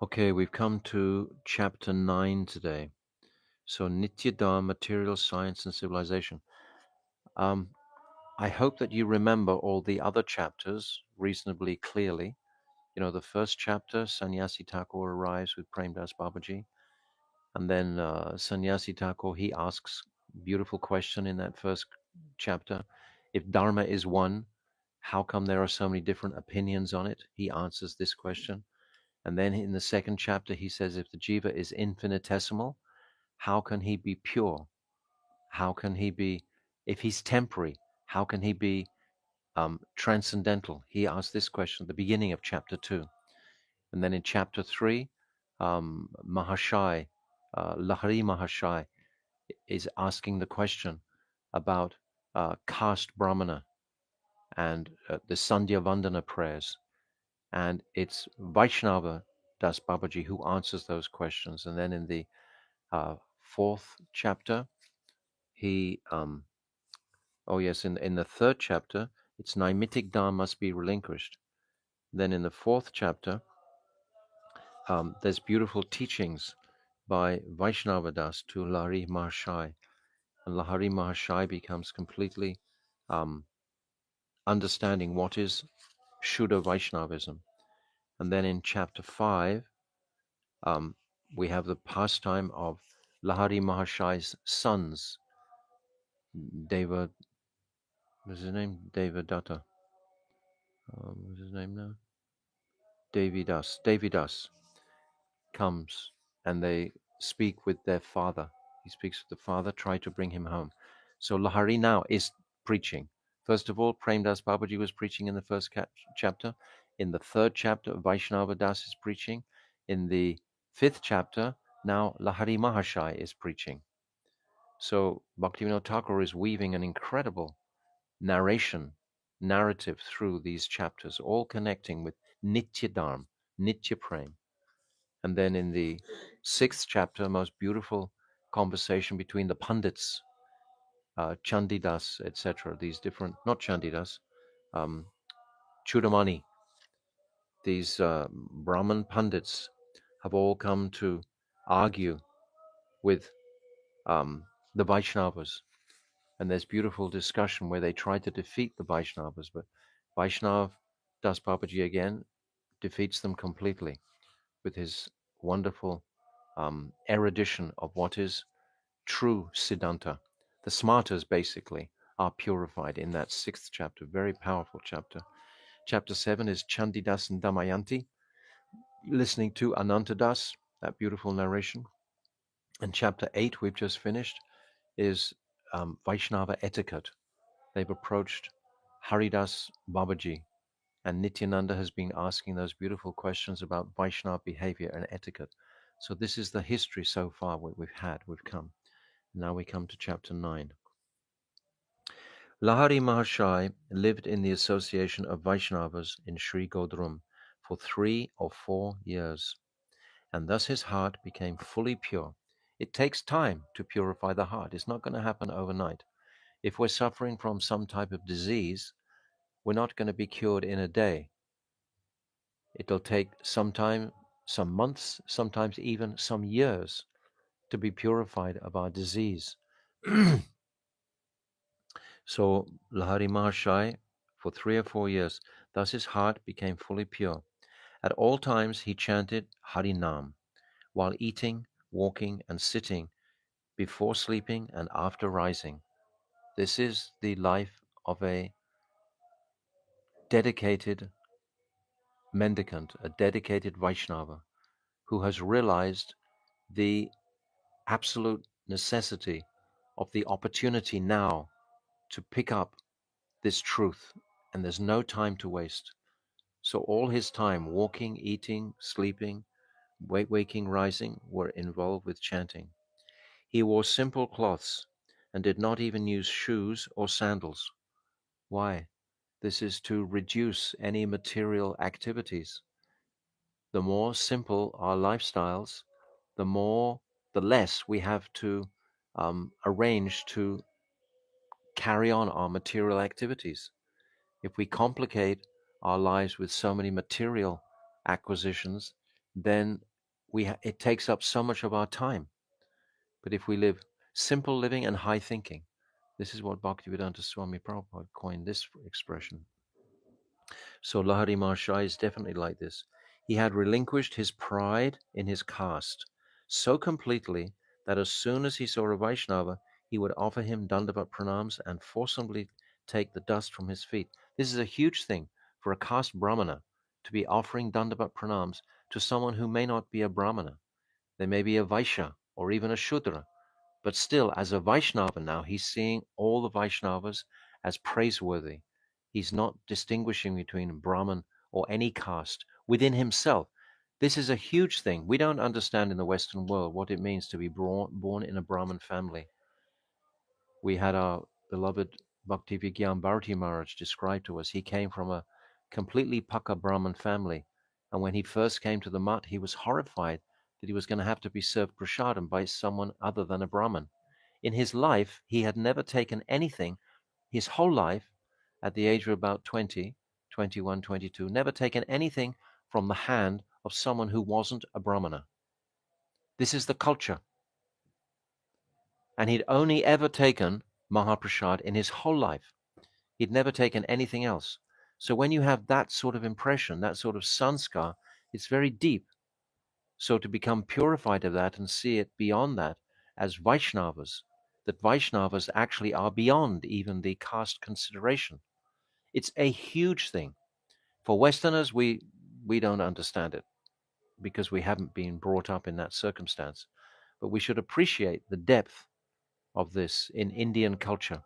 Okay, we've come to chapter 9 today. So, Nitya-dharma, material science and civilization. Um, I hope that you remember all the other chapters reasonably clearly. You know, the first chapter, Sannyasi Thakur arrives with Premdas Babaji. And then Sannyasi Thakur, he asks beautiful question in that first chapter. If Dharma is one, how come there are so many different opinions on it? He answers this question. And then in the second chapter, he says, if the jiva is infinitesimal, how can he be pure? How can he be, if he's temporary, how can he be transcendental? He asks this question at the beginning of chapter 2. And then in chapter 3, Mahashai, Lahari Mahashai, is asking the question about caste Brahmana and the Sandhya Vandana prayers. And it's Vaishnava Das Babaji who answers those questions. And then in the fourth chapter, he, in the third chapter, it's Naimitic Dharma must be relinquished. Then in the fourth chapter, there's beautiful teachings by Vaishnava Das to Lahari Mahashai. And Lahari Mahashai becomes completely understanding what is Shuddha Vaishnavism. And then in chapter 5, we have the pastime of Lahari Mahashai's sons, Deva, what's his name? Deva Datta. What's his name now? Devidas. Devidas comes and they speak with their father. He speaks with the father, try to bring him home. So Lahari now is preaching. First of all, Premdas Babaji was preaching in the first chapter. In the third chapter, Vaishnava Das is preaching. In the fifth chapter, now Lahari Mahashai is preaching. So Bhaktivinoda Thakur is weaving an incredible narrative through these chapters, all connecting with Nitya-dharma, Nitya-prem. And then in the sixth chapter, most beautiful conversation between the Pandits, Chandidas, etc. These different, not Chandidas, Chudamani, these Brahman Pandits have all come to argue with the Vaishnavas. And there's beautiful discussion where they try to defeat the Vaishnavas, but Vaishnav Das Babaji again defeats them completely with his wonderful erudition of what is true Siddhanta. The smartas basically are purified in that sixth chapter, very powerful chapter. Chapter 7 is Chandidas and Damayanti, listening to Anantadas, that beautiful narration. And chapter 8, we've just finished, is Vaishnava etiquette. They've approached Haridas Babaji, and Nityananda has been asking those beautiful questions about Vaishnava behavior and etiquette. So this is the history so far we've come. Now we come to chapter 9. Lahari Mahashai lived in the association of Vaishnavas in Sri Godrum for 3 or 4 years, and thus his heart became fully pure. It takes time to purify the heart. It's not going to happen overnight. If we're suffering from some type of disease, we're not going to be cured in a day. It'll take some time, some months, sometimes even some years to be purified of our disease. So Lahari Mahashai, for 3 or 4 years, thus his heart became fully pure. At all times he chanted Harinam, while eating, walking, and sitting, before sleeping and after rising. This is the life of a dedicated mendicant, a dedicated Vaishnava, who has realized the absolute necessity of the opportunity now to pick up this truth, and there's no time to waste. So all his time, walking, eating, sleeping, waking, rising, were involved with chanting. He wore simple cloths and did not even use shoes or sandals. Why? This is to reduce any material activities. The more simple our lifestyles, the less we have to arrange to carry on our material activities. If we complicate our lives with so many material acquisitions, then it takes up so much of our time. But if we live simple living and high thinking, this is what Bhaktivedanta Swami Prabhupada coined this expression. So Lahari Mahashaya is definitely like this. He had relinquished his pride in his caste so completely that as soon as he saw a Vaishnava, he would offer him Dandavat pranams and forcibly take the dust from his feet. This is a huge thing for a caste Brahmana to be offering Dandavat pranams to someone who may not be a Brahmana. They may be a Vaishya or even a Shudra. But still, as a Vaishnava now, he's seeing all the Vaishnavas as praiseworthy. He's not distinguishing between Brahman or any caste within himself. This is a huge thing. We don't understand in the Western world what it means to be born in a Brahmin family. We had our beloved Bhakti Vigyan Bharati Maharaj described to us. He came from a completely Paka Brahmin family. And when he first came to the Mutt, he was horrified that he was going to have to be served prasadam by someone other than a Brahmin. In his life, he had never taken anything, his whole life, at the age of about 20, 21, 22, never taken anything from the hand of someone who wasn't a Brahmana. This is the culture. And he'd only ever taken Mahaprasad in his whole life. He'd never taken anything else. So when you have that sort of impression, that sort of sanskar, it's very deep. So to become purified of that and see it beyond that as Vaishnavas, that Vaishnavas actually are beyond even the caste consideration. It's a huge thing. For Westerners, we don't understand it because we haven't been brought up in that circumstance. But we should appreciate the depth of this in Indian culture.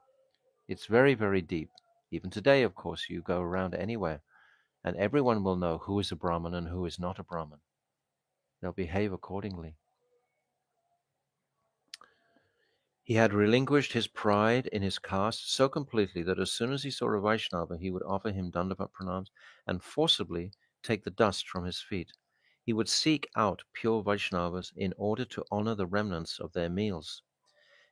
It's very, very deep. Even today, of course, you go around anywhere and everyone will know who is a Brahmin and who is not a Brahmin. They'll behave accordingly. He had relinquished his pride in his caste so completely that as soon as he saw a Vaishnava, he would offer him Dandavat pranams and forcibly take the dust from his feet. He would seek out pure Vaishnavas in order to honor the remnants of their meals.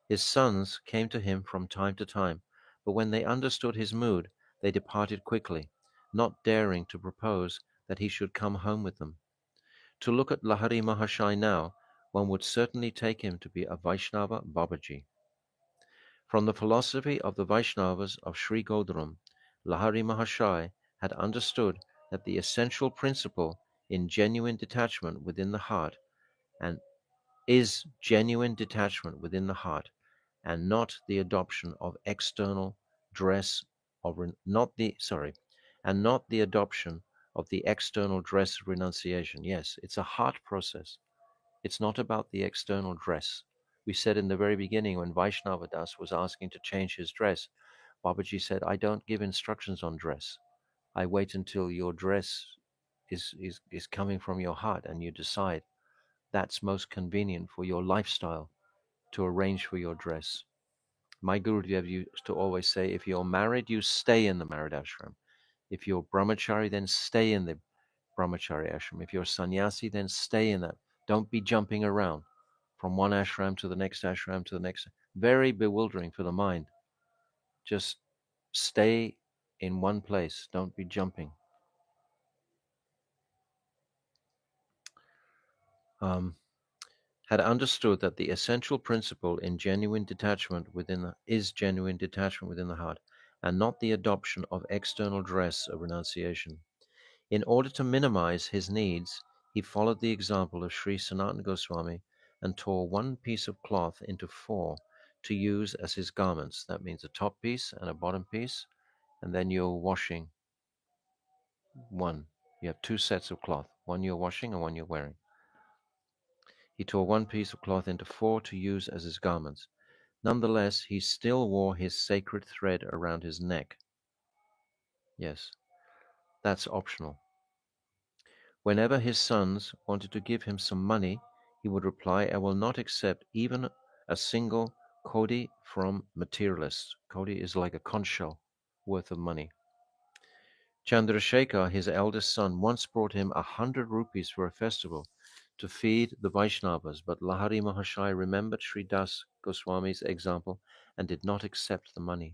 His sons came to him from time to time, but when they understood his mood, they departed quickly, not daring to propose that he should come home with them. To look at Lahari Mahashai now, one would certainly take him to be a Vaishnava Babaji. From the philosophy of the Vaishnavas of Sri Godram, Lahari Mahashai had understood that the essential principle in genuine detachment within the heart and is genuine detachment within the heart and not the adoption of external dress of not the adoption of the external dress of renunciation. Yes, it's a heart process. It's not about the external dress. We said in the very beginning when Vaishnava Das was asking to change his dress, Babaji said, I don't give instructions on dress. I wait until your dress is coming from your heart and you decide that's most convenient for your lifestyle to arrange for your dress. My Gurudev used to always say, if you're married, you stay in the married ashram. If you're brahmachari, then stay in the brahmachari ashram. If you're sannyasi, then stay in that. Don't be jumping around from one ashram to the next ashram to the next. Very bewildering for the mind. Just stay in one place. Don't be jumping. Had understood that the essential principle in genuine detachment is genuine detachment within the heart, and not the adoption of external dress of renunciation. In order to minimize his needs, he followed the example of Sri Sanatana Goswami and tore one piece of cloth into four to use as his garments. That means a top piece and a bottom piece, and then you're washing one. You have two sets of cloth, one you're washing and one you're wearing. He tore one piece of cloth into four to use as his garments. Nonetheless, he still wore his sacred thread around his neck. Yes, that's optional. Whenever his sons wanted to give him some money, he would reply, I will not accept even a single kodi from materialists. Kodi is like a conch shell worth of money. Chandrasekhar, his eldest son, once brought him 100 rupees for a festival to feed the Vaishnavas, but Lahari Mahashai remembered Sri Das Goswami's example and did not accept the money.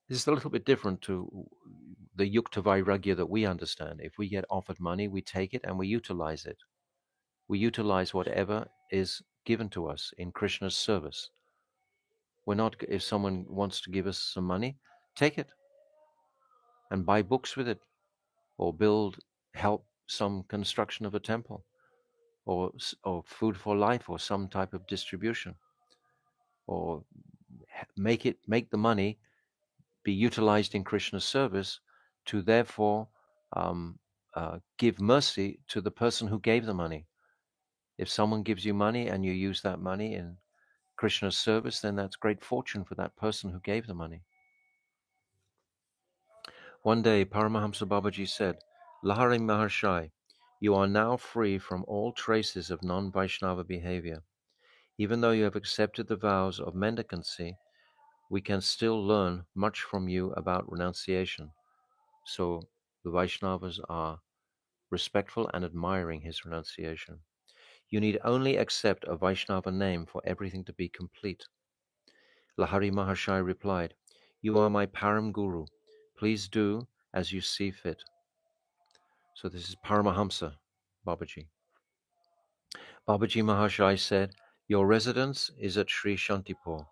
This is a little bit different to the Yukta Vairagya that we understand. If we get offered money, we take it and we utilize it. we utilize whatever is given to us in Krishna's service. We're not, if someone wants to give us some money, take it and buy books with it, or help some construction of a temple, or food for life, or some type of distribution, or make the money be utilized in Krishna's service to therefore give mercy to the person who gave the money. If someone gives you money and you use that money in Krishna's service, then that's great fortune for that person who gave the money. One day, Paramahamsa Babaji said, Lahari Maharshai, you are now free from all traces of non-Vaishnava behavior. Even though you have accepted the vows of mendicancy, we can still learn much from you about renunciation. So the Vaishnavas are respectful and admiring his renunciation. You need only accept a Vaishnava name for everything to be complete. Lahari Maharshai replied, you are my Param Guru. Please do as you see fit. So this is Paramahamsa Babaji. Babaji Maharshai said, your residence is at Sri Shantipur,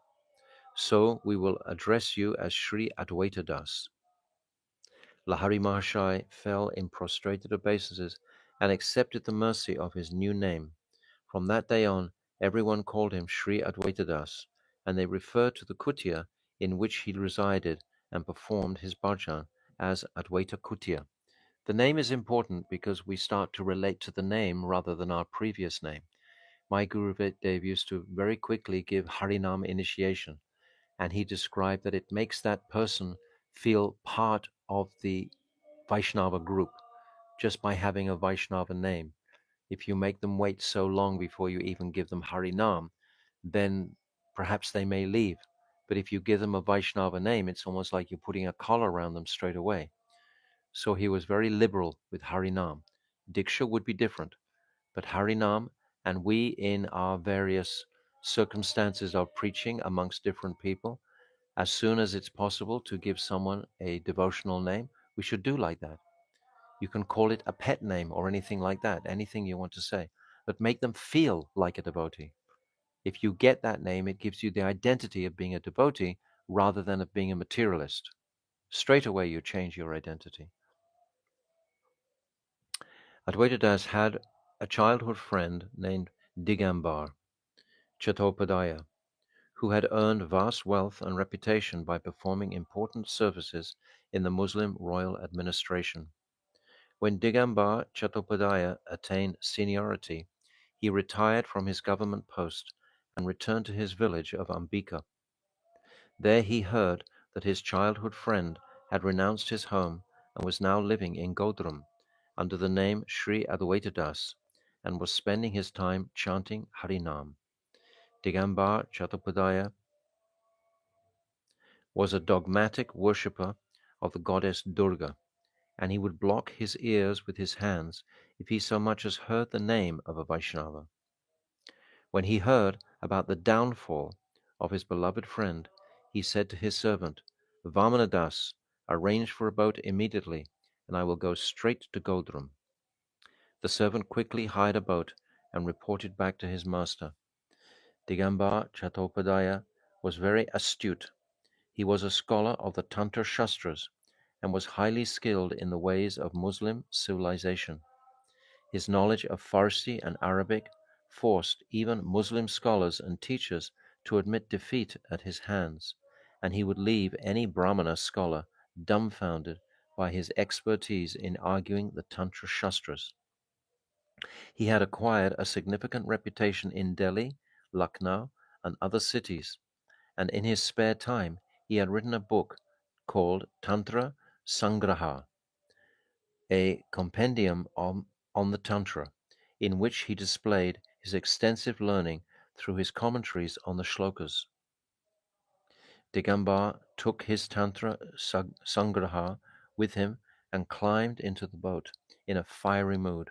so we will address you as Sri Advaita Das. Lahari Maharshai fell in prostrated obeisances and accepted the mercy of his new name. From that day on, everyone called him Sri Advaita Das, and they referred to the kutia in which he resided and performed his bhajan as Advaita Kutia. The name is important because we start to relate to the name rather than our previous name. My Guru Dev used to very quickly give Harinam initiation, and he described that it makes that person feel part of the Vaishnava group just by having a Vaishnava name. If you make them wait so long before you even give them Harinam, then perhaps they may leave. But if you give them a Vaishnava name, it's almost like you're putting a collar around them straight away. So he was very liberal with Harinam. Diksha would be different, but Harinam, and we in our various circumstances of preaching amongst different people, as soon as it's possible to give someone a devotional name, we should do like that. You can call it a pet name or anything like that, anything you want to say, but make them feel like a devotee. If you get that name, it gives you the identity of being a devotee rather than of being a materialist. Straight away you change your identity. Advaita Das had a childhood friend named Digambar Chattopadhyaya, who had earned vast wealth and reputation by performing important services in the Muslim royal administration. When Digambar Chattopadhyaya attained seniority, he retired from his government post and returned to his village of Ambika. There he heard that his childhood friend had renounced his home and was now living in Godrum under the name Sri Advaita Das, and was spending his time chanting Harinam. Digambar Chattopadhyaya was a dogmatic worshipper of the goddess Durga, and he would block his ears with his hands if he so much as heard the name of a Vaishnava. When he heard about the downfall of his beloved friend, he said to his servant, Vamanadas, arrange for a boat immediately, and I will go straight to Godrum. The servant quickly hired a boat and reported back to his master. Digambar Chattopadhyaya was very astute. He was a scholar of the Tantra Shastras and was highly skilled in the ways of Muslim civilization. His knowledge of Farsi and Arabic forced even Muslim scholars and teachers to admit defeat at his hands, and he would leave any Brahmana scholar dumbfounded by his expertise in arguing the Tantra Shastras. He had acquired a significant reputation in Delhi, Lucknow, and other cities, and in his spare time he had written a book called Tantra Sangraha, a compendium on the Tantra, in which he displayed his extensive learning through his commentaries on the shlokas. Digambar took his Tantra Sangraha with him and climbed into the boat in a fiery mood.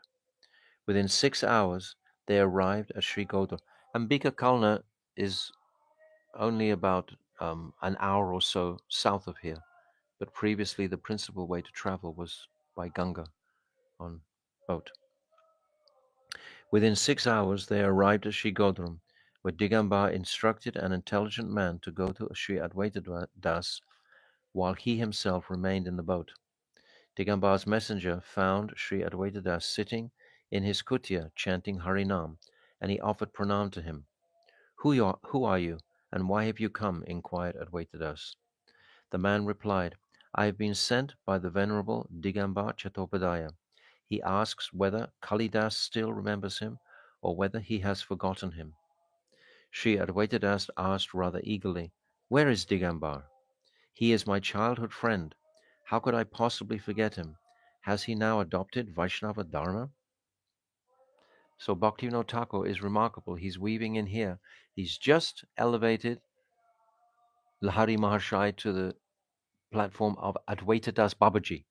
Within 6 hours, they arrived at Sri Godar. Ambika Kalna is only about an hour or so south of here, but previously the principal way to travel was by Ganga on boat. Within 6 hours, they arrived at Shigodram, where Digambar instructed an intelligent man to go to Sri Advaita Das while he himself remained in the boat. Digambar's messenger found Sri Advaita Das sitting in his kutia chanting Harinam, and he offered pranam to him. Who are you, and why have you come? Inquired Advaita Das. The man replied, I have been sent by the Venerable Digambar Chattopadhyaya. He asks whether Kalidas still remembers him or whether he has forgotten him. Sri Advaita Das asked rather eagerly, Where is Digambar? He is my childhood friend. How could I possibly forget him? Has he now adopted Vaishnava Dharma? So Bhaktivinoda Thakur is remarkable. He's weaving in here. He's just elevated Lahari Maharshai to the platform of Advaita Das Babaji.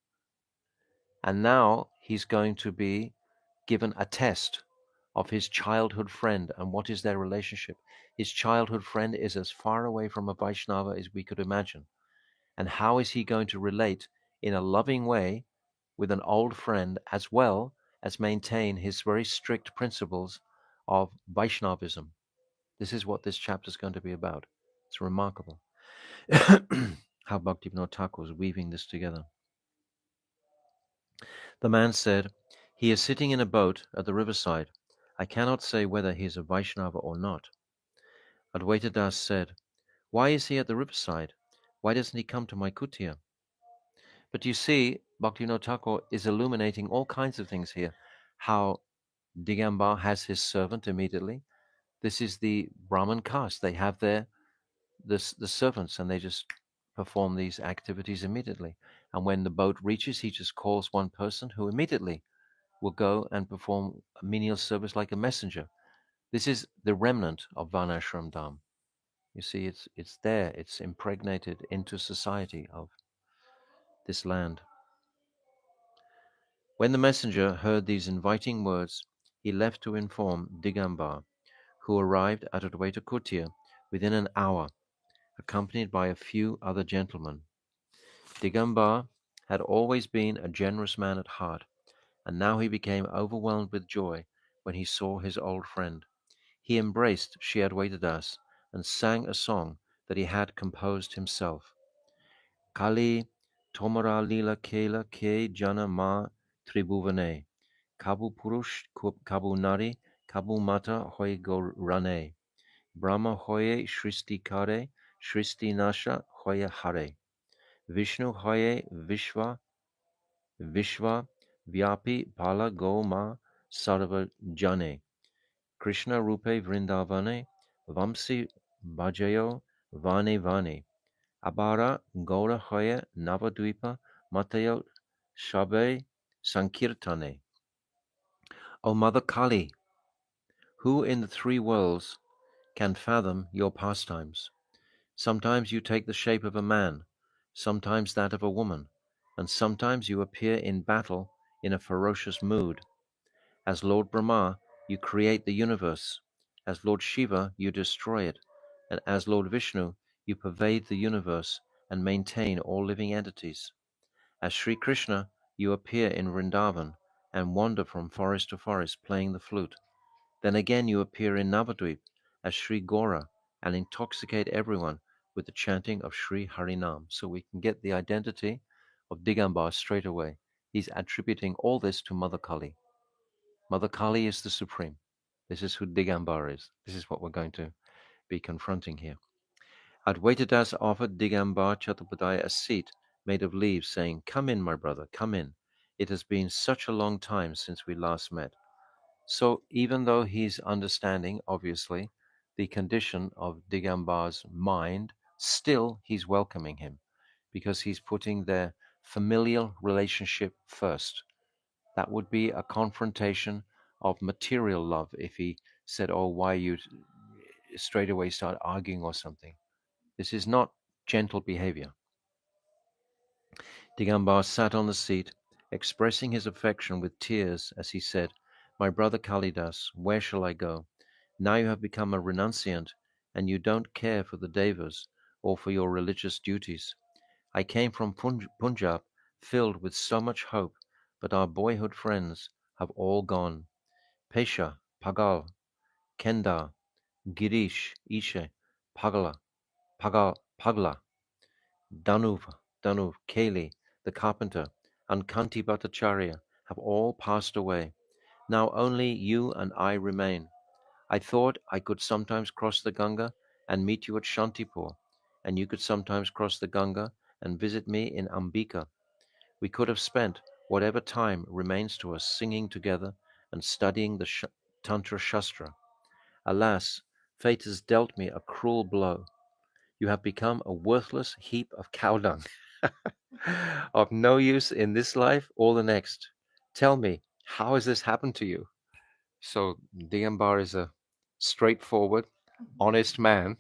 And now he's going to be given a test of his childhood friend and what is their relationship. His childhood friend is as far away from a Vaishnava as we could imagine. And how is he going to relate in a loving way with an old friend as well as maintain his very strict principles of Vaishnavism? This is what this chapter is going to be about. It's remarkable how Bhaktivinoda Thakur is weaving this together. The man said, He is sitting in a boat at the riverside. I cannot say whether he is a Vaishnava or not. Advaita Das said, Why is he at the riverside? Why doesn't he come to my kutia? But you see, Bhaktivinoda Thakur is illuminating all kinds of things here. How Digambar has his servant immediately. This is the Brahmin caste. They have the servants, and they just perform these activities immediately. And when the boat reaches, he just calls one person who immediately will go and perform a menial service like a messenger. This is the remnant of Varnashram Dham. You see, it's there. It's impregnated into society of this land. When the messenger heard these inviting words, he left to inform Digambar, who arrived at Advaita Kutia within an hour, accompanied by a few other gentlemen. Digambar had always been a generous man at heart, and now he became overwhelmed with joy when he saw his old friend. He embraced Sri Advaita Das and sang a song that he had composed himself. Kali Tomara Lila Kela Ke Jana Ma Tribhuvane Kabu Purush Kabu Nari Kabu Mata Hoy Rane Brahma Hoye Shristi Kare Shristi Nasha Hoya Hare Vishnu Hoye Vishwa Vyapi Pala Go Ma Sarva Jane Krishna Rupe Vrindavane Vamsi Bhajayo Vane Vane Abara Gaura Hoya Navadvipa Matayo Shabe Sankirtane. O Mother Kali, who in the three worlds can fathom your pastimes? Sometimes you take the shape of a man, sometimes that of a woman, and sometimes you appear in battle in a ferocious mood. As Lord Brahma, you create the universe. As Lord Shiva, you destroy it. And as Lord Vishnu, you pervade the universe and maintain all living entities. As Sri Krishna, you appear in Vrindavan and wander from forest to forest playing the flute. Then again you appear in Navadvip as Sri Gora and intoxicate everyone with the chanting of Sri Harinam. So we can get the identity of Digambar straight away. He's attributing all this to Mother Kali. Mother Kali is the supreme. This is who Digambar is. This is what we're going to be confronting here. Advaita Das offered Digambar Chattopadhyaya a seat made of leaves, saying, Come in, my brother, come in. It has been such a long time since we last met. So even though he's understanding, obviously, the condition of Digambar's mind, still he's welcoming him because he's putting their familial relationship first. That would be a confrontation of material love if he said, Oh, why you straight away start arguing or something. This is not gentle behavior. Digambar sat on the seat, expressing his affection with tears as he said, My brother Kalidas, where shall I go? Now you have become a renunciant, and you don't care for the devas or for your religious duties. I came from Punjab filled with so much hope, but our boyhood friends have all gone. Pesha, Pagal, Kendar, Girish, Ishe, Pagala, Pagla, Danuv, Kali, the carpenter, and Kanti Bhattacharya have all passed away. Now only you and I remain. I thought I could sometimes cross the Ganga and meet you at Shantipur, and you could sometimes cross the Ganga and visit me in Ambika. We could have spent whatever time remains to us singing together and studying the Tantra Shastra. Alas, fate has dealt me a cruel blow. You have become a worthless heap of cow dung, of no use in this life or the next. Tell me, how has this happened to you? So Digambar is a straightforward, honest man,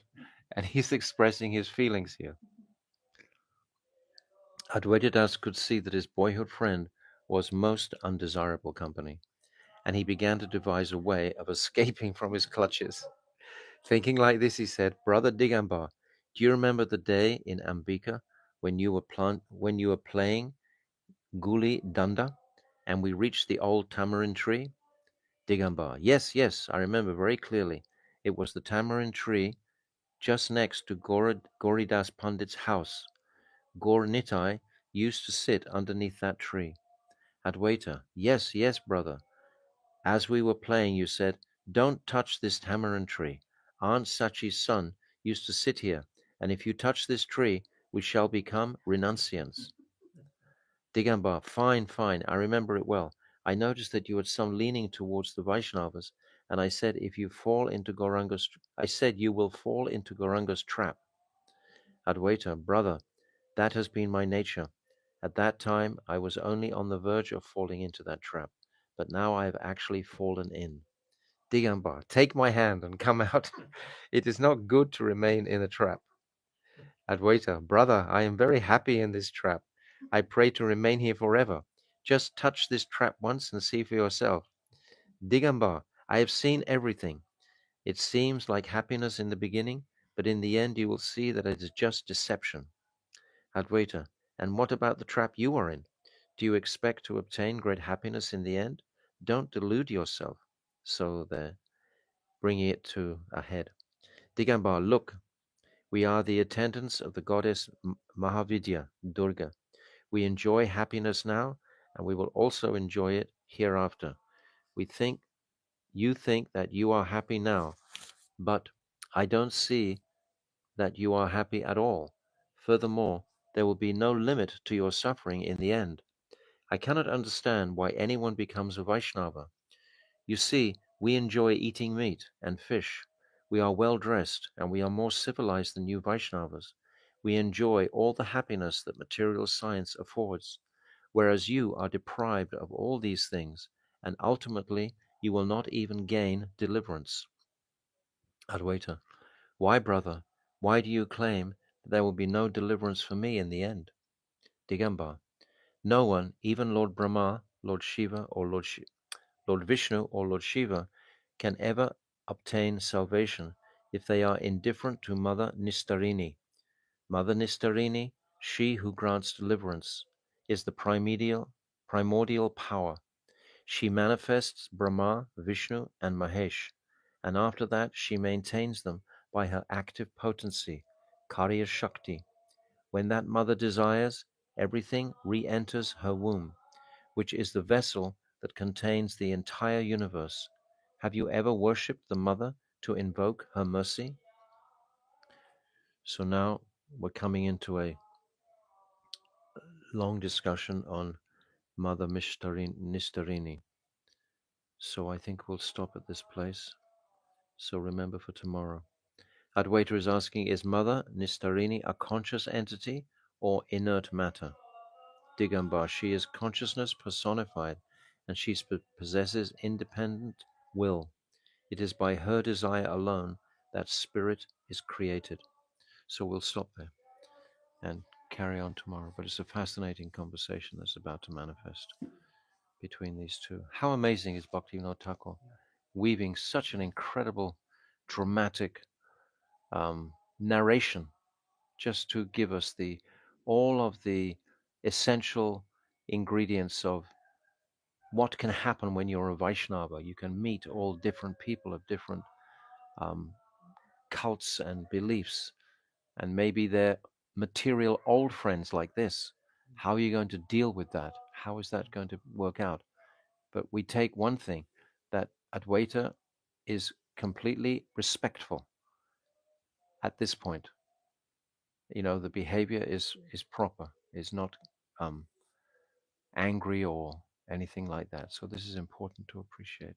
and he's expressing his feelings here. Advaita could see that his boyhood friend was most undesirable company, and he began to devise a way of escaping from his clutches. Thinking like this, he said, "Brother Digambar, do you remember the day in Ambika when you were playing Guli Danda, and we reached the old tamarind tree?" Digambar, yes, yes, I remember very clearly. It was the tamarind tree just next to Goridas Pandit's house. Gaur Nitai used to sit underneath that tree. Adwaita, yes, yes, brother. As we were playing, you said, "Don't touch this tamarind tree. Aunt Sachi's son used to sit here, and if you touch this tree, we shall become renunciants." Digambar, fine, fine, I remember it well. I noticed that you had some leaning towards the Vaishnavas, and I said, I said you will fall into Gauranga's trap. Adwaita, brother, that has been my nature. At that time, I was only on the verge of falling into that trap, but now I have actually fallen in. Digambar, take my hand and come out. It is not good to remain in a trap. Adwaita, brother, I am very happy in this trap. I pray to remain here forever. Just touch this trap once and see for yourself. Digambar, I have seen everything. It seems like happiness in the beginning, but in the end you will see that it is just deception. Adwaita, and what about the trap you are in? Do you expect to obtain great happiness in the end? Don't delude yourself. So they're bringing it to a head. Digambar, look, we are the attendants of the goddess Mahavidya, Durga. We enjoy happiness now, and we will also enjoy it hereafter. We think you think that you are happy now, but I don't see that you are happy at all. Furthermore, there will be no limit to your suffering in the end. I cannot understand why anyone becomes a Vaishnava. You see, we enjoy eating meat and fish. We are well dressed, and we are more civilized than you Vaishnavas. We enjoy all the happiness that material science affords, whereas you are deprived of all these things, and ultimately you will not even gain deliverance. Adwaita, why, brother? Why do you claim that there will be no deliverance for me in the end? Digambar, no one, even Lord Brahma, Lord Shiva, or Lord Vishnu or Lord Shiva, can ever obtain salvation if they are indifferent to Mother Nistarini. Mother Nistarini, she who grants deliverance, is the primordial power. She manifests Brahma, Vishnu, and Mahesh, and after that she maintains them by her active potency, Karya Shakti. When that mother desires, everything re-enters her womb, which is the vessel that contains the entire universe. Have you ever worshipped the mother to invoke her mercy? So now we're coming into a long discussion on Mother Nistarini. So I think we'll stop at this place. So remember for tomorrow. Adwaita is asking, is Mother Nistarini a conscious entity or inert matter? Digambar, she is consciousness personified, and she possesses independent will. It is by her desire alone that spirit is created. So we'll stop there and carry on tomorrow. But it's a fascinating conversation that's about to manifest between these two. How amazing is Bhaktivinoda Thakur weaving such an incredible, dramatic narration just to give us all of the essential ingredients of what can happen when you're a Vaishnava. You can meet all different people of different um, cults and beliefs, and maybe they're material old friends like this. How are you going to deal with that? How is that going to work out? But we take one thing, that Advaita is completely respectful at this point. You know, the behavior is proper, is not um, angry or anything like that. So this is important to appreciate.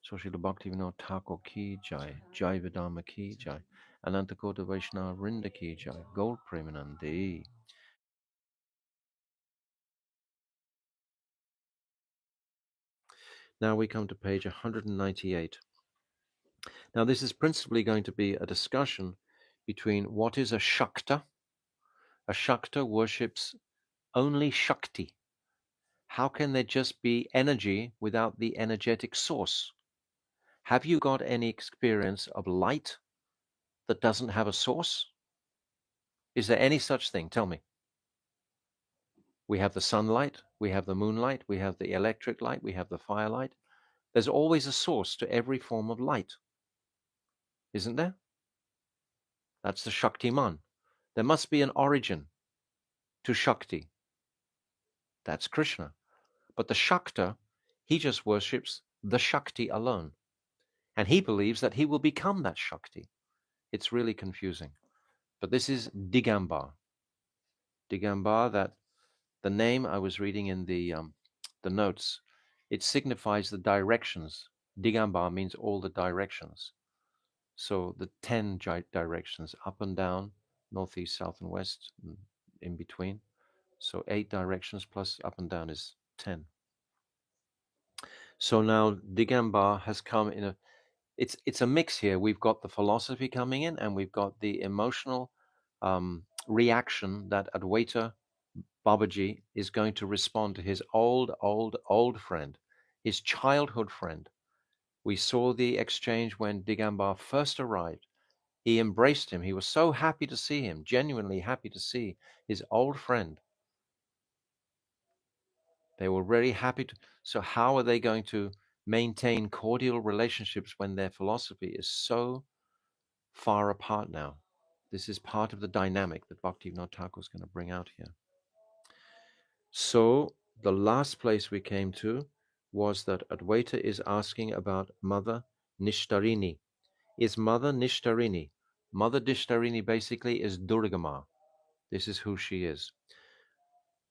So Srila Bhaktivinoda Thakur ki jai, Jaiva Dharma ki jai, Anantakota Vaishnava Vrinda ki jai, Gold Premanandi. Now we come to page 198. Now this is principally going to be a discussion between what is a Shakta. A Shakta worships only Shakti. How can there just be energy without the energetic source? Have you got any experience of light that doesn't have a source? Is there any such thing? Tell me. We have the sunlight, we have the moonlight, we have the electric light, we have the firelight. There's always a source to every form of light, isn't there? That's the Shaktiman. There must be an origin to Shakti. That's Krishna. But the Shakta, he just worships the Shakti alone. And he believes that he will become that Shakti. It's really confusing. But this is Digambar. Digambar, that the name I was reading in the notes, it signifies the directions. Digambar means all the directions. So the 10 directions, up and down, northeast, south, and west, and in between. So 8 directions plus up and down is 10. So now Digambar has come in a, it's a mix here. We've got the philosophy coming in, and we've got the emotional reaction that Advaita Babaji is going to respond to his old friend, his childhood friend. We saw the exchange when Digambar first arrived. He embraced him. He was so happy to see him, genuinely happy to see his old friend. They were very happy to. So, how are they going to maintain cordial relationships when their philosophy is so far apart now? This is part of the dynamic that Bhaktivinoda Thakur is going to bring out here. So, the last place we came to was that Advaita is asking about Mother Nishtarini. Is Mother Nishtarini? Mother Nishtarini basically is Durgama. This is who she is,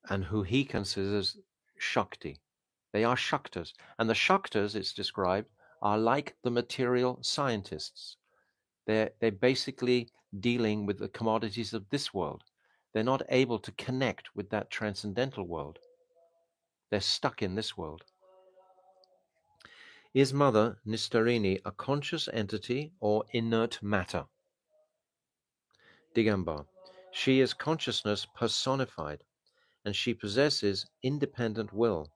and who he considers Shakti. They are Shaktas, and the Shaktas, it's described, are like the material scientists. They're basically dealing with the commodities of this world. They're not able to connect with that transcendental world. They're stuck in this world. Is Mother Nistarini a conscious entity or inert matter? Digambar. She is consciousness personified, and she possesses independent will.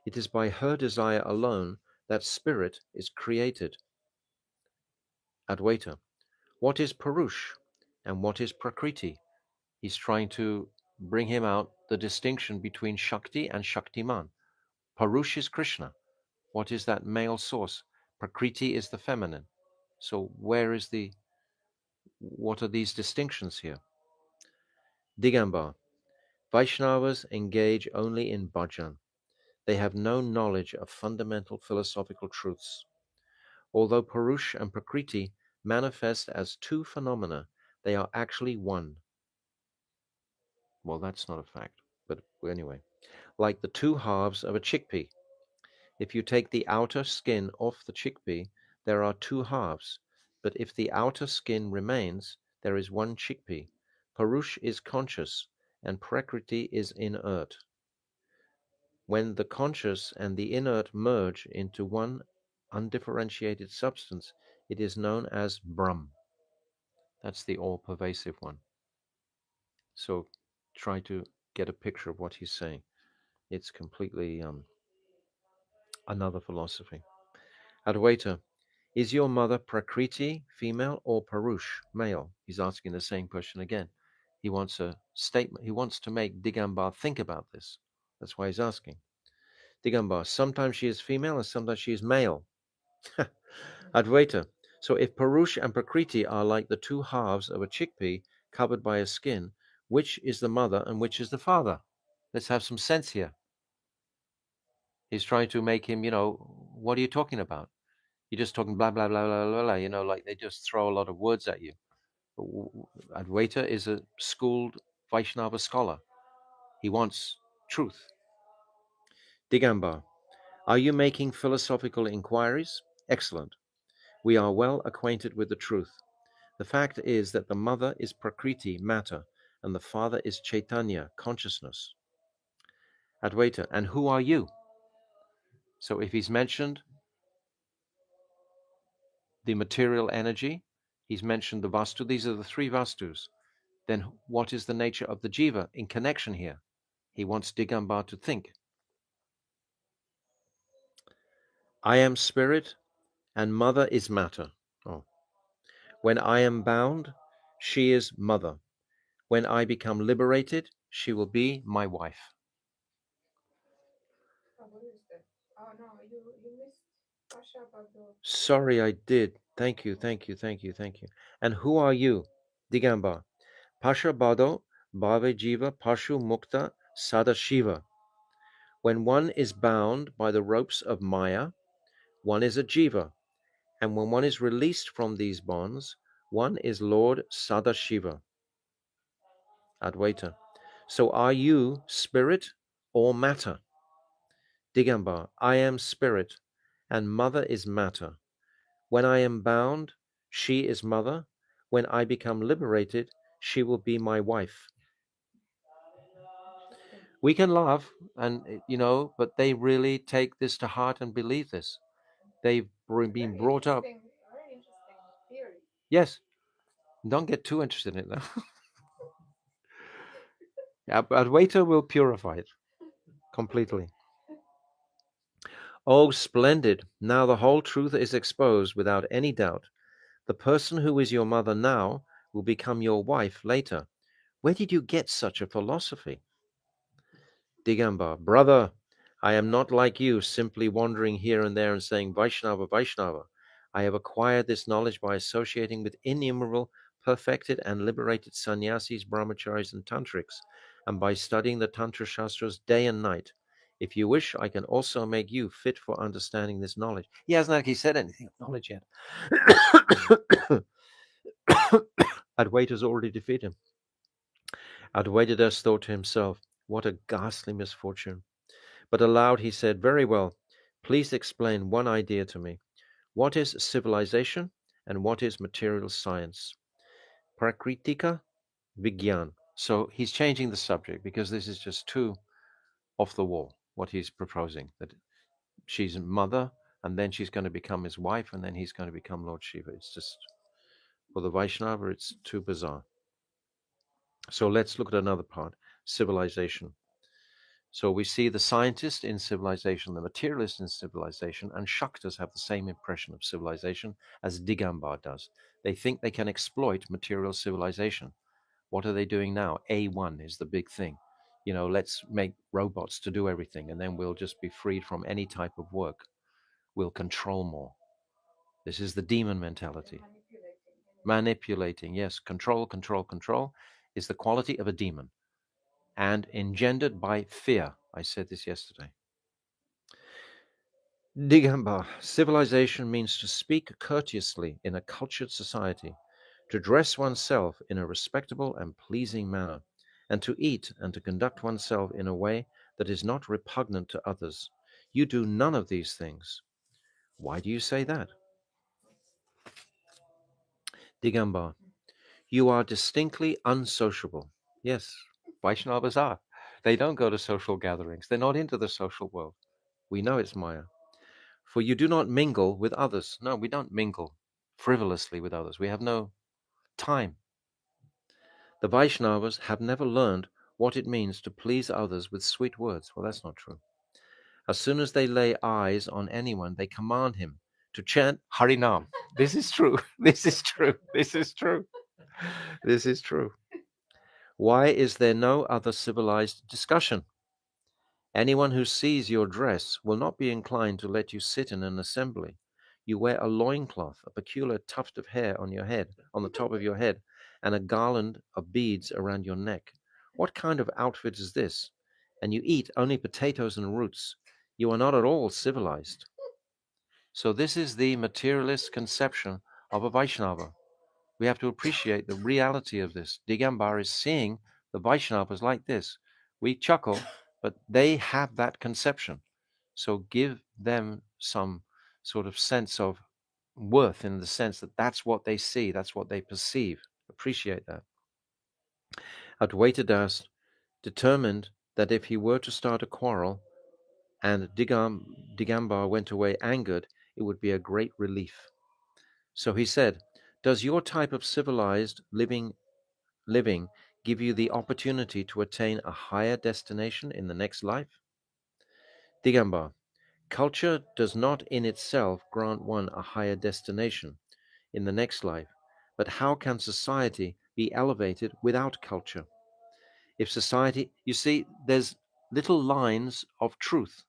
It is by her desire alone that spirit is created. Advaita. What is Purush and what is Prakriti? He's trying to bring him out the distinction between Shakti and Shaktiman. Purush is Krishna. What is that male source? Prakriti is the feminine. So what are these distinctions here? Digambar. Vaishnavas engage only in bhajan. They have no knowledge of fundamental philosophical truths. Although Purush and Prakriti manifest as two phenomena, they are actually one. Well, that's not a fact, but anyway. Like the two halves of a chickpea. If you take the outer skin off the chickpea, there are two halves, but if the outer skin remains, there is one chickpea. Purush is conscious, and Prakriti is inert. When the conscious and the inert merge into one undifferentiated substance, it is known as Brahm. That's the all-pervasive one. So try to get a picture of what he's saying. It's completely another philosophy. Advaita, is your mother Prakriti, female, or Purush, male? He's asking the same question again. He wants a statement. He wants to make Digambar think about this. That's why he's asking. Digamba, sometimes she is female and sometimes she is male. Advaita, so if Parush and Prakriti are like the two halves of a chickpea covered by a skin, which is the mother and which is the father? Let's have some sense here. He's trying to make him, what are you talking about? You're just talking blah, blah, blah, blah, blah, blah, like they just throw a lot of words at you. Advaita is a schooled Vaishnava scholar. He wants truth. Digamba, are you making philosophical inquiries? Excellent. We are well acquainted with the truth. The fact is that the mother is Prakriti, matter, and the father is Chaitanya, consciousness. Advaita, and who are you? So if he's mentioned the material energy, he's mentioned the Vastu, these are the three Vastus, then what is the nature of the Jiva in connection here? He wants Digamba to think. I am spirit and mother is matter. Oh. When I am bound, she is mother. When I become liberated, she will be my wife. Sorry, I did. Thank you. And who are you? Digamba. Pasha Bado, Bhave Jiva, Pashu Mukta, Sada Shiva. When one is bound by the ropes of Maya, one is a Jiva. And when one is released from these bonds, one is Lord Sada Shiva. Advaita. So are you spirit or matter? Digamba. I am spirit, and mother is matter. When I am bound, she is mother. When I become liberated, she will be my wife. We can laugh, and but they really take this to heart and believe this. They've been brought up. Very interesting theory. Yes, don't get too interested in it though. Yeah, but Advaita will purify it completely. Oh, splendid! Now the whole truth is exposed without any doubt. The person who is your mother now will become your wife later. Where did you get such a philosophy? Digamba, brother, I am not like you, simply wandering here and there and saying Vaishnava, Vaishnava. I have acquired this knowledge by associating with innumerable perfected and liberated sannyasis, brahmacharis, and tantrics, and by studying the Tantra Shastras day and night. If you wish, I can also make you fit for understanding this knowledge. He hasn't actually said anything of knowledge yet. Advaita's already defeated him. Advaita thought to himself, what a ghastly misfortune. But aloud he said, very well, please explain one idea to me. What is civilization and what is material science? Prakritika Vigyan. So he's changing the subject because this is just too off the wall, what he's proposing. That she's a mother and then she's going to become his wife and then he's going to become Lord Shiva. It's just, for the Vaishnava, it's too bizarre. So let's look at another part, civilization. So we see the scientist in civilization, the materialist in civilization, and Shaktas have the same impression of civilization as Digambar does. They think they can exploit material civilization. What are they doing now? A1 is the big thing. Let's make robots to do everything, and then we'll just be freed from any type of work. We'll control more. This is the demon mentality. Manipulating, yes. Control is the quality of a demon and engendered by fear. I said this yesterday. Digamba, civilization means to speak courteously in a cultured society, to dress oneself in a respectable and pleasing manner, and to eat and to conduct oneself in a way that is not repugnant to others. You do none of these things. Why do you say that? Digamba, you are distinctly unsociable. Yes, Vaishnavas are. They don't go to social gatherings. They're not into the social world. We know it's Maya. For you do not mingle with others. No, we don't mingle frivolously with others. We have no time. The Vaishnavas have never learned what it means to please others with sweet words. Well, that's not true. As soon as they lay eyes on anyone, they command him to chant Harinam. This is true. This is true. This is true. This is true. Why is there no other civilized discussion? Anyone who sees your dress will not be inclined to let you sit in an assembly. You wear a loincloth, a peculiar tuft of hair on your head, on the top of your head, and a garland of beads around your neck. What kind of outfit is this? And you eat only potatoes and roots. You are not at all civilized. So, this is the materialist conception of a Vaishnava. We have to appreciate the reality of this. Digambar is seeing the Vaishnavas like this. We chuckle, but they have that conception. So give them some sort of sense of worth in the sense that that's what they see, that's what they perceive. Appreciate that. Advaita Das determined that if he were to start a quarrel and Digambar went away angered, it would be a great relief. So he said, does your type of civilized living give you the opportunity to attain a higher destination in the next life? Digambar, culture does not in itself grant one a higher destination in the next life, but how can society be elevated without culture? If society, you see, there's little lines of truth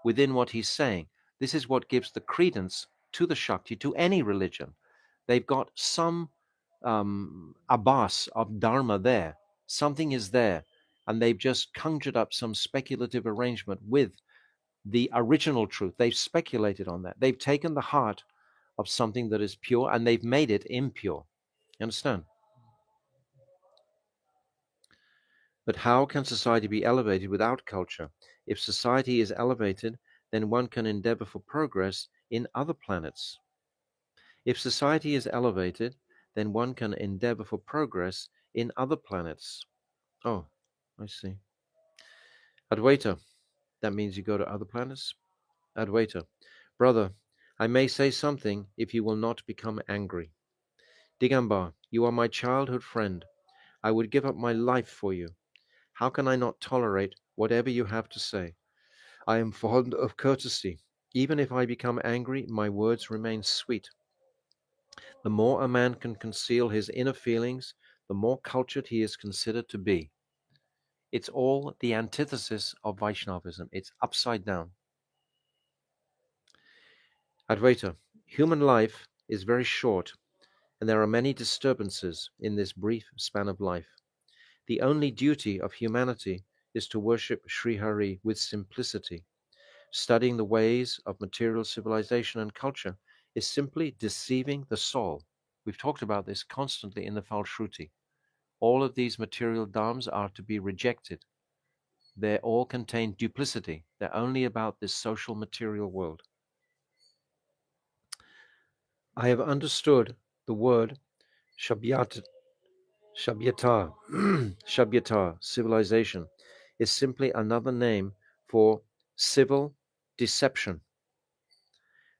within what he's saying. This is what gives the credence to the Shakti, to any religion. They've got some abas of Dharma there. Something is there. And they've just conjured up some speculative arrangement with the original truth. They've speculated on that. They've taken the heart of something that is pure and they've made it impure. You understand? But how can society be elevated without culture? If society is elevated, then one can endeavor for progress in other planets. If society is elevated, then one can endeavor for progress in other planets. Oh, I see. Advaita, that means you go to other planets? Advaita, brother, I may say something if you will not become angry. Digambar, you are my childhood friend. I would give up my life for you. How can I not tolerate whatever you have to say? I am fond of courtesy. Even if I become angry, my words remain sweet. The more a man can conceal his inner feelings, the more cultured he is considered to be. It's all the antithesis of Vaishnavism. It's upside down. Advaita, human life is very short, and there are many disturbances in this brief span of life. The only duty of humanity is to worship Sri Hari with simplicity. Studying the ways of material civilization and culture is simply deceiving the soul. We've talked about this constantly in the Falshruti. All of these material dharmas are to be rejected. They all contain duplicity. They're only about this social material world. I have understood the word Shabhyat, Shabhyata, Shabhyata, civilization, is simply another name for civil deception.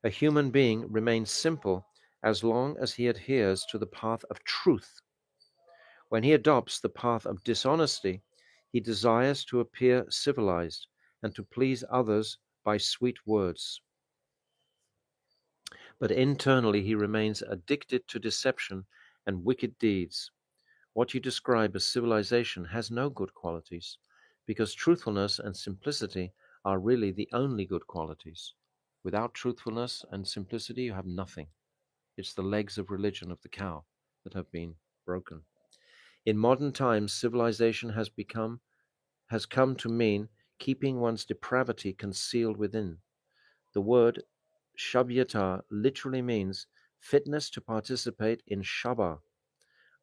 A human being remains simple as long as he adheres to the path of truth. When he adopts the path of dishonesty, he desires to appear civilized and to please others by sweet words. But internally he remains addicted to deception and wicked deeds. What you describe as civilization has no good qualities, because truthfulness and simplicity are really the only good qualities. Without truthfulness and simplicity, you have nothing. It's the legs of religion of the cow that have been broken. In modern times, civilization has come to mean keeping one's depravity concealed within. The word Shabhyata literally means fitness to participate in Shabha,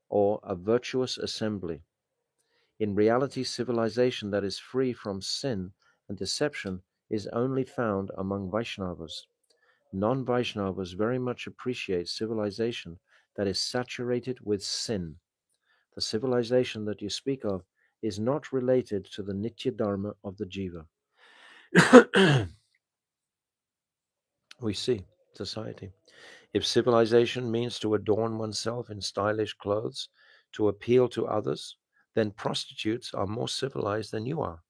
or a virtuous assembly. In reality, civilization that is free from sin and deception is only found among Vaishnavas. Non Vaishnavas very much appreciate civilization that is saturated with sin. The civilization that you speak of is not related to the Nitya-dharma of the Jiva. We see society. If civilization means to adorn oneself in stylish clothes, to appeal to others, then prostitutes are more civilized than you are.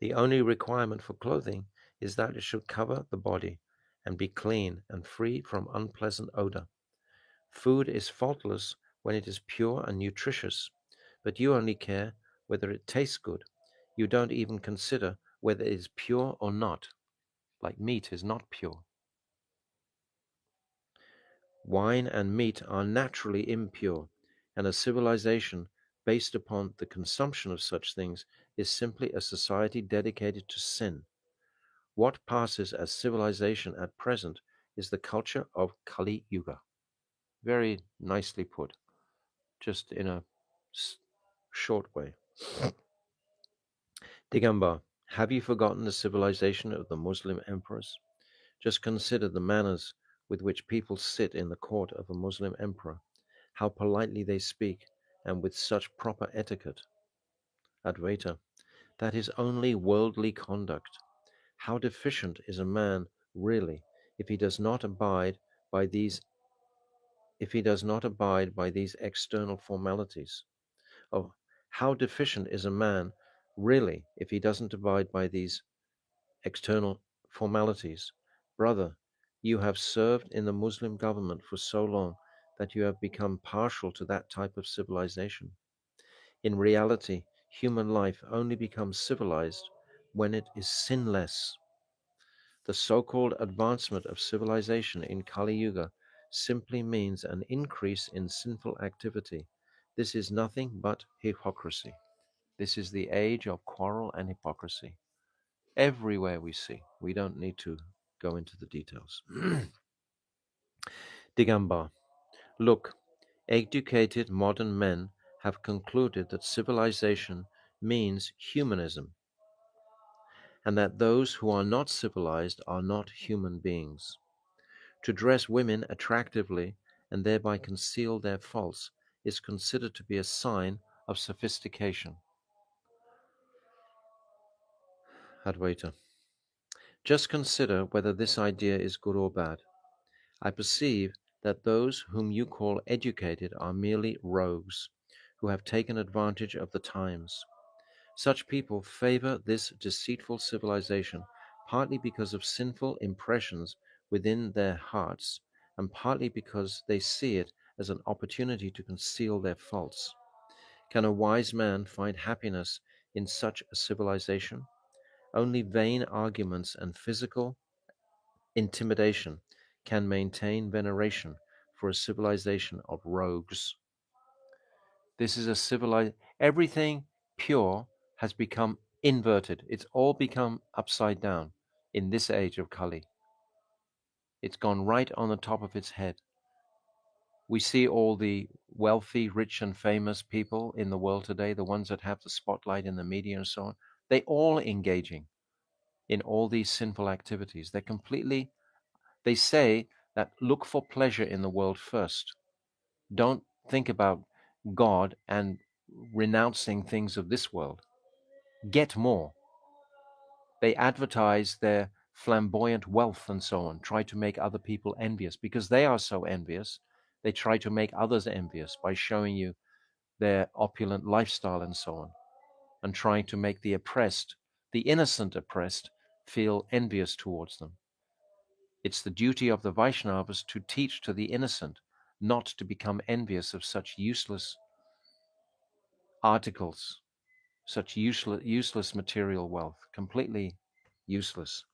The only requirement for clothing is that it should cover the body and be clean and free from unpleasant odor. Food is faultless when it is pure and nutritious, but you only care whether it tastes good. You don't even consider whether it is pure or not, like meat is not pure. Wine and meat are naturally impure, and a civilization based upon the consumption of such things is simply a society dedicated to sin. What passes as civilization at present is the culture of Kali Yuga. Very nicely put, just in a short way. Digambar, have you forgotten the civilization of the Muslim emperors? Just consider the manners with which people sit in the court of a Muslim emperor, how politely they speak, and with such proper etiquette. Advaita, that is only worldly conduct. How deficient is a man really if he does not abide by these external formalities? Oh, how deficient is a man really if he doesn't abide by these external formalities? Brother, you have served in the Muslim government for so long that you have become partial to that type of civilization. In reality, human life only becomes civilized when it is sinless. The so-called advancement of civilization in Kali Yuga simply means an increase in sinful activity. This is nothing but hypocrisy. This is the age of quarrel and hypocrisy. Everywhere we see. We don't need to go into the details. Digambar, look, educated modern men have concluded that civilization means humanism, and that those who are not civilized are not human beings. To dress women attractively and thereby conceal their faults is considered to be a sign of sophistication. Advaita. Just consider whether this idea is good or bad. I perceive that those whom you call educated are merely rogues who have taken advantage of the times. Such people favor this deceitful civilization partly because of sinful impressions within their hearts and partly because they see it as an opportunity to conceal their faults. Can a wise man find happiness in such a civilization? Only vain arguments and physical intimidation can maintain veneration for a civilization of rogues. This is a civilized, everything pure has become inverted. It's all become upside down in this age of Kali. It's gone right on the top of its head. We see all the wealthy, rich, and famous people in the world today, the ones that have the spotlight in the media and so on, they all engaging in all these sinful activities. They say that look for pleasure in the world first. Don't think about God and renouncing things of this world. Get more. They advertise their flamboyant wealth and so on, try to make other people envious. Because they are so envious, they try to make others envious by showing you their opulent lifestyle and so on, and trying to make the oppressed, the innocent oppressed, feel envious towards them. It's the duty of the Vaishnavas to teach to the innocent not to become envious of such useless articles, such useless material wealth, completely useless.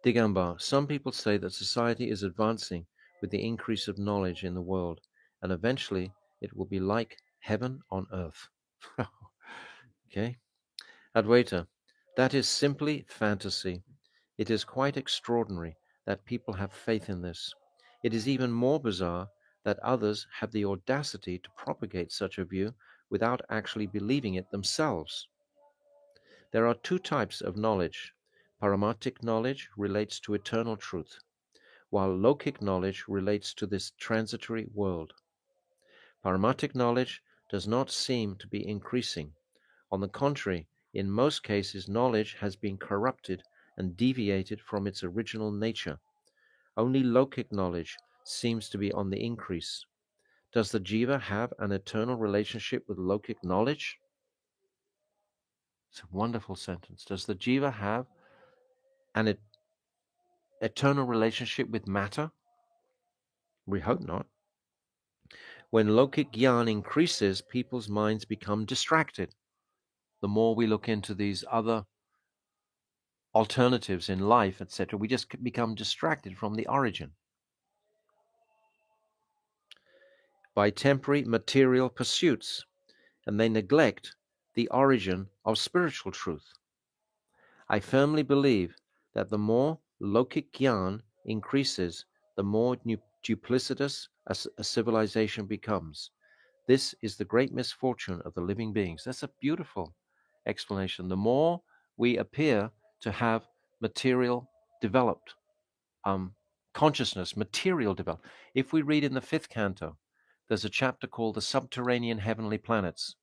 Digambar, some people say that society is advancing with the increase of knowledge in the world, and eventually it will be like heaven on earth. Okay? Advaita, that is simply fantasy. It is quite extraordinary that people have faith in this. It is even more bizarre that others have the audacity to propagate such a view without actually believing it themselves. There are two types of knowledge. Paramatic knowledge relates to eternal truth, while lokic knowledge relates to this transitory world. Paramatic knowledge does not seem to be increasing. On the contrary, in most cases, knowledge has been corrupted and deviated from its original nature. Only lokic knowledge seems to be on the increase. Does the jiva have an eternal relationship with lokic knowledge? It's a wonderful sentence. Does the jiva have an eternal relationship with matter? We hope not. When lokic gyan increases, people's minds become distracted. The more we look into these other alternatives in life, etc., we just become distracted from the origin by temporary material pursuits, and they neglect the origin of spiritual truth. I firmly believe that the more Lokik Gyan increases, the more duplicitous a civilization becomes. This is the great misfortune of the living beings. That's a beautiful explanation. The more we appear to have material developed, consciousness, material developed. If we read in the fifth canto, there's a chapter called The Subterranean Heavenly Planets,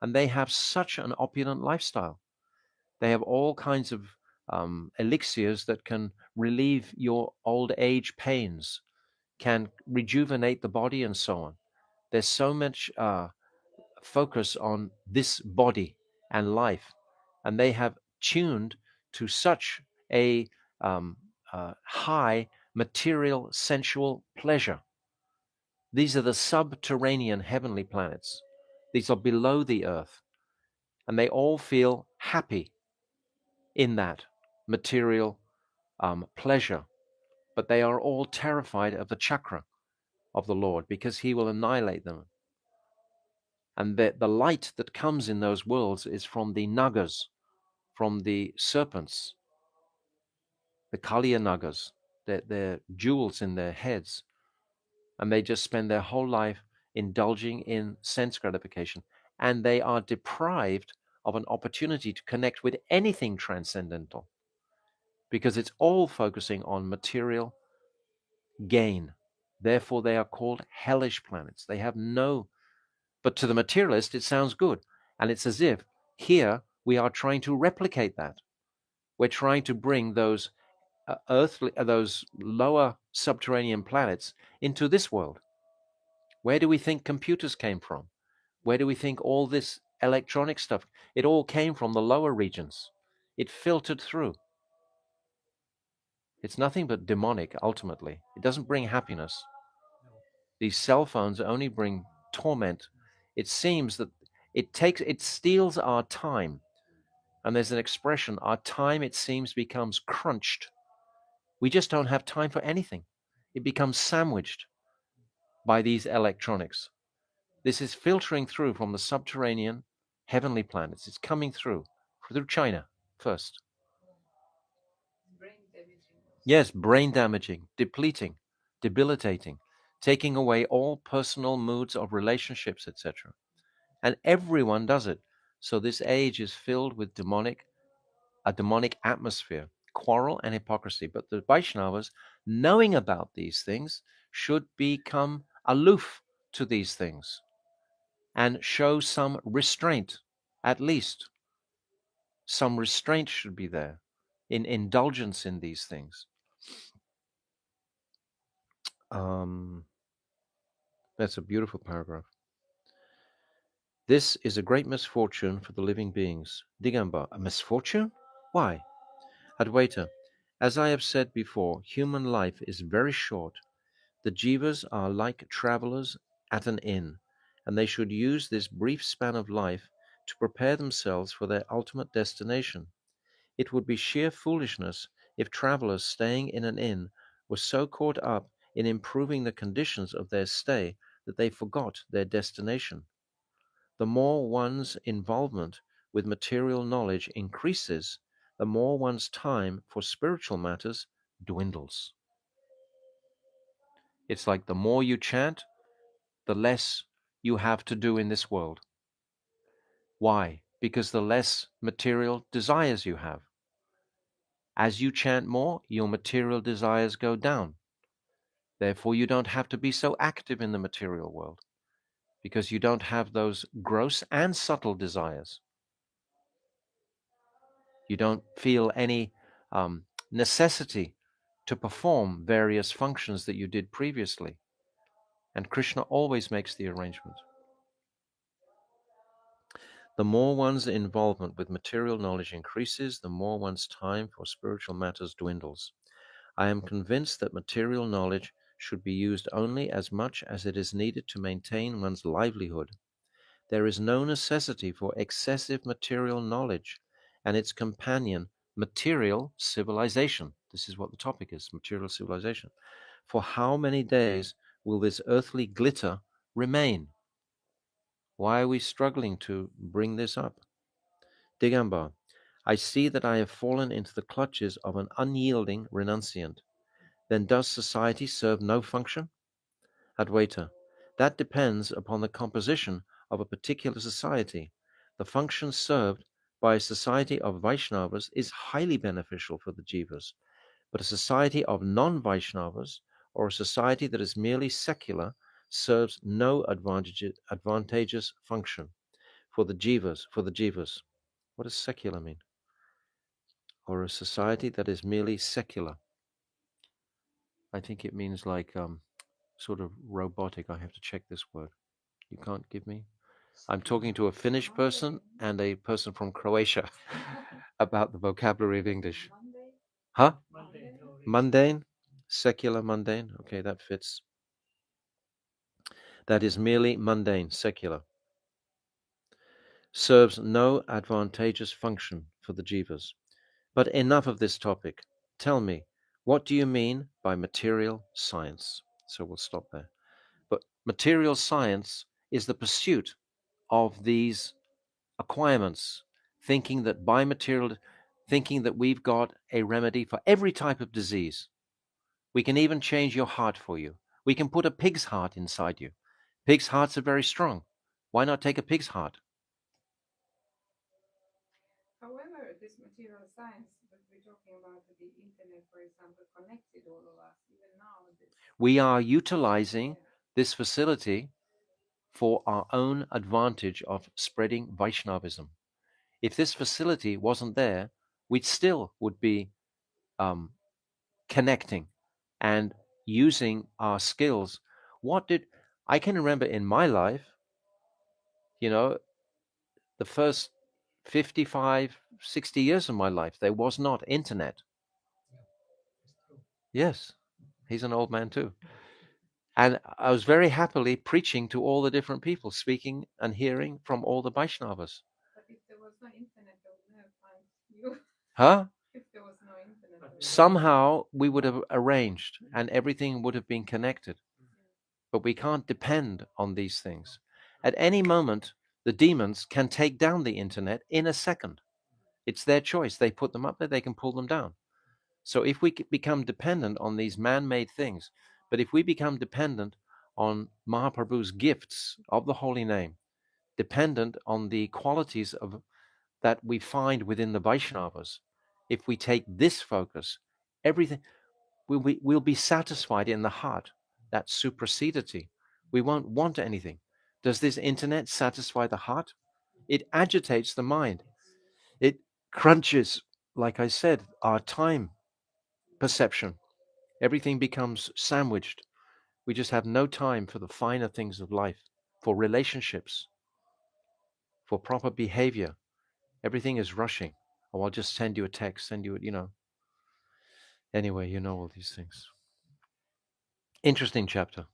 and they have such an opulent lifestyle. They have all kinds of elixirs that can relieve your old age pains, can rejuvenate the body, and so on. There's so much focus on this body and life, and they have tuned to such a high material sensual pleasure. These are the subterranean heavenly planets. These are below the earth, and they all feel happy in that material pleasure, but they are all terrified of the chakra of the Lord because he will annihilate them. And the light that comes in those worlds is from the nagas, from the serpents, the Kaliya nagas. They're jewels in their heads, and they just spend their whole life indulging in sense gratification, and they are deprived of an opportunity to connect with anything transcendental because it's all focusing on material gain. Therefore, they are called hellish planets. They have no, but to the materialist, it sounds good. And it's as if here we are trying to replicate that. We're trying to bring those those lower subterranean planets into this world. Where do we think computers came from? Where do we think all this electronic stuff? It all came from the lower regions. It filtered through. It's nothing but demonic, ultimately. It doesn't bring happiness. These cell phones only bring torment. It seems that it steals our time. And there's an expression, our time, it seems, becomes crunched. We just don't have time for anything. It becomes sandwiched by these electronics. This is filtering through from the subterranean heavenly planets. It's coming through China first. Brain damaging also. Yes, brain damaging, depleting, debilitating, taking away all personal moods of relationships, etc. And everyone does it. So this age is filled with a demonic atmosphere, quarrel and hypocrisy. But the Vaishnavas, knowing about these things, should become aloof to these things and show some restraint. At least some restraint should be there in indulgence in these things. Um, that's a beautiful paragraph. This is a great misfortune for the living beings. Digamba, a misfortune? Why? Advaita, as I have said before, human life is very short. The jivas are like travelers at an inn, and they should use this brief span of life to prepare themselves for their ultimate destination. It would be sheer foolishness if travelers staying in an inn were so caught up in improving the conditions of their stay that they forgot their destination. The more one's involvement with material knowledge increases, the more one's time for spiritual matters dwindles. It's like the more you chant, the less you have to do in this world. Why? Because the less material desires you have. As you chant more, your material desires go down. Therefore, you don't have to be so active in the material world because you don't have those gross and subtle desires. You don't feel any necessity to perform various functions that you did previously. And Krishna always makes the arrangement. The more one's involvement with material knowledge increases, the more one's time for spiritual matters dwindles. I am convinced that material knowledge should be used only as much as it is needed to maintain one's livelihood. There is no necessity for excessive material knowledge, and its companion, material civilization. This is what the topic is, material civilization. For how many days will this earthly glitter remain? Why are we struggling to bring this up? Digambar, I see that I have fallen into the clutches of an unyielding renunciant. Then does society serve no function? Advaita, that depends upon the composition of a particular society. The function served by a society of Vaishnavas is highly beneficial for the jivas, but a society of non-Vaishnavas or a society that is merely secular serves no advantageous function for the jivas. What does secular mean? Or a society that is merely secular. I think it means like sort of robotic. I have to check this word. You can't give me? I'm talking to a Finnish person and a person from Croatia about the vocabulary of English. Huh? Mundane? Secular mundane? Okay, that fits. That is merely mundane, secular. Serves no advantageous function for the jivas. But enough of this topic. Tell me, what do you mean by material science? So we'll stop there. But material science is the pursuit of these acquirements, thinking that thinking that we've got a remedy for every type of disease. We can even change your heart for you. We can put a pig's heart inside you. Pig's hearts are very strong. Why not take a pig's heart? However, this material science that we're talking about, the internet, for example, connected all of us, even now. We are utilizing this facility for our own advantage of spreading Vaishnavism. If this facility wasn't there, we still would be connecting and using our skills. I can remember in my life, the first 55, 60 years of my life, there was not internet. Yes, he's an old man too. And I was very happily preaching to all the different people, speaking and hearing from all the Vaishnavas. But if there was no internet, I would never find you. Huh? If there was no internet. Somehow we would have arranged and everything would have been connected. But we can't depend on these things. At any moment, the demons can take down the internet in a second. It's their choice. They put them up there, they can pull them down. So if we become dependent on these man-made things, but if we become dependent on Mahaprabhu's gifts of the holy name, dependent on the qualities of that we find within the Vaishnavas, if we take this focus, everything we'll be satisfied in the heart. That supracidity. We won't want anything. Does this internet satisfy the heart? It agitates the mind. It crunches, like I said, our time perception. Everything becomes sandwiched. We just have no time for the finer things of life, for relationships, for proper behavior. Everything is rushing. Oh, I'll just send you a text, send you, Anyway, you know all these things. Interesting chapter.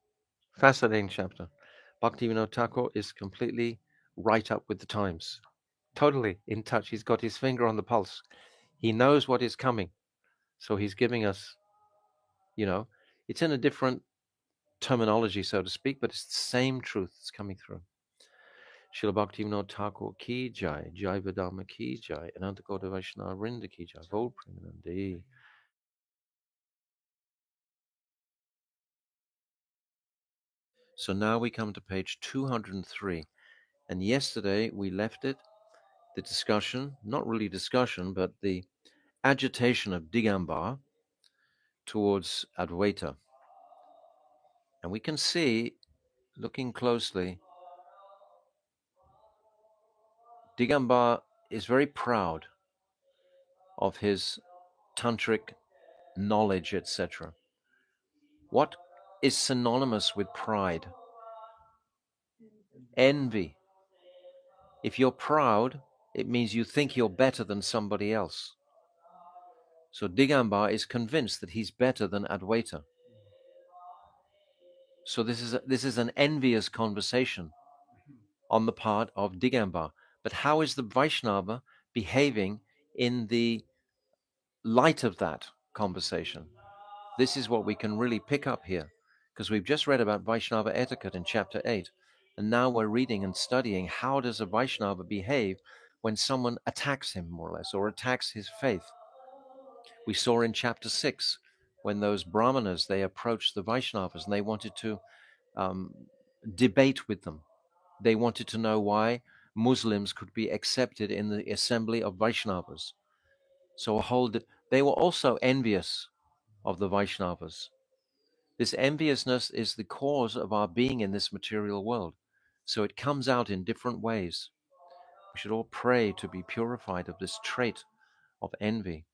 Fascinating chapter. Bhaktivinoda Thakur is completely right up with the times. Totally in touch. He's got his finger on the pulse. He knows what is coming. So he's giving us, it's in a different terminology, so to speak, but it's the same truth that's coming through. Srila Bhaktivinoda Thakur ki jai, Jaiva Dharma ki jai, Ananta Gauda Vaishnava Vrinda ki jai, Vol Premanande. So now we come to page 203. And yesterday we left it, the discussion, not really discussion, but the agitation of Digambar towards Advaita. And we can see, looking closely, Digambar is very proud of his tantric knowledge, etc. What is synonymous with pride? Envy. If you're proud, it means you think you're better than somebody else. So Digambar is convinced that he's better than Advaita. So this is an envious conversation on the part of Digambar. But how is the Vaishnava behaving in the light of that conversation. This is what we can really pick up here, because we've just read about Vaishnava etiquette in chapter 8, and now we're reading and studying how does a Vaishnava behave when someone attacks him, more or less, or attacks his faith. We saw in chapter 6 when those Brahmanas, they approached the Vaishnavas and they wanted to debate with them. They wanted to know why Muslims could be accepted in the assembly of Vaishnavas. So they were also envious of the Vaishnavas. This enviousness is the cause of our being in this material world. So it comes out in different ways. We should all pray to be purified of this trait of envy.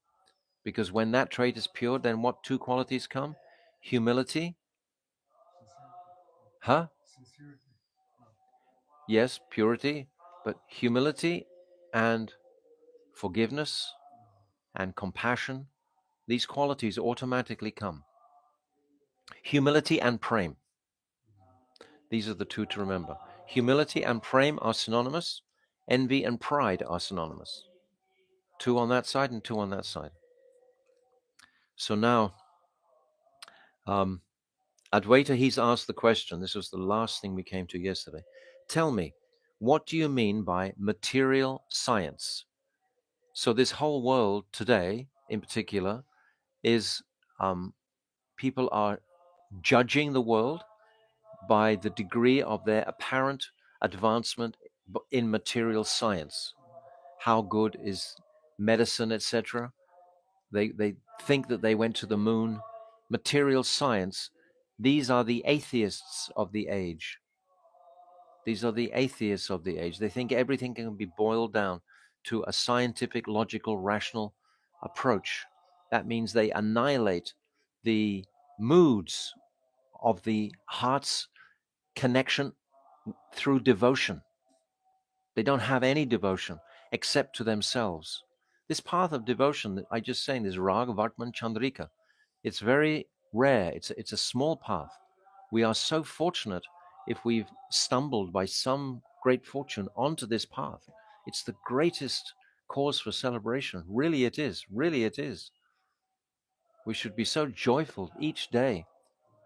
Because when that trait is pure, then what two qualities come? Humility. Huh? Yes, purity, but humility and forgiveness and compassion, these qualities automatically come. Humility and prem. These are the two to remember. Humility and prem are synonymous. Envy and pride are synonymous. Two on that side and two on that side. So now, Advaita, he's asked the question. This was the last thing we came to yesterday. Tell me, what do you mean by material science? So this whole world today, in particular, is people are judging the world by the degree of their apparent advancement in material science. How good is medicine, etc.? They think that they went to the moon. Material science, these are the atheists of the age. These are the atheists of the age. They think everything can be boiled down to a scientific, logical, rational approach. That means they annihilate the moods of the heart's connection through devotion. They don't have any devotion except to themselves. This path of devotion that I just saying, this Raga Vartman Chandrika, it's very rare. It's a small path. We are so fortunate if we've stumbled by some great fortune onto this path. It's the greatest cause for celebration. Really it is. Really it is. We should be so joyful each day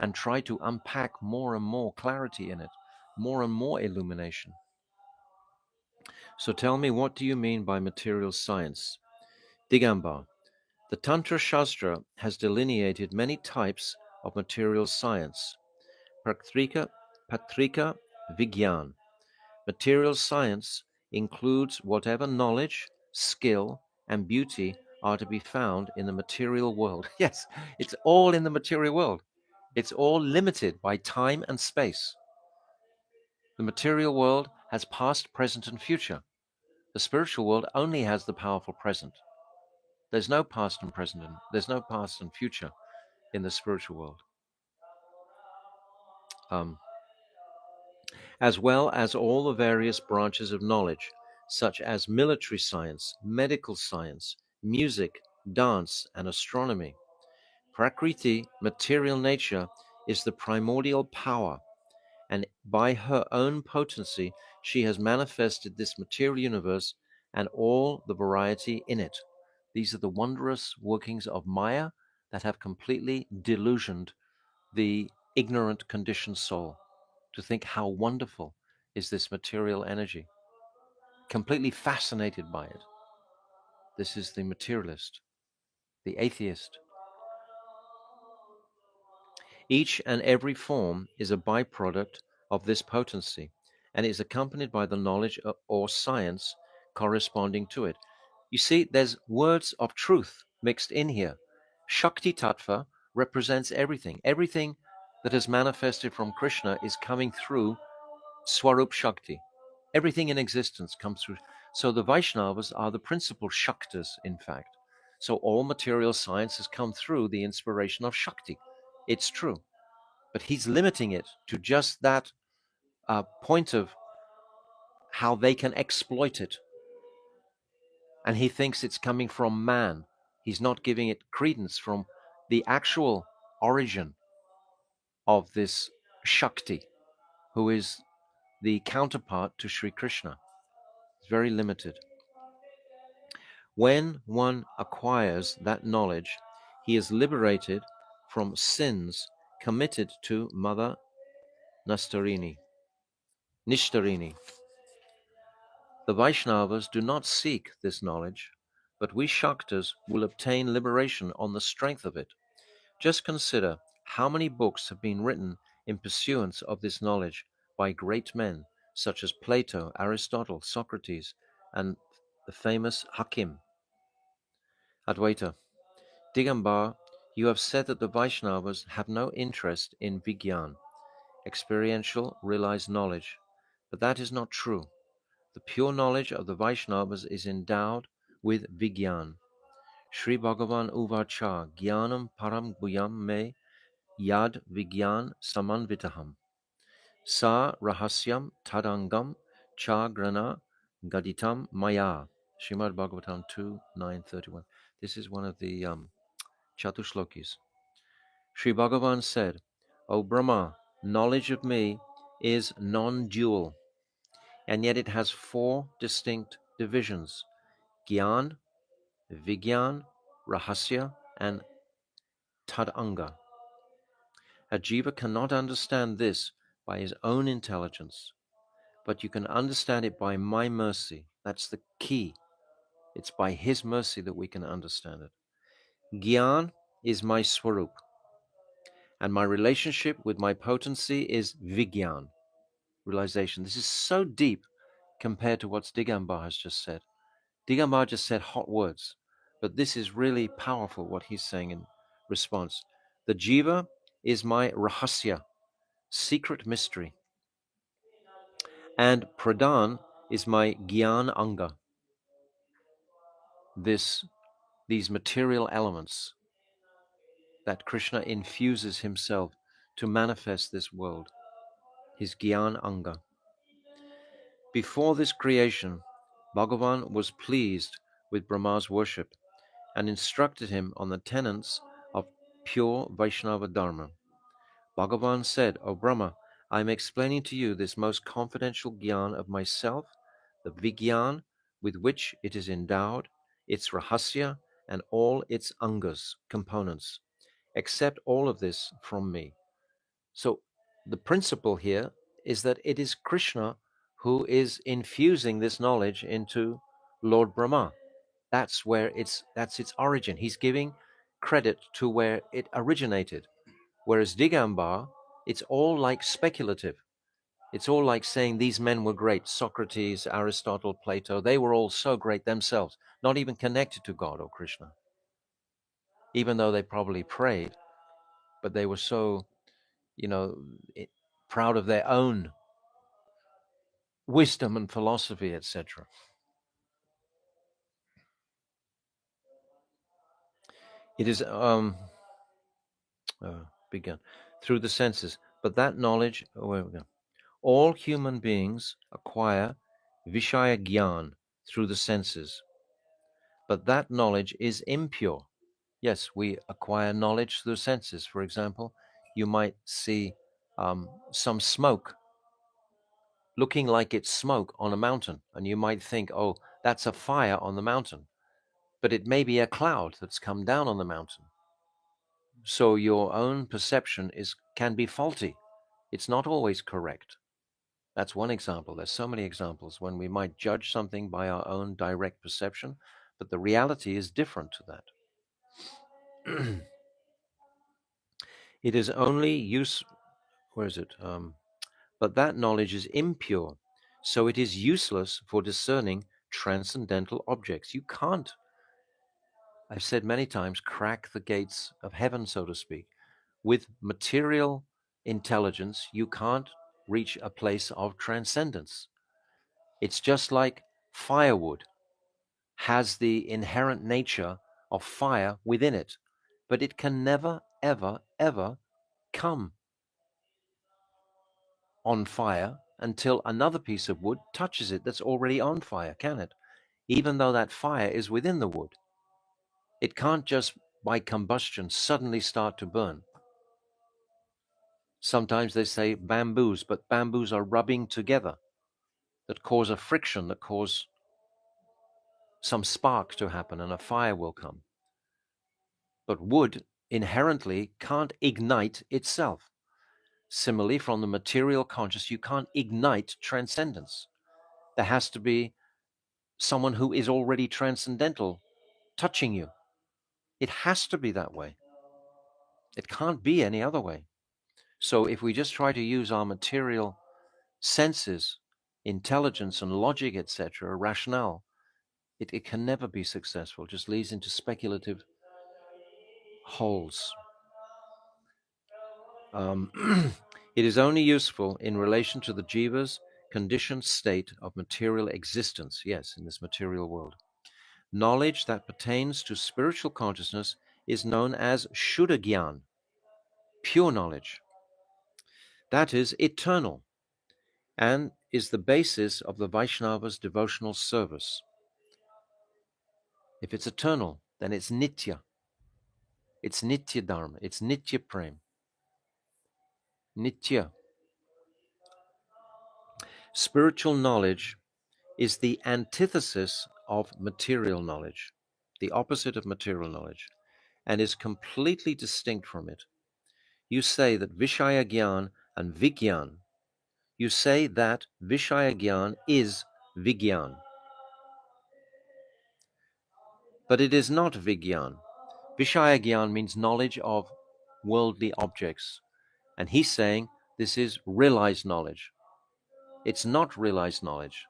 and try to unpack more and more clarity in it, more and more illumination. So tell me, what do you mean by material science? Digambar, the Tantra Shastra has delineated many types of material science. Patrika Vigyan. Material science includes whatever knowledge, skill, and beauty are to be found in the material world. Yes, it's all in the material world. It's all limited by time and space. The material world has past, present, and future. The spiritual world only has the powerful present. There's no past and present, and there's no past and future in the spiritual world. As well as all the various branches of knowledge, such as military science, medical science, music, dance, and astronomy. Prakriti, material nature, is the primordial power, and by her own potency, she has manifested this material universe and all the variety in it. These are the wondrous workings of Maya that have completely delusioned the ignorant conditioned soul to think how wonderful is this material energy. Completely fascinated by it. This is the materialist, the atheist. Each and every form is a byproduct of this potency and is accompanied by the knowledge or science corresponding to it. You see, there's words of truth mixed in here. Shakti Tattva represents everything. Everything that has manifested from Krishna is coming through Swarup Shakti. Everything in existence comes through. So the Vaishnavas are the principal Shaktas, in fact. So all material science has come through the inspiration of Shakti. It's true. But he's limiting it to just that point of how they can exploit it. And he thinks it's coming from man. He's not giving it credence from the actual origin of this Shakti, who is the counterpart to Sri Krishna. It's very limited. When one acquires that knowledge, he is liberated from sins committed to Mother Nishtarini. The Vaishnavas do not seek this knowledge, but we Shaktas will obtain liberation on the strength of it. Just consider how many books have been written in pursuance of this knowledge by great men such as Plato, Aristotle, Socrates, and the famous Hakim. Advaita. Digambar, you have said that the Vaishnavas have no interest in Vigyan, experiential, realized knowledge, but that is not true. The pure knowledge of the Vaishnavas is endowed with Vigyan. Sri Bhagavan Uvacha Jnanam Param Guyam Me Yad Vigyan Samanvitaham Sa Rahasyam Tadangam Cha Grana Gaditam Maya. Srimad Bhagavatam 2:931. This is one of the Chatushlokis. Sri Bhagavan said, O Brahma, knowledge of me is non-dual, and yet it has four distinct divisions: Gyan, Vigyan, Rahasya, and Tadanga. A jiva cannot understand this by his own intelligence, but you can understand it by my mercy. That's the key. It's by his mercy that we can understand it. Gyan is my swarup, and my relationship with my potency is Vigyan, realization. This is so deep compared to what Digambar has just said. Digambar just said hot words, but this is really powerful what he's saying in response. The jiva is my rahasya, secret mystery, and pradhan is my gyan anga. These material elements that Krishna infuses himself to manifest this world, his gyan anga. Before this creation, Bhagavan was pleased with Brahma's worship and instructed him on the tenets of pure Vaishnava Dharma. Bhagavan said, O Brahma, I am explaining to you this most confidential gyan of myself, the Vigyan with which it is endowed, its rahasya, and all its angas, components. Accept all of this from me. So the principle here is that it is Krishna who is infusing this knowledge into Lord Brahma. That's its origin. He's giving credit to where it originated. Whereas Digambar, it's all like speculative. It's all like saying these men were great. Socrates, Aristotle, Plato, they were all so great themselves, not even connected to God or Krishna. Even though they probably prayed, but they were so, proud of their own wisdom and philosophy, etc. It is begun through the senses, but that knowledge, where we go? All human beings acquire Vishaya Gyan through the senses, but that knowledge is impure. Yes, we acquire knowledge through the senses. For example, you might see some smoke looking like it's smoke on a mountain, and you might think, oh, that's a fire on the mountain. But it may be a cloud that's come down on the mountain. So your own perception can be faulty. It's not always correct. That's one example. There's so many examples when we might judge something by our own direct perception, but the reality is different to that. It is only use. Where is it? But that knowledge is impure, so it is useless for discerning transcendental objects. You can't, I've said many times, crack the gates of heaven, so to speak. With material intelligence, you can't reach a place of transcendence. It's just like firewood has the inherent nature of fire within it, but it can never, ever, ever come on fire until another piece of wood touches it that's already on fire, can it? Even though that fire is within the wood. It can't just by combustion suddenly start to burn. Sometimes they say bamboos, but bamboos are rubbing together that cause a friction, that cause some spark to happen and a fire will come. But wood inherently can't ignite itself. Similarly, from the material conscious, you can't ignite transcendence. There has to be someone who is already transcendental touching you. It has to be that way. It can't be any other way. So if we just try to use our material senses, intelligence and logic, etc., rationale, it can never be successful. It just leads into speculative holes. It is only useful in relation to the jiva's conditioned state of material existence, yes, in this material world. Knowledge that pertains to spiritual consciousness is known as Shuddha Gyan, pure knowledge. That is eternal and is the basis of the Vaishnava's devotional service. If it's eternal, then it's Nitya. It's Nitya-dharma. It's Nitya Prem. Nitya. Spiritual knowledge is the antithesis of material knowledge, the opposite of material knowledge, and is completely distinct from it. You say that Vishaya Gyan and Vigyan, you say that Vishaya Gyan is Vigyan. But it is not Vigyan. Vishaya Gyan means knowledge of worldly objects. And he's saying this is realized knowledge. It's not realized knowledge.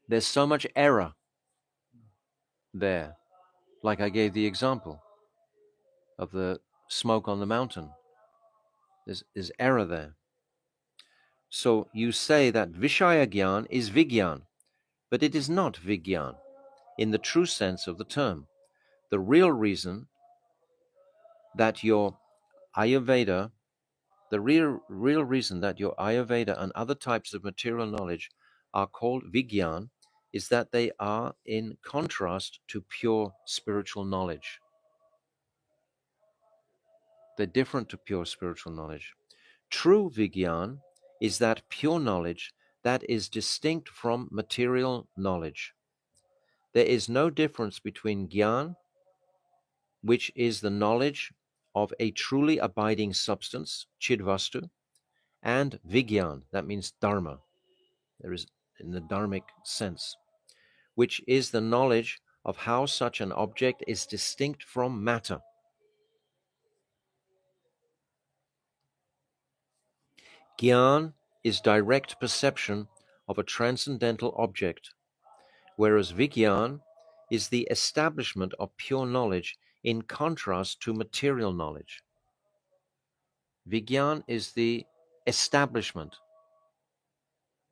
There's so much error there. Like I gave the example of the smoke on the mountain. There's error there. So you say that Vishaya Gyan is Vigyan, but it is not Vigyan in the true sense of the term. The real reason that your Ayurveda, the real reason that your Ayurveda and other types of material knowledge are called Vigyan is that they are in contrast to pure spiritual knowledge. They're different to pure spiritual knowledge. True Vigyan is that pure knowledge that is distinct from material knowledge. There is no difference between Gyan, which is the knowledge of a truly abiding substance, Chidvastu, and Vigyan, that means Dharma. There is in the dharmic sense, which is the knowledge of how such an object is distinct from matter. Gyan is direct perception of a transcendental object, whereas Vigyan is the establishment of pure knowledge in contrast to material knowledge. Vigyan is the establishment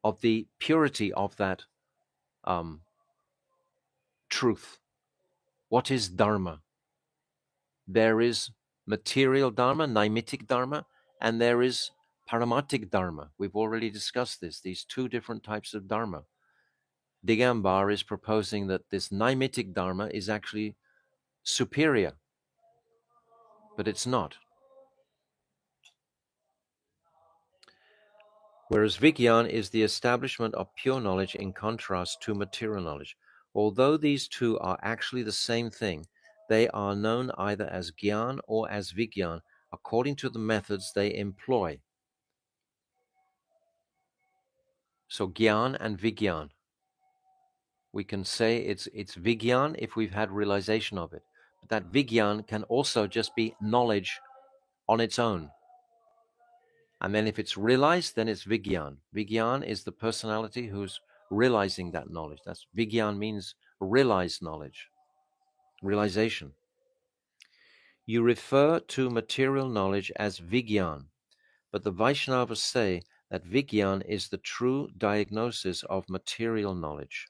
of the purity of that truth. What is Dharma? There is material Dharma, Naimitic Dharma, and there is Paramatic Dharma. We've already discussed this, these two different types of Dharma. Digambar is proposing that this Naimitic Dharma is actually superior, but it's not. Whereas Vigyan is the establishment of pure knowledge in contrast to material knowledge. Although these two are actually the same thing, they are known either as Gyan or as Vigyan according to the methods they employ. So Gyan and Vigyan. We can say it's Vigyan if we've had realization of it. But that Vigyan can also just be knowledge on its own. And then if it's realized, then it's Vigyan. Vigyan is the personality who's realizing that knowledge. That's Vigyan means realized knowledge, realization. You refer to material knowledge as Vigyan, but the Vaishnavas say that Vigyan is the true diagnosis of material knowledge.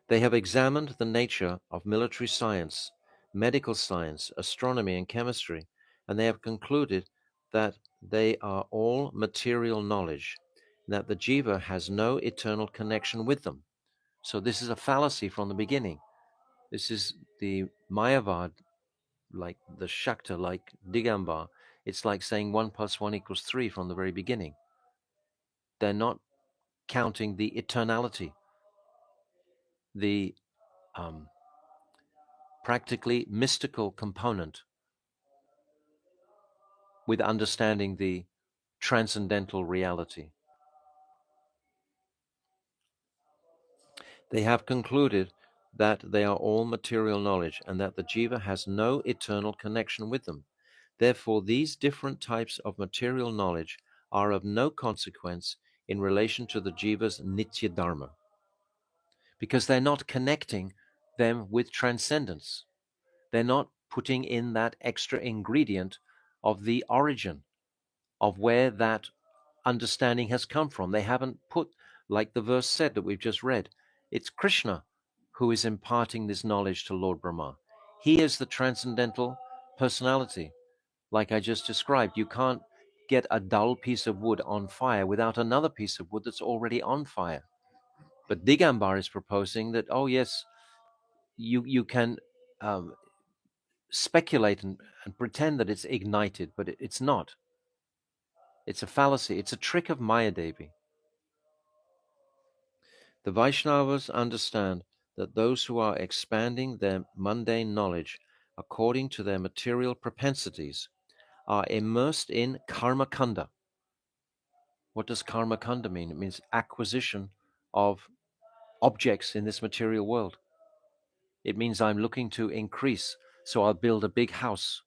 They have examined the nature of military science, medical science, astronomy, and chemistry, and they have concluded that they are all material knowledge, that the jiva has no eternal connection with them. So this is a fallacy from the beginning. This is the Mayavad, like the Shakta, like Digambar. It's like saying 1 + 1 = 3 from the very beginning. They're not counting the eternality, the um, practically mystical component with understanding the transcendental reality. They have concluded that they are all material knowledge and that the jiva has no eternal connection with them. Therefore, these different types of material knowledge are of no consequence in relation to the jiva's Nitya-dharma, because they're not connecting them with transcendence. They're not putting in that extra ingredient of the origin of where that understanding has come from. They haven't put, like the verse said that we've just read, it's Krishna who is imparting this knowledge to Lord Brahma. He is the transcendental personality. Like I just described, you can't get a dull piece of wood on fire without another piece of wood that's already on fire. But Digambar is proposing that, oh yes, you can um, speculate and pretend that it's ignited, but it's not. It's a fallacy. It's a trick of Mayadevi. The Vaishnavas understand that those who are expanding their mundane knowledge according to their material propensities are immersed in karma kanda. What does karma kanda mean? It means acquisition of objects in this material world. It means I'm looking to increase, so I'll build a big house.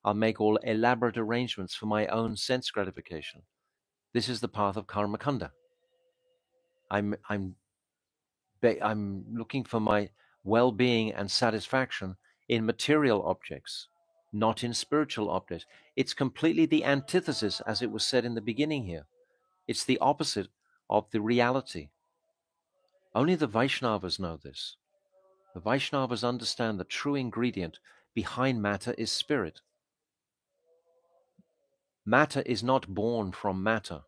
I'll make all elaborate arrangements for my own sense gratification. This is the path of karma kanda. I'm looking for my well-being and satisfaction in material objects, not in spiritual objects. It's completely the antithesis, as it was said in the beginning here. It's the opposite of the reality. Only the Vaishnavas know this. The Vaishnavas understand the true ingredient behind matter is spirit. Matter is not born from matter.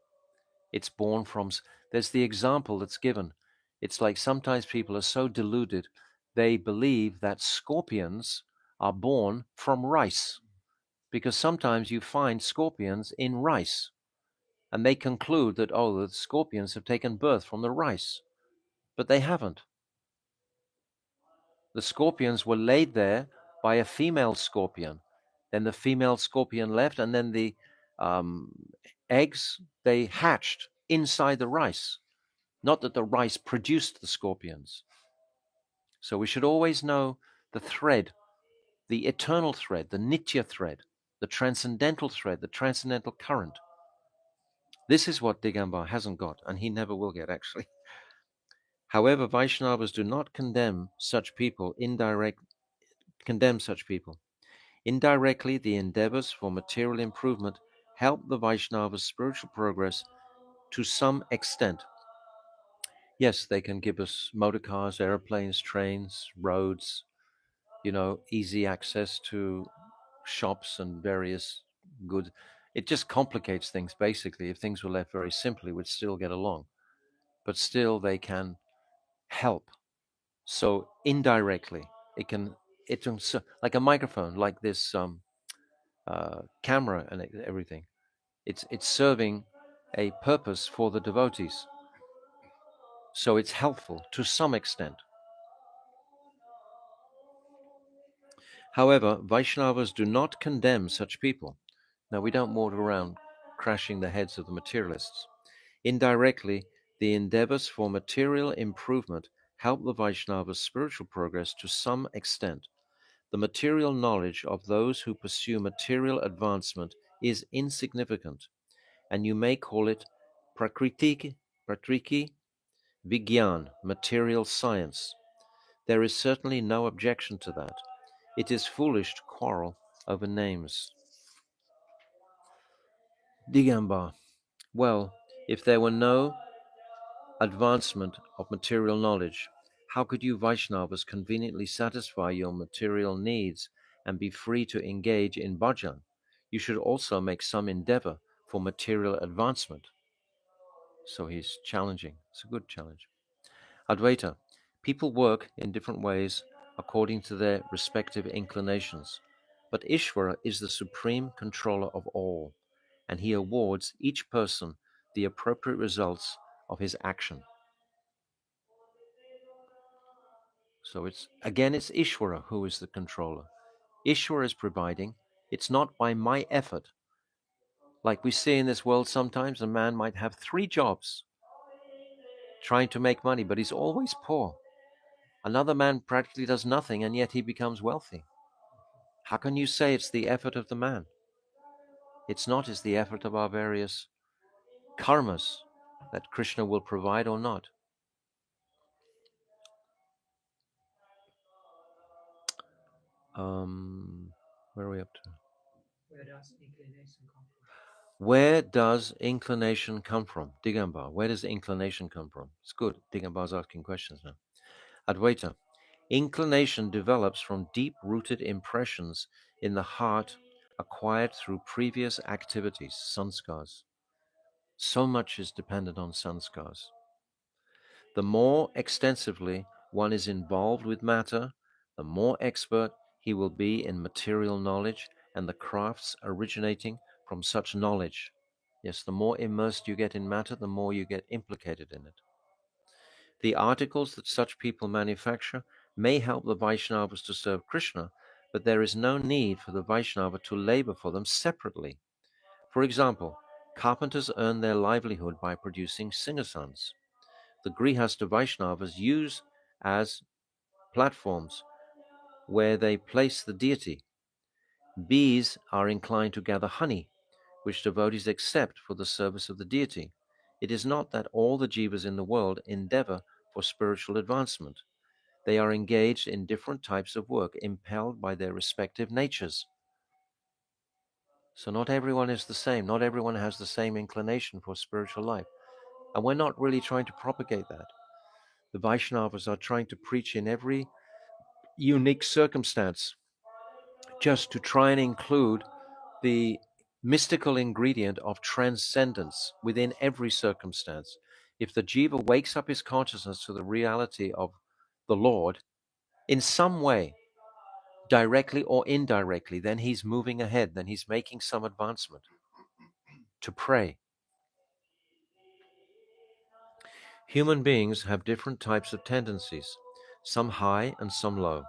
It's born from, there's the example that's given. It's like sometimes people are so deluded, they believe that scorpions are born from rice, because sometimes you find scorpions in rice, and they conclude that, oh, the scorpions have taken birth from the rice, but they haven't. The scorpions were laid there by a female scorpion. Then the female scorpion left, and then the um, eggs, they hatched inside the rice. Not that the rice produced the scorpions. So we should always know the thread, the eternal thread, the Nitya thread, the transcendental thread, the transcendental current. This is what Digambar hasn't got, and he never will get, actually. However, Vaishnavas do not condemn such people. Indirectly, the endeavors for material improvement help the Vaishnavas' spiritual progress to some extent. Yes, they can give us motor cars, airplanes, trains, roads, easy access to shops and various goods. It just complicates things, basically. If things were left very simply, we'd still get along. But still, they can help. So indirectly, it's like a microphone, like this camera and everything. It's serving a purpose for the devotees. So it's helpful to some extent. However, Vaishnavas do not condemn such people. Now, we don't walk around crashing the heads of the materialists. Indirectly, the endeavors for material improvement help the Vaishnava's spiritual progress to some extent. The material knowledge of those who pursue material advancement is insignificant, and you may call it prakriti vigyan, material science. There is certainly no objection to that. It is foolish to quarrel over names. Digambar. Well, if there were no advancement of material knowledge, how could you Vaishnavas conveniently satisfy your material needs and be free to engage in bhajan? You should also make some endeavor for material advancement. So he's challenging. It's a good challenge. Advaita. People work in different ways according to their respective inclinations, but Ishvara is the supreme controller of all, and he awards each person the appropriate results of his action. So it's Ishvara who is the controller. Ishvara is providing. It's not by my effort. Like we see in this world sometimes, a man might have 3 jobs trying to make money, but he's always poor. Another man practically does nothing and yet he becomes wealthy. How can you say it's the effort of the man? It's not. It's the effort of our various karmas that Krishna will provide or not. Where are we up to? Where does inclination come from? Digamba, where does inclination come from? It's good. Digamba's asking questions now. Advaita, inclination develops from deep-rooted impressions in the heart acquired through previous activities, sanskars. So much is dependent on sanskars. The more extensively one is involved with matter, the more expert he will be in material knowledge and the crafts originating from such knowledge. Yes, the more immersed you get in matter, the more you get implicated in it. The articles that such people manufacture may help the Vaishnavas to serve Krishna, but there is no need for the Vaishnava to labor for them separately. For example, carpenters earn their livelihood by producing singasans. The Grihastha Vaishnavas use as platforms where they place the deity. Bees are inclined to gather honey, which devotees accept for the service of the deity. It is not that all the jivas in the world endeavor for spiritual advancement. They are engaged in different types of work, impelled by their respective natures. So not everyone is the same. Not everyone has the same inclination for spiritual life. And we're not really trying to propagate that. The Vaishnavas are trying to preach in every unique circumstance, just to try and include the mystical ingredient of transcendence within every circumstance. If the jiva wakes up his consciousness to the reality of the Lord in some way, directly or indirectly, then he's moving ahead, then he's making some advancement. To pray. Human beings have different types of tendencies, some high and some low.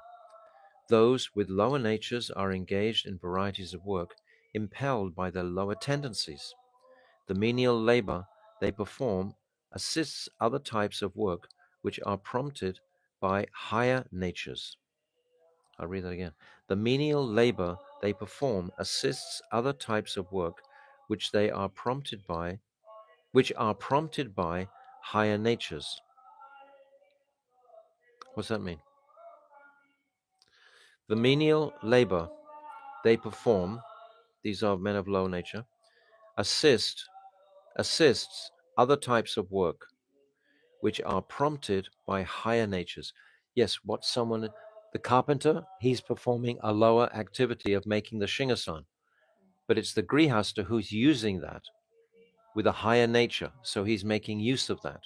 Those with lower natures are engaged in varieties of work, impelled by their lower tendencies. The menial labor they perform assists other types of work which are prompted by higher natures. I'll read that again. The menial labor they perform assists other types of work which are prompted by higher natures. What's that mean? The menial labor they perform, these are men of low nature, assists other types of work which are prompted by higher natures. Yes, the carpenter, he's performing a lower activity of making the shingasan, but it's the grihasta who's using that with a higher nature, so he's making use of that.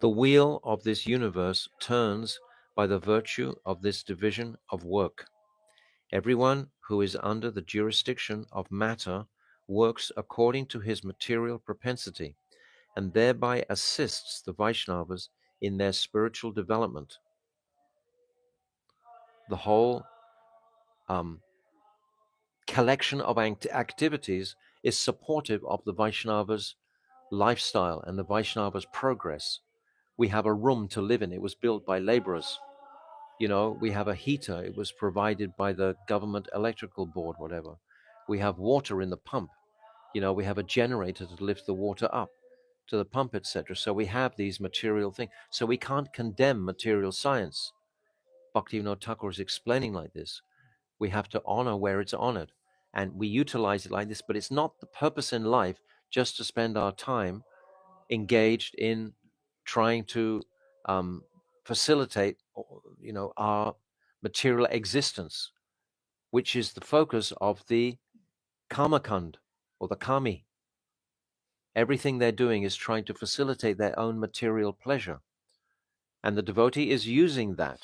The wheel of this universe turns by the virtue of this division of work. Everyone who is under the jurisdiction of matter works according to his material propensity and thereby assists the Vaishnavas in their spiritual development. The whole collection of activities is supportive of the Vaishnavas' lifestyle and the Vaishnavas' progress. We have a room to live in. It was built by laborers. We have a heater. It was provided by the government electrical board, whatever. We have water in the pump. We have a generator to lift the water up to the pump, etc. So we have these material things. So we can't condemn material science. Bhaktivinoda Thakur is explaining like this. We have to honor where it's honored. And we utilize it like this, but it's not the purpose in life just to spend our time engaged in trying to facilitate, our material existence, which is the focus of the kamakand or the kami. Everything they're doing is trying to facilitate their own material pleasure. And the devotee is using that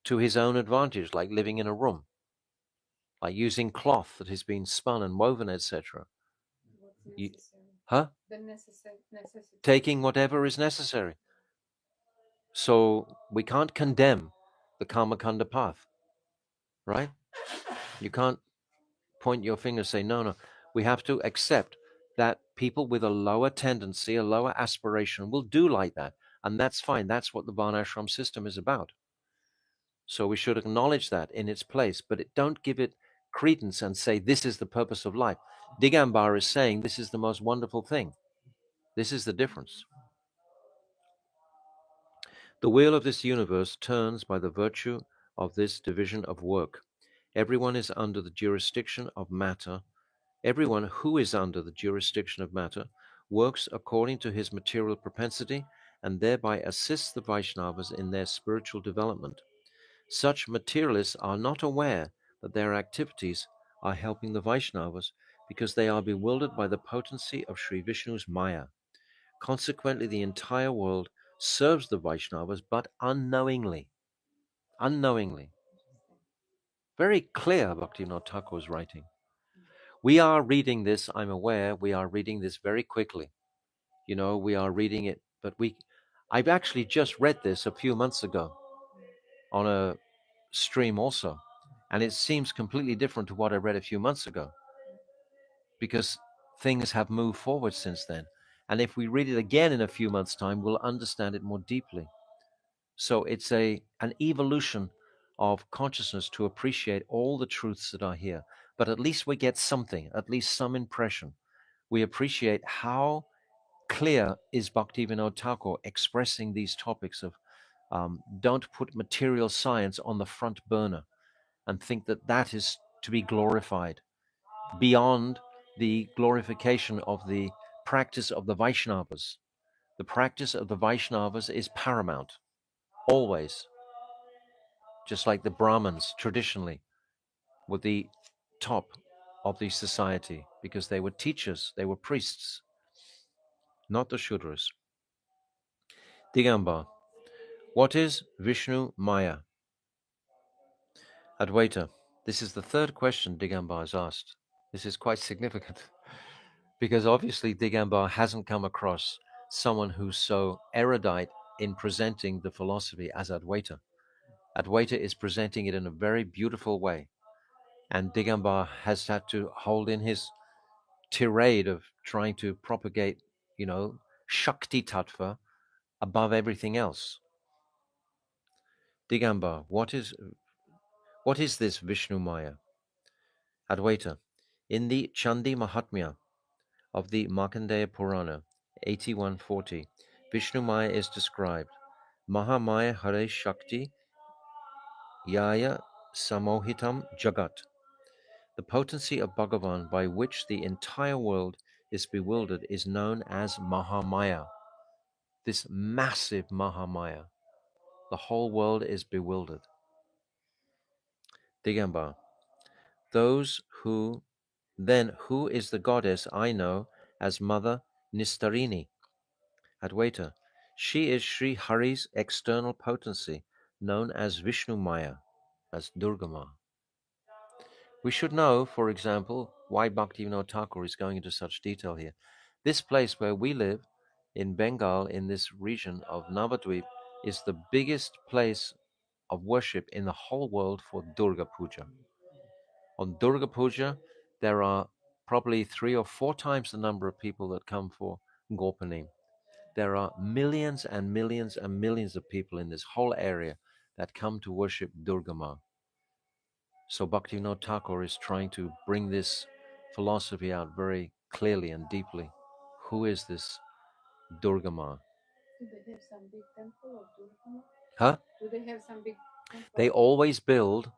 to his own advantage, like living in a room, like using cloth that has been spun and woven, etc. Huh? The necessity. Taking whatever is necessary. So we can't condemn the Karmakanda path, right? You can't point your finger and say, no, no. We have to accept that people with a lower tendency, a lower aspiration will do like that. And that's fine. That's what the Varnashram system is about. So we should acknowledge that in its place, but don't give it credence and say, this is the purpose of life. Digambar is saying, this is the most wonderful thing. This is the difference. The wheel of this universe turns by the virtue of this division of work. Everyone is under the jurisdiction of matter. Everyone who is under the jurisdiction of matter works according to his material propensity and thereby assists the Vaishnavas in their spiritual development. Such materialists are not aware that their activities are helping the Vaishnavas because they are bewildered by the potency of Sri Vishnu's Maya. Consequently, the entire world serves the Vaishnavas, but unknowingly. Unknowingly. Very clear, Bhaktivinoda Thakur's writing. We are reading this, I'm aware, we are reading this very quickly. You know, we are reading it, but I've actually just read this a few months ago on a stream also. And it seems completely different to what I read a few months ago because things have moved forward since then. And if we read it again in a few months' time, we'll understand it more deeply. So it's an evolution of consciousness to appreciate all the truths that are here. But at least we get something, at least some impression. We appreciate how clear is Bhaktivinoda Thakur expressing these topics of don't put material science on the front burner and think that that is to be glorified beyond the glorification of the practice of the Vaishnavas. The practice of the Vaishnavas is paramount, always, just like the Brahmins traditionally were the top of the society because they were teachers, they were priests, not the Shudras. Digambar, what is Vishnu Maya? Advaita, this is the third question Digambar has asked. This is quite significant because obviously Digambar hasn't come across someone who's so erudite in presenting the philosophy as Advaita. Advaita is presenting it in a very beautiful way. And Digambar has had to hold in his tirade of trying to propagate, Shakti Tattva above everything else. Digambar, what is this Vishnu Maya? Advaita, in the Chandi Mahatmya of the Markandeya Purana, 8140, Vishnu Maya is described. Mahamaya Hare Shakti Yaya Samohitam Jagat. The potency of Bhagavan by which the entire world is bewildered is known as Mahamaya. This massive Mahamaya. The whole world is bewildered. Digambar. Who is the goddess I know as Mother Nistarini? Advaita. She is Sri Hari's external potency, known as Vishnu Maya, as Durgama. We should know, for example, why Bhaktivinoda Thakur is going into such detail here. This place where we live, in Bengal, in this region of Navadvip, is the biggest place of worship in the whole world for Durga Puja. On Durga Puja, there are probably 3 or 4 times the number of people that come for Gopanim. There are millions and millions and millions of people in this whole area that come to worship Durga Ma. So Bhaktivinoda Thakur is trying to bring this philosophy out very clearly and deeply. Who is this Durga Ma? Do they have some big temple of Durga? Huh? Do they have some big temple? They always build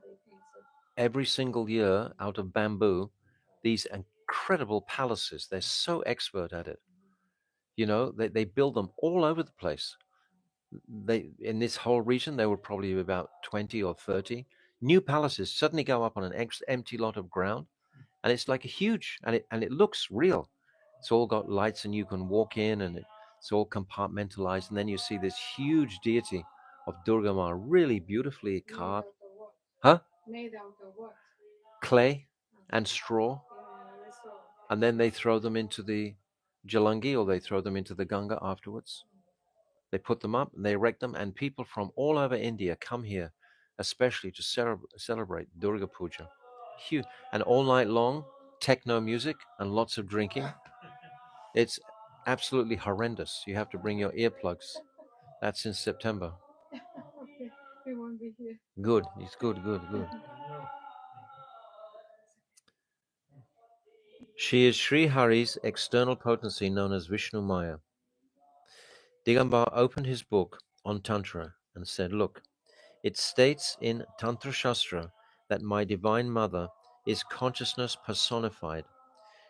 they think so. every single year out of bamboo these incredible palaces. They're so expert at it. They build them all over the place. In this whole region, there were probably about 20 or 30 new palaces suddenly go up on an empty lot of ground, and it's like a huge, and it looks real. It's all got lights, and you can walk in, and it's all compartmentalized, and then you see this huge deity of Durga Ma, really beautifully carved. Made out of what? Huh? Made out of what? Clay and straw, Yeah, I saw. and then they throw them into the Jalangi, or they throw them into the Ganga afterwards. They put them up and they erect them, and people from all over India come here, especially to celebrate Durga Puja. Huge. And all night long, techno music and lots of drinking. It's absolutely horrendous. You have to bring your earplugs. That's in September. Okay, we won't be here. Good. It's good, good, good. She is Sri Hari's external potency known as Vishnu Maya. Digambar opened his book on Tantra and said, look, it states in Tantra Shastra that my Divine Mother is consciousness personified.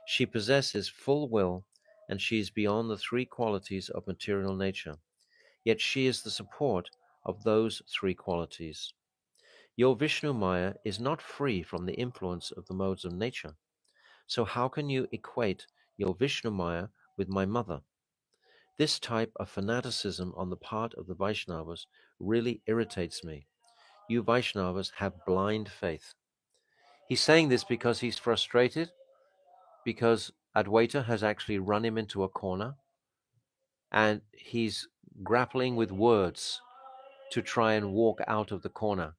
She possesses full will and she is beyond the three qualities of material nature. Yet she is the support of those three qualities. Your Vishnu Maya is not free from the influence of the modes of nature. So how can you equate your Vishnu Maya with my mother? This type of fanaticism on the part of the Vaishnavas really irritates me. You Vaishnavas have blind faith. He's saying this because he's frustrated, because Advaita has actually run him into a corner, and he's grappling with words to try and walk out of the corner.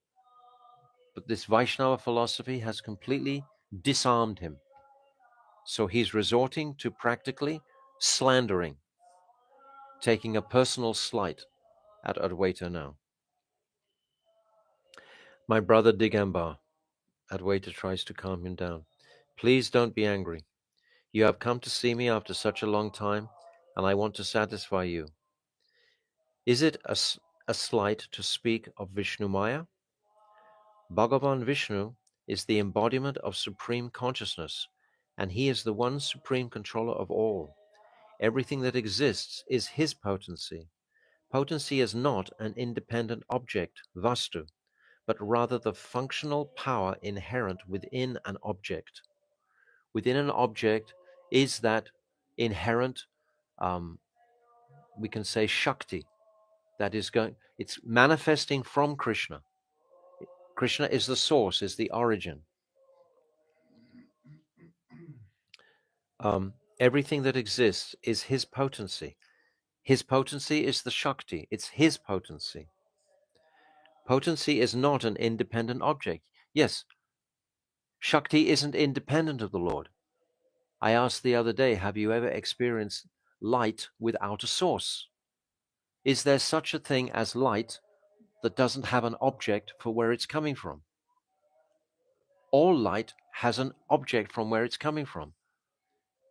But this Vaishnava philosophy has completely disarmed him. So he's resorting to practically slandering, taking a personal slight at Advaita now. My brother Digambar, Advaita tries to calm him down. Please don't be angry. You have come to see me after such a long time, and I want to satisfy you. Is it a slight to speak of Vishnu Maya? Bhagavan Vishnu is the embodiment of supreme consciousness, and he is the one supreme controller of all. Everything that exists is his potency. Potency is not an independent object, vastu, but rather the functional power inherent within an object. Within an object is that inherent, we can say, Shakti, that is it's manifesting from Krishna. Krishna is the source, is the origin. Everything that exists is his potency. His potency is the Shakti, it's his potency. Potency is not an independent object. Yes, Shakti isn't independent of the Lord. I asked the other day, have you ever experienced light without a source? Is there such a thing as light that doesn't have an object for where it's coming from? All light has an object from where it's coming from.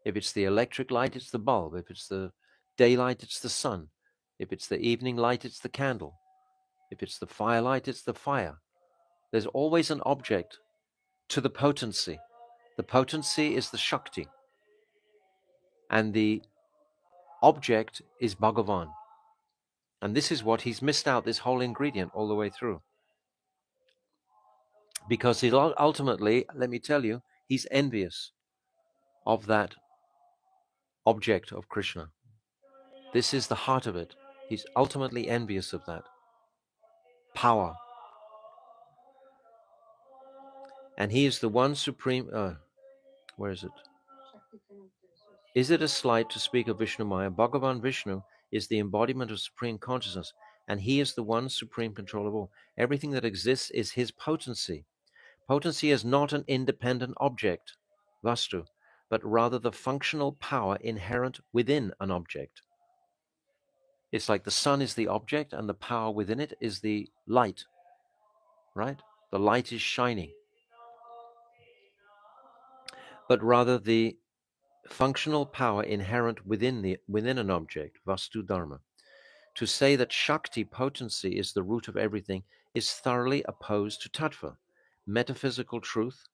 If it's the electric light, it's the bulb. If it's the daylight, it's the sun. If it's the evening light, it's the candle. If it's the firelight, it's the fire. There's always an object to the potency. The potency is the Shakti. And the object is Bhagavan. And this is what he's missed out, this whole ingredient all the way through. Because he ultimately, let me tell you, he's envious of that object of Krishna. This is the heart of it. He's ultimately envious of that power. And he is the one supreme. Where is it? Is it a slight to speak of Vishnu Maya? Bhagavan Vishnu is the embodiment of supreme consciousness, and he is the one supreme control of all. Everything that exists is his potency. Potency is not an independent object, vastu, but rather the functional power inherent within an object. It's like the sun is the object and the power within it is the light, right? The light is shining. But rather the functional power inherent within an object, vastu dharma. To say that Shakti potency is the root of everything is thoroughly opposed to tattva, metaphysical truth.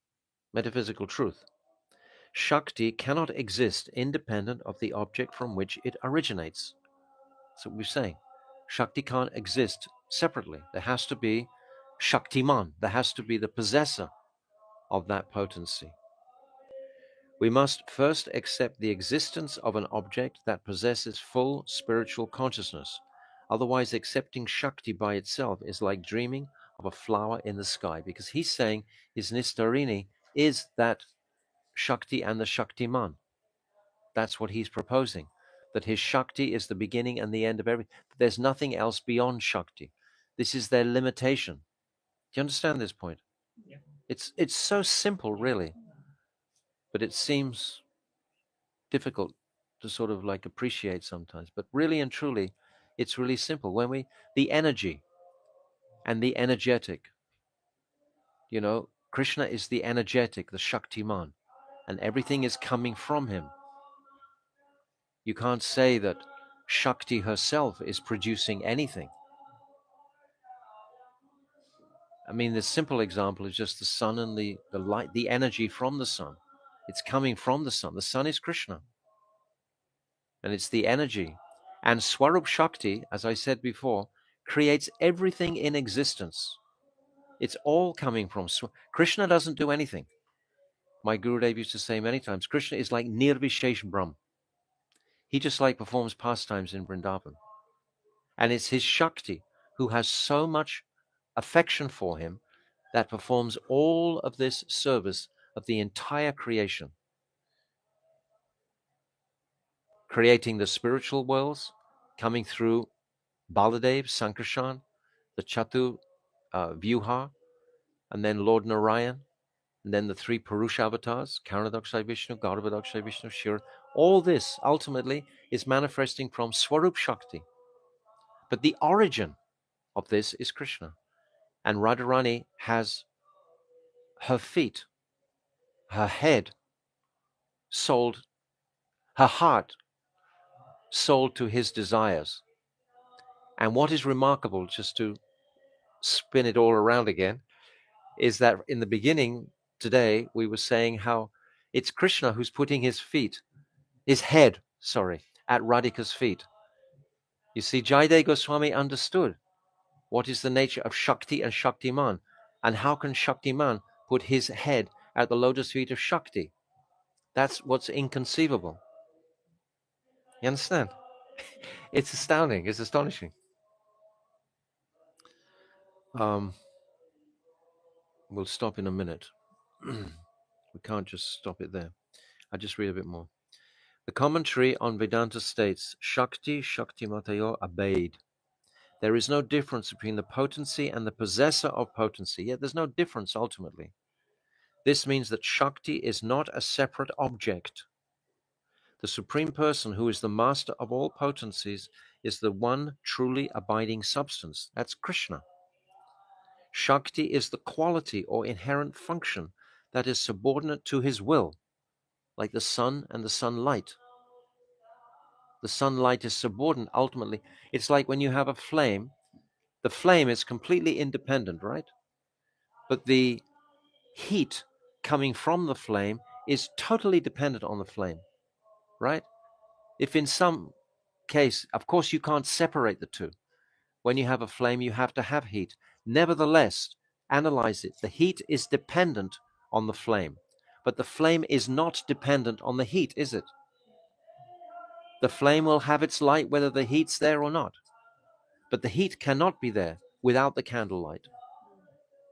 Shakti cannot exist independent of the object from which it originates. That's what we're saying. Shakti can't exist separately. There has to be Shaktiman. There has to be the possessor of that potency. We must first accept the existence of an object that possesses full spiritual consciousness. Otherwise, accepting Shakti by itself is like dreaming of a flower in the sky, because he's saying his Nistarini is that Shakti and the Shaktiman. That's what he's proposing, that his Shakti is the beginning and the end of everything. There's nothing else beyond Shakti. This is their limitation. Do you understand this point? Yeah. It's so simple, really, but it seems difficult to sort of like appreciate sometimes. But really and truly, it's really simple. When the energy and the energetic, Krishna is the energetic, the Shaktiman, and everything is coming from him. You can't say that Shakti herself is producing anything. I mean, the simple example is just the sun and the light, the energy from the sun. It's coming from the sun. The sun is Krishna, and it's the energy. And Swarup Shakti, as I said before, creates everything in existence. It's all coming from Krishna. Doesn't do anything. My Gurudev used to say many times, Krishna is like Nirvishesh Brahm. He just like performs pastimes in Vrindavan. And it's his Shakti who has so much affection for him that performs all of this service of the entire creation, creating the spiritual worlds, coming through Baladev, Sankarshan, the Chatu Vyuha, and then Lord Narayan, and then the three Purusha avatars, Karanadakshay Vishnu, Gauravadakshay Vishnu, Shira. All this ultimately is manifesting from Swarup Shakti. But the origin of this is Krishna. And Radharani has her feet, her head sold, her heart sold to his desires. And what is remarkable, just to spin it all around again, is that in the beginning today, we were saying how it's Krishna who's putting his head, at Radhika's feet. You see, Jaidev Goswami understood what is the nature of Shakti and Shaktiman, and how can Shaktiman put his head at the lotus feet of Shakti? That's what's inconceivable. You understand? It's astounding. It's astonishing. We'll stop in a minute. We can't just stop it there. I'll just read a bit more. The commentary on Vedanta states, Shakti, Shaktimatayo abade. There is no difference between the potency and the possessor of potency, yet there's no difference ultimately. This means that Shakti is not a separate object. The Supreme Person, who is the master of all potencies, is the one truly abiding substance. That's Krishna. Shakti is the quality or inherent function that is subordinate to his will, like the sun and the sunlight. The sunlight is subordinate ultimately. It's like when you have a flame, the flame is completely independent, right? But the heat coming from the flame is totally dependent on the flame, right? If in some case, of course, you can't separate the two. When you have a flame, you have to have heat. Nevertheless, analyze it. The heat is dependent on the flame, but the flame is not dependent on the heat, is it? The flame will have its light whether the heat's there or not, but the heat cannot be there without the candlelight.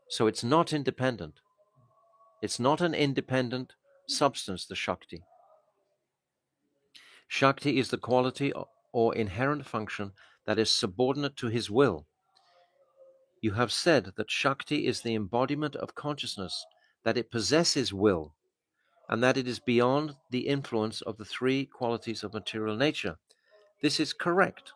So it's not independent. It's not an independent substance, the Shakti. Shakti is the quality or inherent function that is subordinate to his will. You have said that Shakti is the embodiment of consciousness, that it possesses will, and that it is beyond the influence of the three qualities of material nature. This is correct,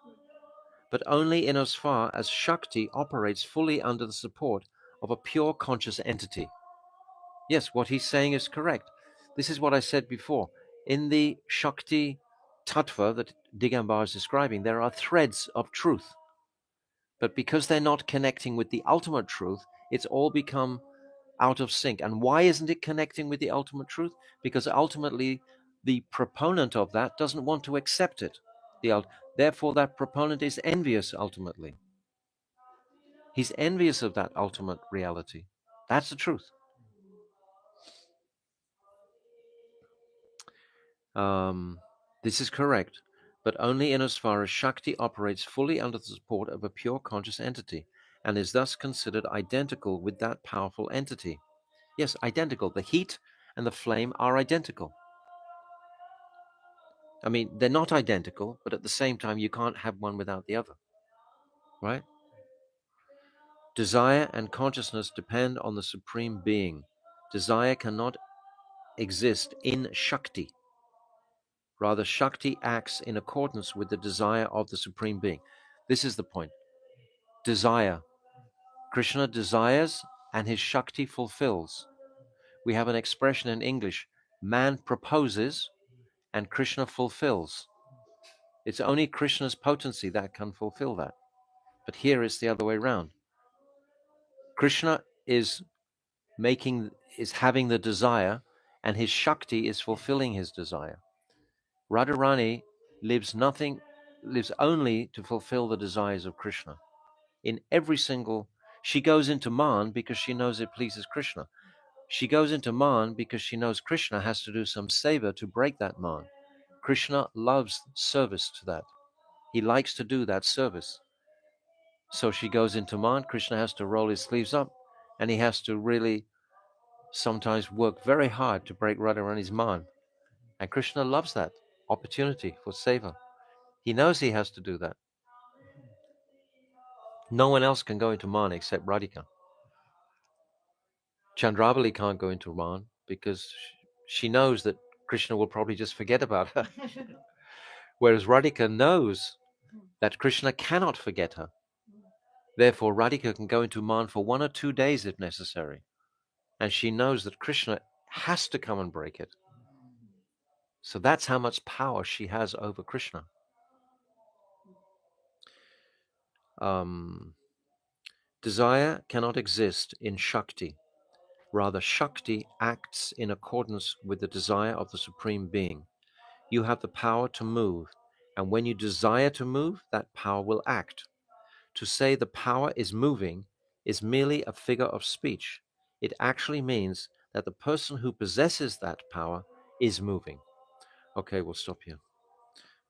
but only in as far as Shakti operates fully under the support of a pure conscious entity. Yes, what he's saying is correct. This is what I said before. In the Shakti Tattva that Digambar is describing, there are threads of truth. But because they're not connecting with the ultimate truth, it's all become out of sync. And why isn't it connecting with the ultimate truth? Because ultimately, the proponent of that doesn't want to accept it. Therefore, that proponent is envious ultimately. He's envious of that ultimate reality. That's the truth. This is correct, but only in as far as Shakti operates fully under the support of a pure conscious entity and is thus considered identical with that powerful entity. Yes, identical. The heat and the flame are identical. I mean, they're not identical, but at the same time, you can't have one without the other, right? Desire and consciousness depend on the Supreme Being. Desire cannot exist in Shakti. Rather, Shakti acts in accordance with the desire of the Supreme Being. This is the point. Desire. Krishna desires and his Shakti fulfills. We have an expression in English, man proposes and Krishna fulfills. It's only Krishna's potency that can fulfill that. But here it's the other way around. Krishna is having the desire, and his Shakti is fulfilling his desire. Radharani lives only to fulfill the desires of Krishna. In every single, she goes into Man because she knows it pleases Krishna. She goes into Man because she knows Krishna has to do some seva to break that Man. Krishna loves service to that. He likes to do that service. So she goes into Man. Krishna has to roll his sleeves up, and he has to really sometimes work very hard to break Radharani's Man. And Krishna loves that opportunity for seva. He knows he has to do that. No one else can go into Man except Radhika. Chandravali can't go into Man because she knows that Krishna will probably just forget about her. Whereas Radhika knows that Krishna cannot forget her. Therefore, Radhika can go into Man for 1 or 2 days if necessary. And she knows that Krishna has to come and break it. So that's how much power she has over Krishna. Desire cannot exist in Shakti. Rather, Shakti acts in accordance with the desire of the Supreme Being. You have the power to move, and when you desire to move, that power will act. To say the power is moving is merely a figure of speech. It actually means that the person who possesses that power is moving. Okay, we'll stop here.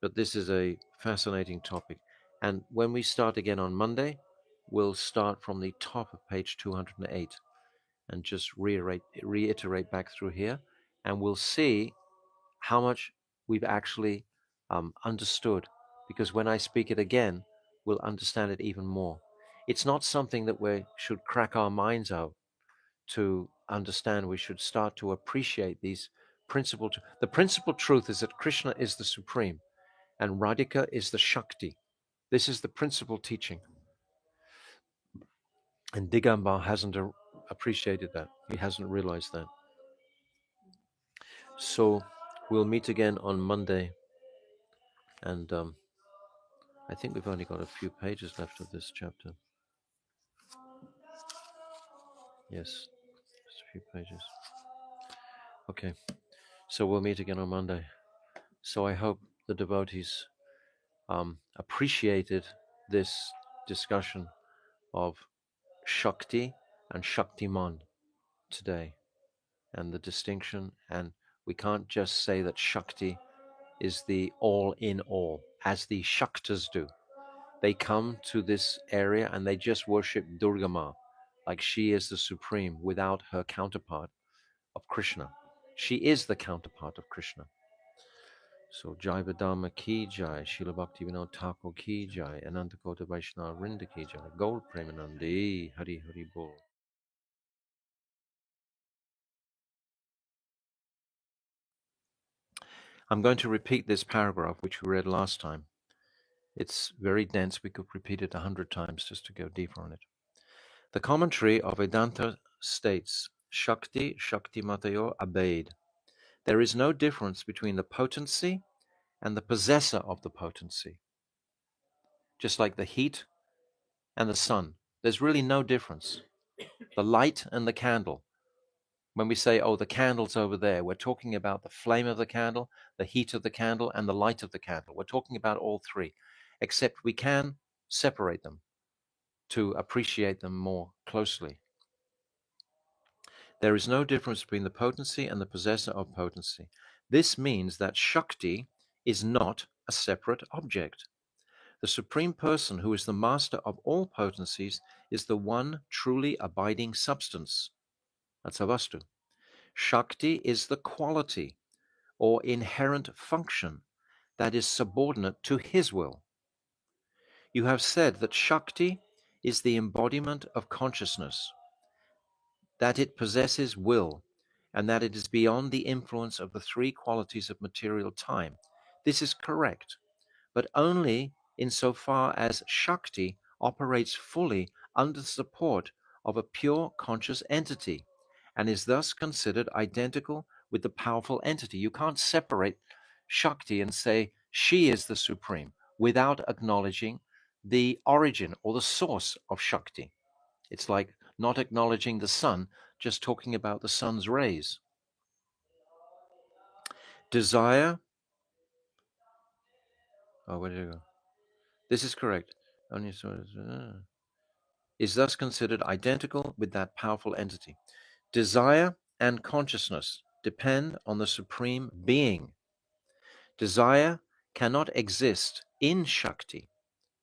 But this is a fascinating topic. And when we start again on Monday, we'll start from the top of page 208 and just reiterate back through here. And we'll see how much we've actually understood. Because when I speak it again, we'll understand it even more. It's not something that we should crack our minds out to understand. We should start to appreciate these principal. The principal truth is that Krishna is the Supreme and Radhika is the Shakti. This is the principal teaching. And Digambar hasn't appreciated that. He hasn't realized that. So we'll meet again on Monday. And I think we've only got a few pages left of this chapter. Yes, just a few pages. Okay, so we'll meet again on Monday. So I hope the devotees appreciated this discussion of Shakti and Shaktiman today, and the distinction. And we can't just say that Shakti is the all in all, as the Shaktas do. They come to this area and they just worship Durga Ma, like she is the supreme without her counterpart of Krishna. She is the counterpart of Krishna. So Jaiva Dharma ki jai, Srila Bhakti Vinod Thakur ki jai, Ananta Kota Vaishnava Vrinda ki jai, Gaur Premanandi, Hari Hari Bol. I'm going to repeat this paragraph which we read last time. It's very dense. We could repeat it 100 times just to go deeper on it. The commentary of Vedanta states, Shakti, Shakti Matayor Abed. There is no difference between the potency and the possessor of the potency. Just like the heat and the sun. There's really no difference. The light and the candle. When we say, oh, the candle's over there, we're talking about the flame of the candle, the heat of the candle, and the light of the candle. We're talking about all three, except we can separate them to appreciate them more closely. There is no difference between the potency and the possessor of potency. This means that Shakti is not a separate object. The Supreme Person, who is the master of all potencies, is the one truly abiding substance. That's Avastu. Shakti is the quality or inherent function that is subordinate to his will. You have said that Shakti is the embodiment of consciousness, that it possesses will, and that it is beyond the influence of the three qualities of material time. This is correct, but only insofar as Shakti operates fully under the support of a pure conscious entity and is thus considered identical with the powerful entity. You can't separate Shakti and say she is the supreme without acknowledging the origin or the source of Shakti. It's like not acknowledging the sun, just talking about the sun's rays. Desire, oh, where did it go? This is correct. Only is thus considered identical with that powerful entity. Desire and consciousness depend on the supreme being. Desire cannot exist in Shakti.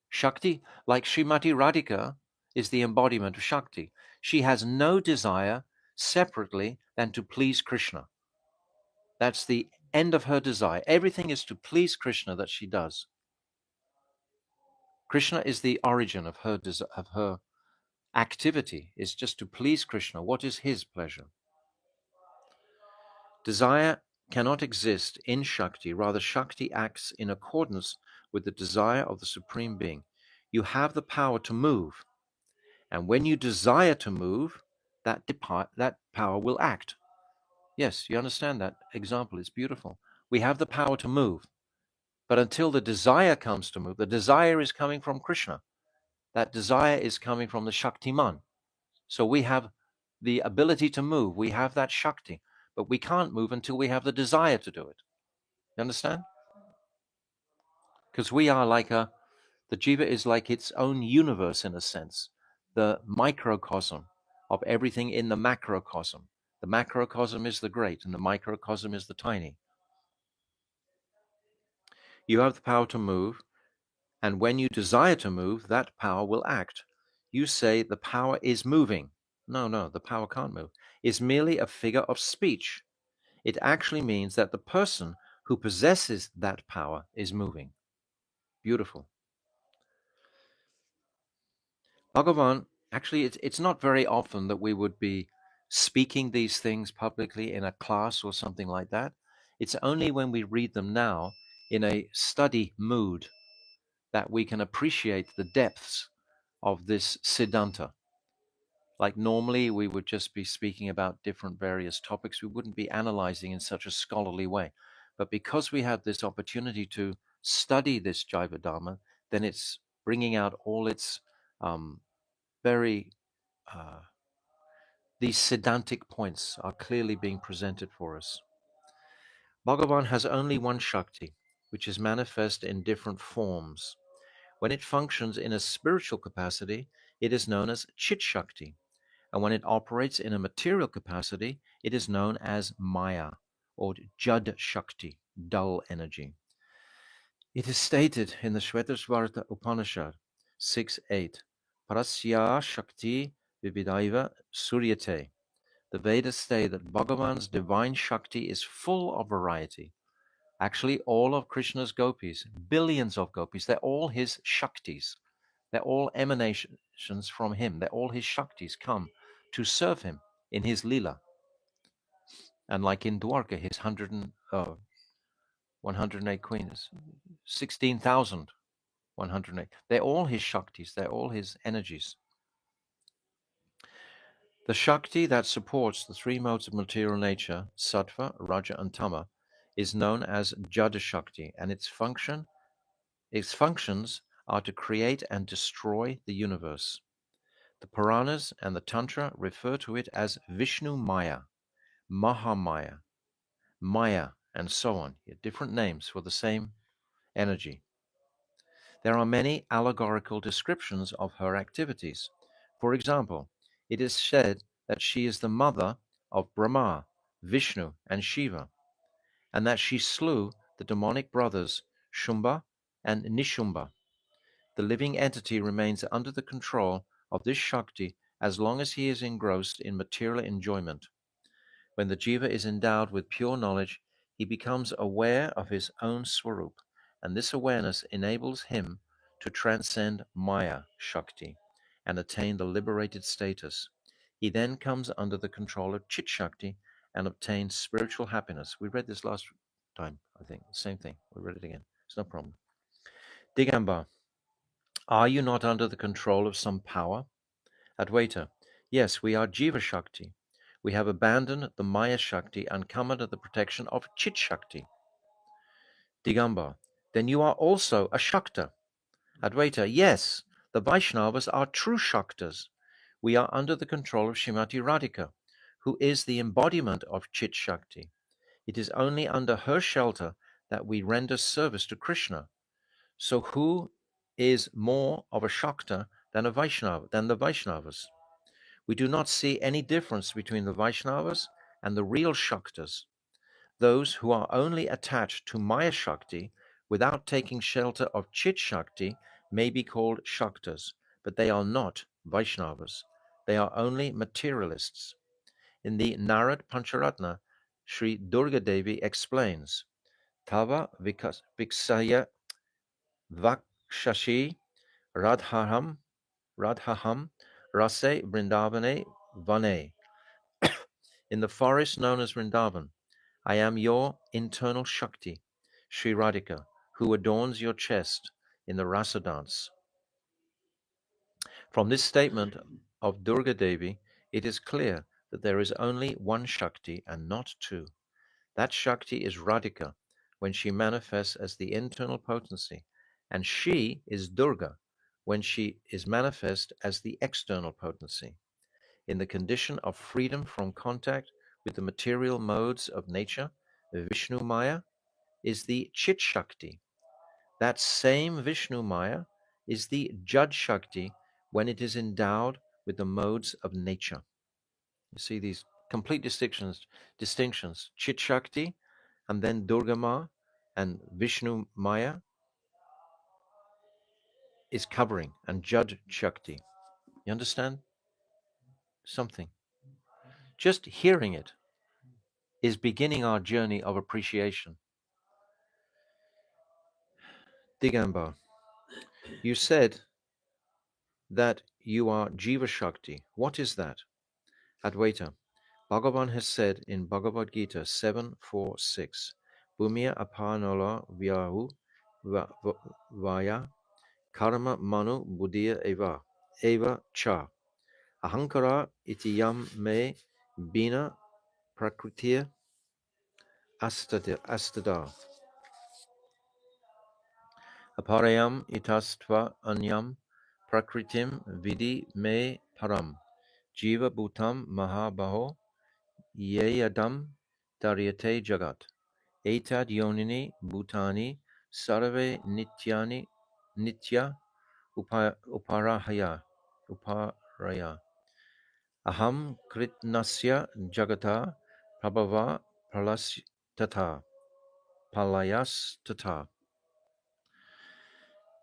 Shakti, like Srimati Radhika, is the embodiment of Shakti. She has no desire separately than to please Krishna. That's the end of her desire. Everything is to please Krishna that she does. Krishna is the origin of her activity, is just to please Krishna. What is his pleasure? Desire cannot exist in Shakti. Rather, Shakti acts in accordance with the desire of the Supreme Being. You have the power to move, and when you desire to move, that power will act. Yes, you understand that example. It's beautiful. We have the power to move, but until the desire comes to move, the desire is coming from Krishna. That desire is coming from the Shaktiman. So we have the ability to move. We have that Shakti, but we can't move until we have the desire to do it. You understand? Because we are like the jiva is like its own universe in a sense, the microcosm of everything in the macrocosm. The macrocosm is the great and the microcosm is the tiny. You have the power to move, and when you desire to move, that power will act. You say the power is moving. No, the power can't move. It's merely a figure of speech. It actually means that the person who possesses that power is moving. Beautiful. Bhagavan, actually, it's not very often that we would be speaking these things publicly in a class or something like that. It's only when we read them now in a study mood that we can appreciate the depths of this Siddhanta. Like normally, we would just be speaking about different various topics. We wouldn't be analyzing in such a scholarly way. But because we have this opportunity to study this Jaiva Dharma, then it's bringing out all its very, these Siddhantic points are clearly being presented for us. Bhagavan has only one Shakti, which is manifest in different forms. When it functions in a spiritual capacity, it is known as Chit Shakti. And when it operates in a material capacity, it is known as Maya or Jad Shakti, dull energy. It is stated in the Shvetashvarta Upanishad 6.8, Parasya Shakti Vividaiva Suryate. The Vedas say that Bhagavan's divine Shakti is full of variety. Actually, all of Krishna's gopis, billions of gopis, they're all his Shaktis. They're all emanations from him. They're all his Shaktis come to serve him in his Leela. And like in Dwarka, his 108 queens, 16,108. They're all his Shaktis. They're all his energies. The Shakti that supports the three modes of material nature, Sattva, Raja, and Tama, is known as Jada Shakti, and its functions are to create and destroy the universe. The Puranas and the Tantra refer to it as Vishnu Maya, Mahamaya, Maya, and so on. Different names for the same energy. There are many allegorical descriptions of her activities. For example, it is said that she is the mother of Brahma, Vishnu, and Shiva, and that she slew the demonic brothers Shumba and Nishumbha. The living entity remains under the control of this Shakti as long as he is engrossed in material enjoyment. When the jiva is endowed with pure knowledge, he becomes aware of his own swarup, and this awareness enables him to transcend Maya Shakti and attain the liberated status. He then comes under the control of Chit Shakti and obtains spiritual happiness. We read this last time, I think. Same thing. We read it again. It's no problem. Digambar, are you not under the control of some power? Advaita, yes, we are Jiva Shakti. We have abandoned the Maya Shakti and come under the protection of Chit Shakti. Digambar, then you are also a Shakta. Advaita, yes, the Vaishnavas are true Shaktas. We are under the control of Shrimati Radhika, who is the embodiment of Chit Shakti. It is only under her shelter that we render service to Krishna. So who is more of a Shakta than a Vaishnava, than the Vaishnavas? We do not see any difference between the Vaishnavas and the real Shaktas. Those who are only attached to Maya Shakti without taking shelter of Chit Shakti may be called Shaktas, but they are not Vaishnavas. They are only materialists. In the Narad Pancharatna, Sri Durga Devi explains, Tava Viksaya Vakshashi Radhaham Rase Vrindavane Vane. In the forest known as Vrindavan, I am your internal Shakti, Sri Radhika, who adorns your chest in the rasa dance. From this statement of Durga Devi, it is clear that there is only one Shakti and not two. That Shakti is Radhika when she manifests as the internal potency, and she is Durga when she is manifest as the external potency. In the condition of freedom from contact with the material modes of nature, Vishnu Maya is the Chit Shakti. That same Vishnu Maya is the Jad Shakti when it is endowed with the modes of nature. You see these complete distinctions. Chit Shakti and then Durga Ma and Vishnu Maya is covering, and Jad Shakti. You understand? Something. Just hearing it is beginning our journey of appreciation. Digambar, you said that you are Jiva Shakti. What is that? Advaita, Bhagavan has said in Bhagavad Gita 7.4.6, Bhumya apanola vyahu vaya karma manu buddhiya eva cha ahankara itiyam me bina prakritiya astada aparayam itastva anyam prakritim vidi me param jiva bhutam mahabaho yeyadam daryate jagat etad yonini bhutani sarve nityani nitya uparahaya aham kritnasya jagata prabhava palayas tata.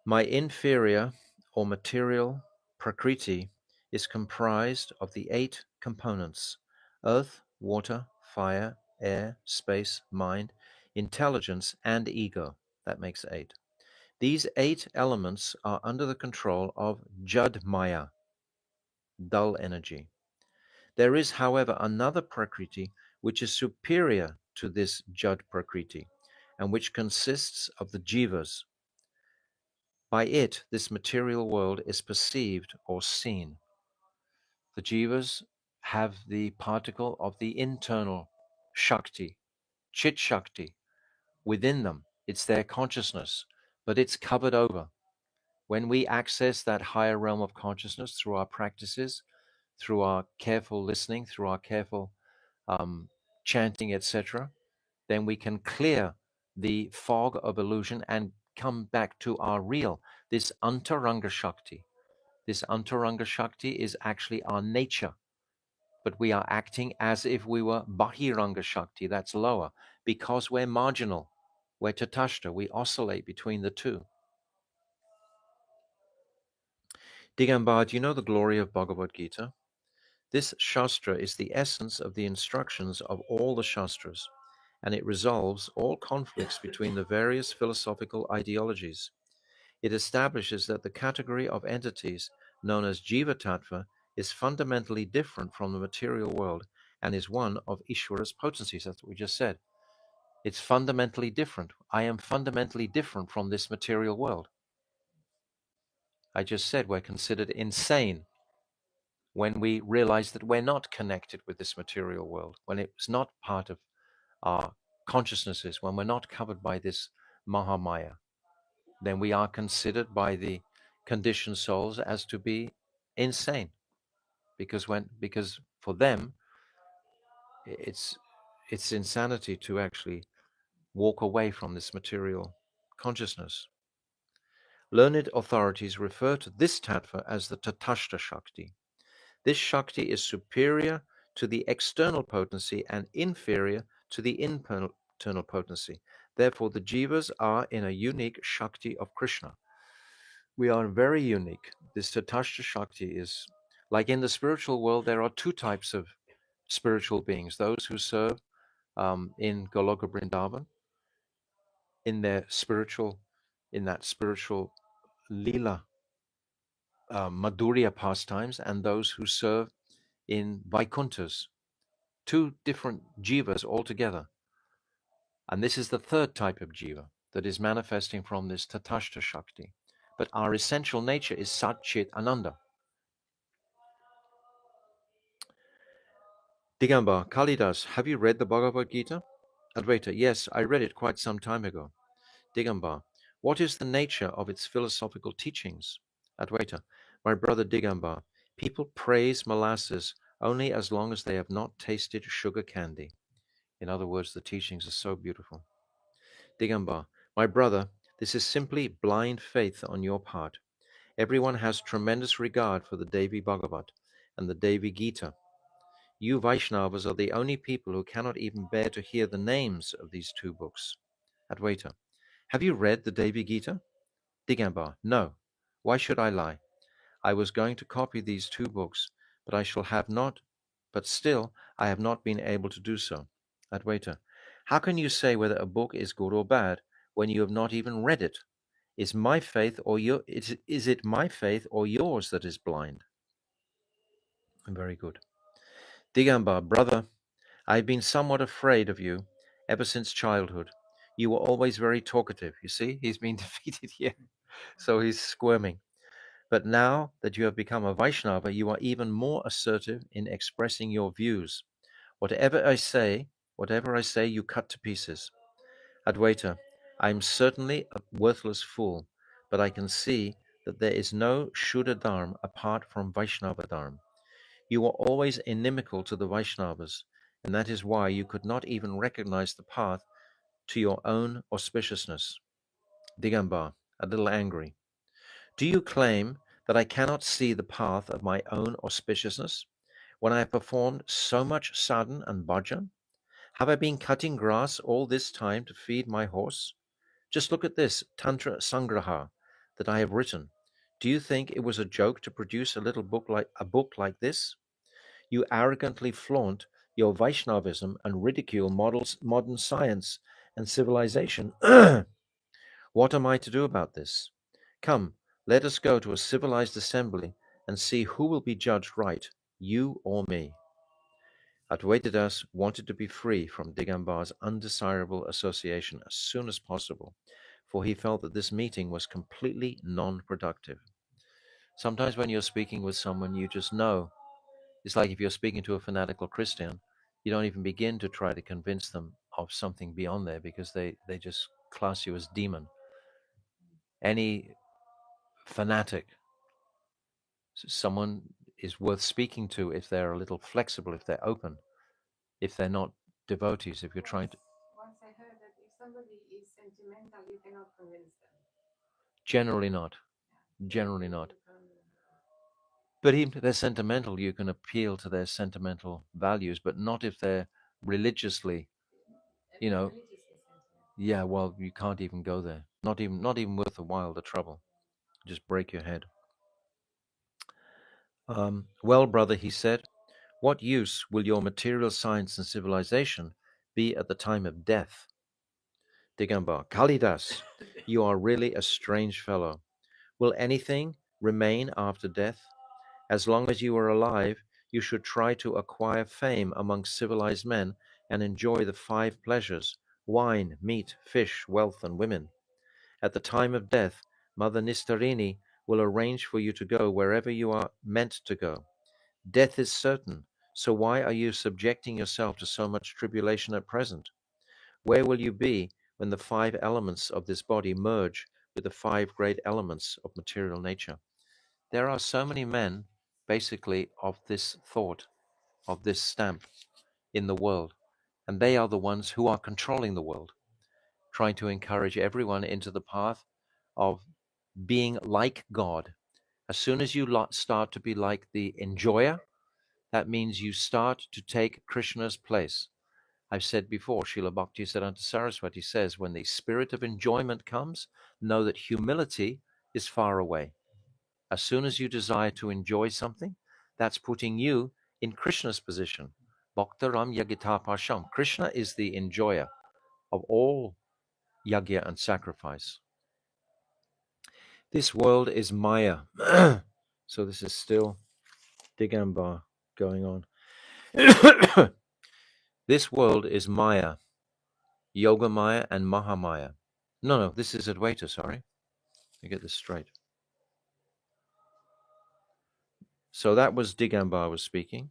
My inferior or material prakriti is comprised of the 8 components: earth, water, fire, air, space, mind, intelligence, and ego. That makes 8. These 8 elements are under the control of Jad Maya, dull energy. There is, however, another prakriti which is superior to this Jad prakriti and which consists of the jivas. By it, this material world is perceived or seen. The jivas have the particle of the internal Shakti, Chit Shakti, within them. It's their consciousness, but it's covered over. When we access that higher realm of consciousness through our practices, through our careful listening, through our careful chanting, etc., then we can clear the fog of illusion and come back to our real, this Antaranga Shakti. This Antaranga Shakti is actually our nature, but we are acting as if we were Bahiranga Shakti, that's lower, because we're marginal, we're Tatashta, we oscillate between the two. Digambar, do you know the glory of Bhagavad Gita? This Shastra is the essence of the instructions of all the Shastras. and it resolves all conflicts between the various philosophical ideologies. It establishes that the category of entities known as Jiva Tattva is fundamentally different from the material world and is one of Ishvara's potencies. That's what we just said. It's fundamentally different. I am fundamentally different from this material world. I just said we're considered insane when we realize that we're not connected with this material world, when it's not part of our consciousnesses, when we're not covered by this Mahamaya, then we are considered by the conditioned souls as to be insane. Because for them it's insanity to actually walk away from this material consciousness. Learned authorities refer to this tattva as the Tatashta Shakti. This Shakti is superior to the external potency and inferior to the internal potency. Therefore, the Jivas are in a unique Shakti of Krishna. We are very unique. This Tatashta Shakti is like in the spiritual world, there are two types of spiritual beings: those who serve in Goloka Vrindavan, in that spiritual lila Madhurya pastimes, and those who serve in Vaikunthas, two different jivas altogether. And this is the third type of jiva that is manifesting from this Tatashta Shakti. But our essential nature is Sat Chit Ananda. Digambar, Kalidas, have you read the Bhagavad Gita? Advaita, yes, I read it quite some time ago. Digambar, what is the nature of its philosophical teachings? Advaita, my brother Digambar, people praise molasses only as long as they have not tasted sugar candy. In other words, the teachings are so beautiful. Digambar, my brother, this is simply blind faith on your part. Everyone has tremendous regard for the Devi Bhagavat and the Devi Gita. You Vaishnavas are the only people who cannot even bear to hear the names of these two books. Advaita, have you read the Devi Gita? Digambar, no. Why should I lie? I was going to copy these two books, but still I have not been able to do so. Advaita, how can you say whether a book is good or bad when you have not even read it? Is it my faith or yours that is blind? Very good. Digambar, brother, I've been somewhat afraid of you ever since childhood. You were always very talkative. You see, he's been defeated here, so he's squirming. But now that you have become a Vaishnava, you are even more assertive in expressing your views. Whatever I say, you cut to pieces. Advaita, I am certainly a worthless fool, but I can see that there is no Shuddha Dharma apart from Vaishnava Dharma. You are always inimical to the Vaishnavas, and that is why you could not even recognize the path to your own auspiciousness. Digambar, a little angry. Do you claim that I cannot see the path of my own auspiciousness when I have performed so much sadhan and bhajan? Have I been cutting grass all this time to feed my horse? Just look at this Tantra Sangraha that I have written. Do you think it was a joke to produce a book like this? You arrogantly flaunt your Vaishnavism and ridicule modern science and civilization. What am I to do about this? Come, let us go to a civilized assembly and see who will be judged right, you or me. Advaitadas wanted to be free from Digambar's undesirable association as soon as possible, for he felt that this meeting was completely non-productive. Sometimes when you're speaking with someone, you just know. It's like if you're speaking to a fanatical Christian, you don't even begin to try to convince them of something beyond there because they just class you as demon. Any fanatic, someone is worth speaking to if they're a little flexible, if they're open, if they're not devotees, if you're trying to. Once I heard that if somebody is sentimental, you cannot convince them. Generally not. Generally not. But even if they're sentimental, you can appeal to their sentimental values, but not if they're religiously, you know. Yeah, well, you can't even go there. Not even worth the while, the trouble. Just break your head. Well, brother, he said, what use will your material science and civilization be at the time of death? Digambar, Kalidas, you are really a strange fellow. Will anything remain after death? As long as you are alive, you should try to acquire fame among civilized men and enjoy the five pleasures: wine, meat, fish, wealth, and women. At the time of death, Mother Nistarini will arrange for you to go wherever you are meant to go. Death is certain, so why are you subjecting yourself to so much tribulation at present? Where will you be when the five elements of this body merge with the five great elements of material nature? There are so many men, basically, of this thought, of this stamp in the world, and they are the ones who are controlling the world, trying to encourage everyone into the path of being like God. As soon as you start to be like the enjoyer, that means you start to take Krishna's place. I've said before, Srila Bhaktisiddhanta Saraswati says, when the spirit of enjoyment comes, know that humility is far away. As soon as you desire to enjoy something, that's putting you in Krishna's position. Bhaktaram yagita pasham. Krishna is the enjoyer of all yagya and sacrifice. This world is Maya. So this is still Digambar going on. This world is Maya, Yoga Maya, and Mahamaya. No, this is Advaita, sorry. Let me get this straight. So that was Digambar was speaking,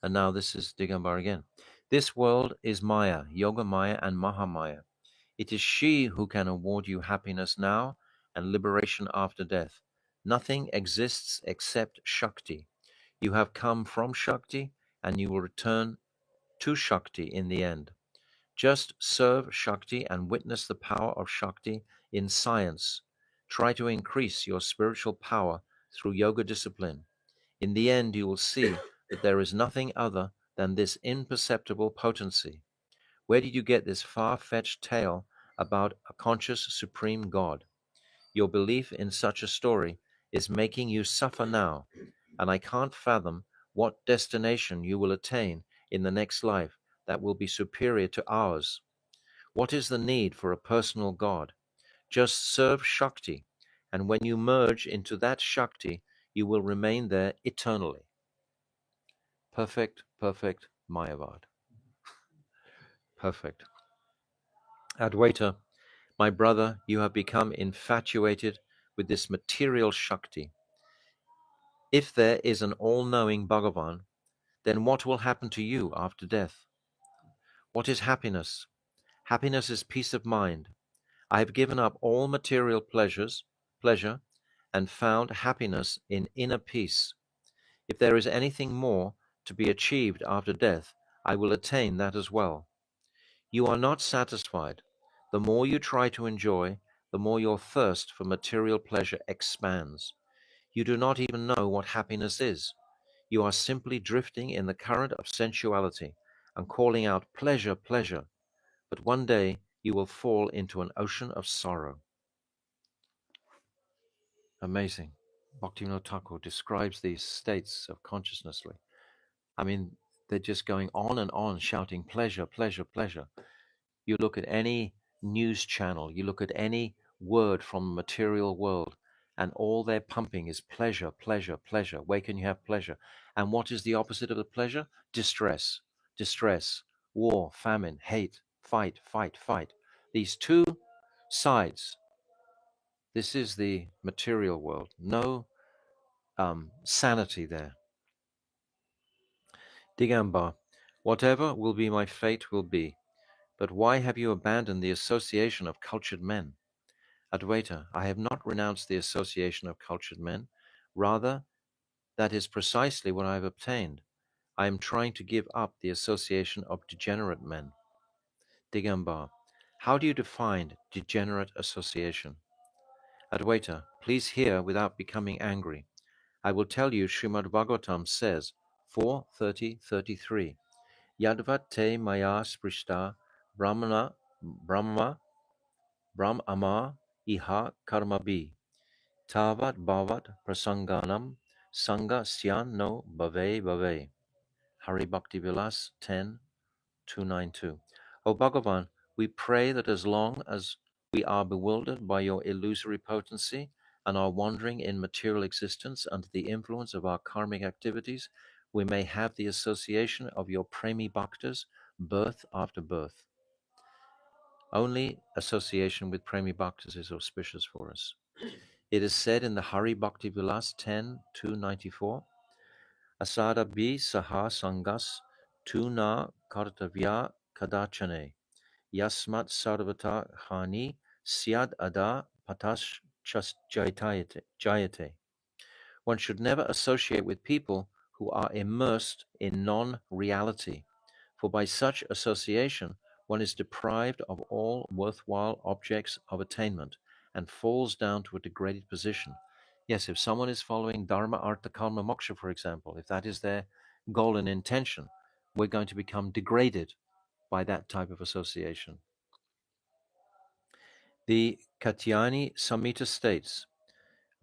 and now this is Digambar again. This world is Maya, Yoga Maya, and Mahamaya. It is she who can award you happiness now and liberation after death. Nothing exists except Shakti. You have come from Shakti, and you will return to Shakti in the end. Just serve Shakti and witness the power of Shakti in science. Try to increase your spiritual power through yoga discipline. In the end, you will see that there is nothing other than this imperceptible potency. Where did you get this far-fetched tale about a conscious supreme God? Your belief in such a story is making you suffer now, and I can't fathom what destination you will attain in the next life that will be superior to ours. What is the need for a personal God? Just serve Shakti, and when you merge into that Shakti, you will remain there eternally. Perfect, perfect Mayavad. Perfect. Advaita, my brother, you have become infatuated with this material Shakti. If there is an all-knowing Bhagavan, then what will happen to you after death? What is happiness? Happiness is peace of mind. I have given up all material pleasure, and found happiness in inner peace. If there is anything more to be achieved after death, I will attain that as well. You are not satisfied. The more you try to enjoy, the more your thirst for material pleasure expands. You do not even know what happiness is. You are simply drifting in the current of sensuality and calling out pleasure, pleasure. But one day you will fall into an ocean of sorrow. Amazing. Bhaktivinoda Thakur describes these states of consciousness. I mean, they're just going on and on shouting pleasure, pleasure, pleasure. You look at any news channel, you look at any word from the material world, and all they're pumping is pleasure, pleasure, pleasure. Where can you have pleasure? And what is the opposite of the pleasure? Distress, distress, war, famine, hate, fight, fight, fight. These two sides. This is the material world. No sanity there. Digambar, whatever will be my fate will be. But why have you abandoned the association of cultured men? Advaita, I have not renounced the association of cultured men. Rather, that is precisely what I have obtained. I am trying to give up the association of degenerate men. Digambar, how do you define degenerate association? Advaita, please hear without becoming angry. I will tell you Srimad Bhagavatam says 4:30-33. Yadvat te maya sprishta brahma brahmama iha karmabi tavat bhavat prasanganam sanga syan no bhave bhave. Hari Bhakti Vilas 10:12. 292. O Bhagavan, we pray that as long as we are bewildered by your illusory potency and are wandering in material existence under the influence of our karmic activities, we may have the association of your premi bhaktas birth after birth. Only association with premi bhaktas is auspicious for us. It is said in the Hari Bhakti Vilas 10:294, Asada bi saha sangas tu na kartavya kadachane yasmat sarvata hani syad ada patash jayate. One should never associate with people who are immersed in non-reality, for by such association one is deprived of all worthwhile objects of attainment and falls down to a degraded position. Yes, if someone is following Dharma, Artha, Karma, Moksha, for example, if that is their goal and intention, we're going to become degraded by that type of association. The Katyani Samhita states,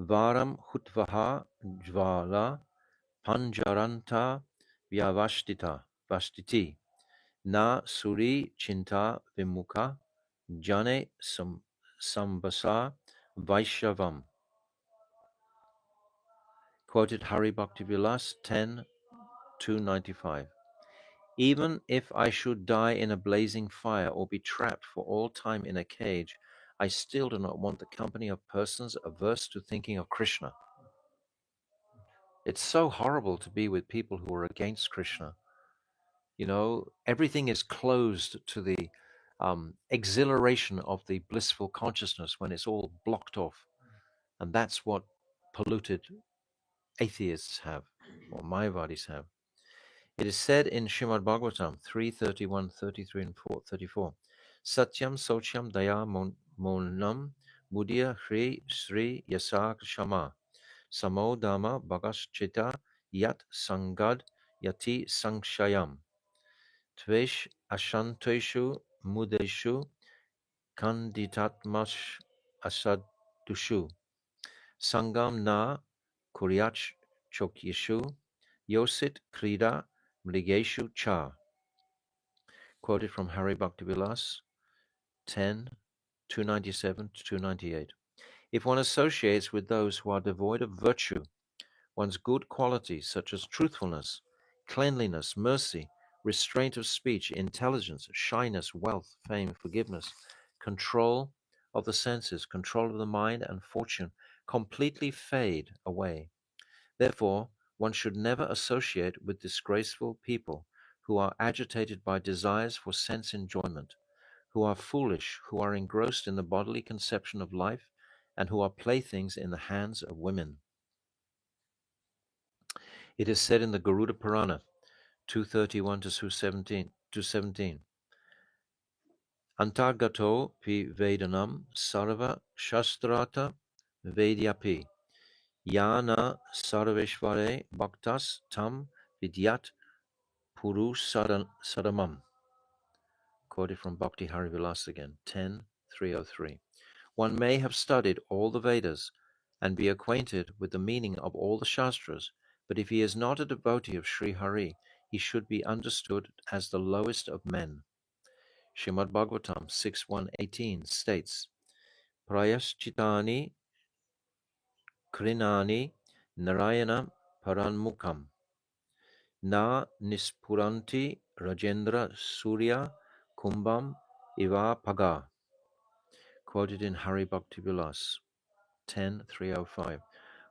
Varam hutvaha jvala panjaranta vyavashtiti na suri chinta vimukha jane sambasa vaishyavam. Quoted Hari Bhakti Vilas 10:295. Even if I should die in a blazing fire or be trapped for all time in a cage, I still do not want the company of persons averse to thinking of Krishna. It's so horrible to be with people who are against Krishna. You know, everything is closed to the exhilaration of the blissful consciousness when it's all blocked off. And that's what polluted atheists have, or Mayavadis have. It is said in Srimad Bhagavatam 3:31, 33, and 34, Satyam Socham Daya Monam Buddhya Hri Sri Yasak Shama Samo Dhamma Bhagaschita Yat Sangad Yati Sangshayam Tvesh Ashanteshu Mudeshu Kanditatmash Asadushu Sangam Na Kuryach Chokyeshu Yosit Krida Mrigeshu Cha. Quoted from Hari Bhakti Vilas 10:297 to 298. If one associates with those who are devoid of virtue, one's good qualities such as truthfulness, cleanliness, mercy, restraint of speech, intelligence, shyness, wealth, fame, forgiveness, control of the senses, control of the mind, and fortune completely fade away. Therefore, one should never associate with disgraceful people who are agitated by desires for sense enjoyment, who are foolish, who are engrossed in the bodily conception of life, and who are playthings in the hands of women. It is said in the Garuda Purana 231 to 17, Antargato pi Vedanam sarva shastrata vedyapi yana sarveshvare bhaktas tam vidyat puru saramam. Quoted from Bhakti Hari Vilas again, 10:303. One may have studied all the Vedas and be acquainted with the meaning of all the Shastras, but if he is not a devotee of Sri Hari, he should be understood as the lowest of men. Srimad Bhagavatam 6:118 states, Prayaschitani Krinani Narayana Paranmukham Na Nispuranti Rajendra Surya Kumbham Ivapaga. Quoted in Hari Bhakti Vilas 10:305.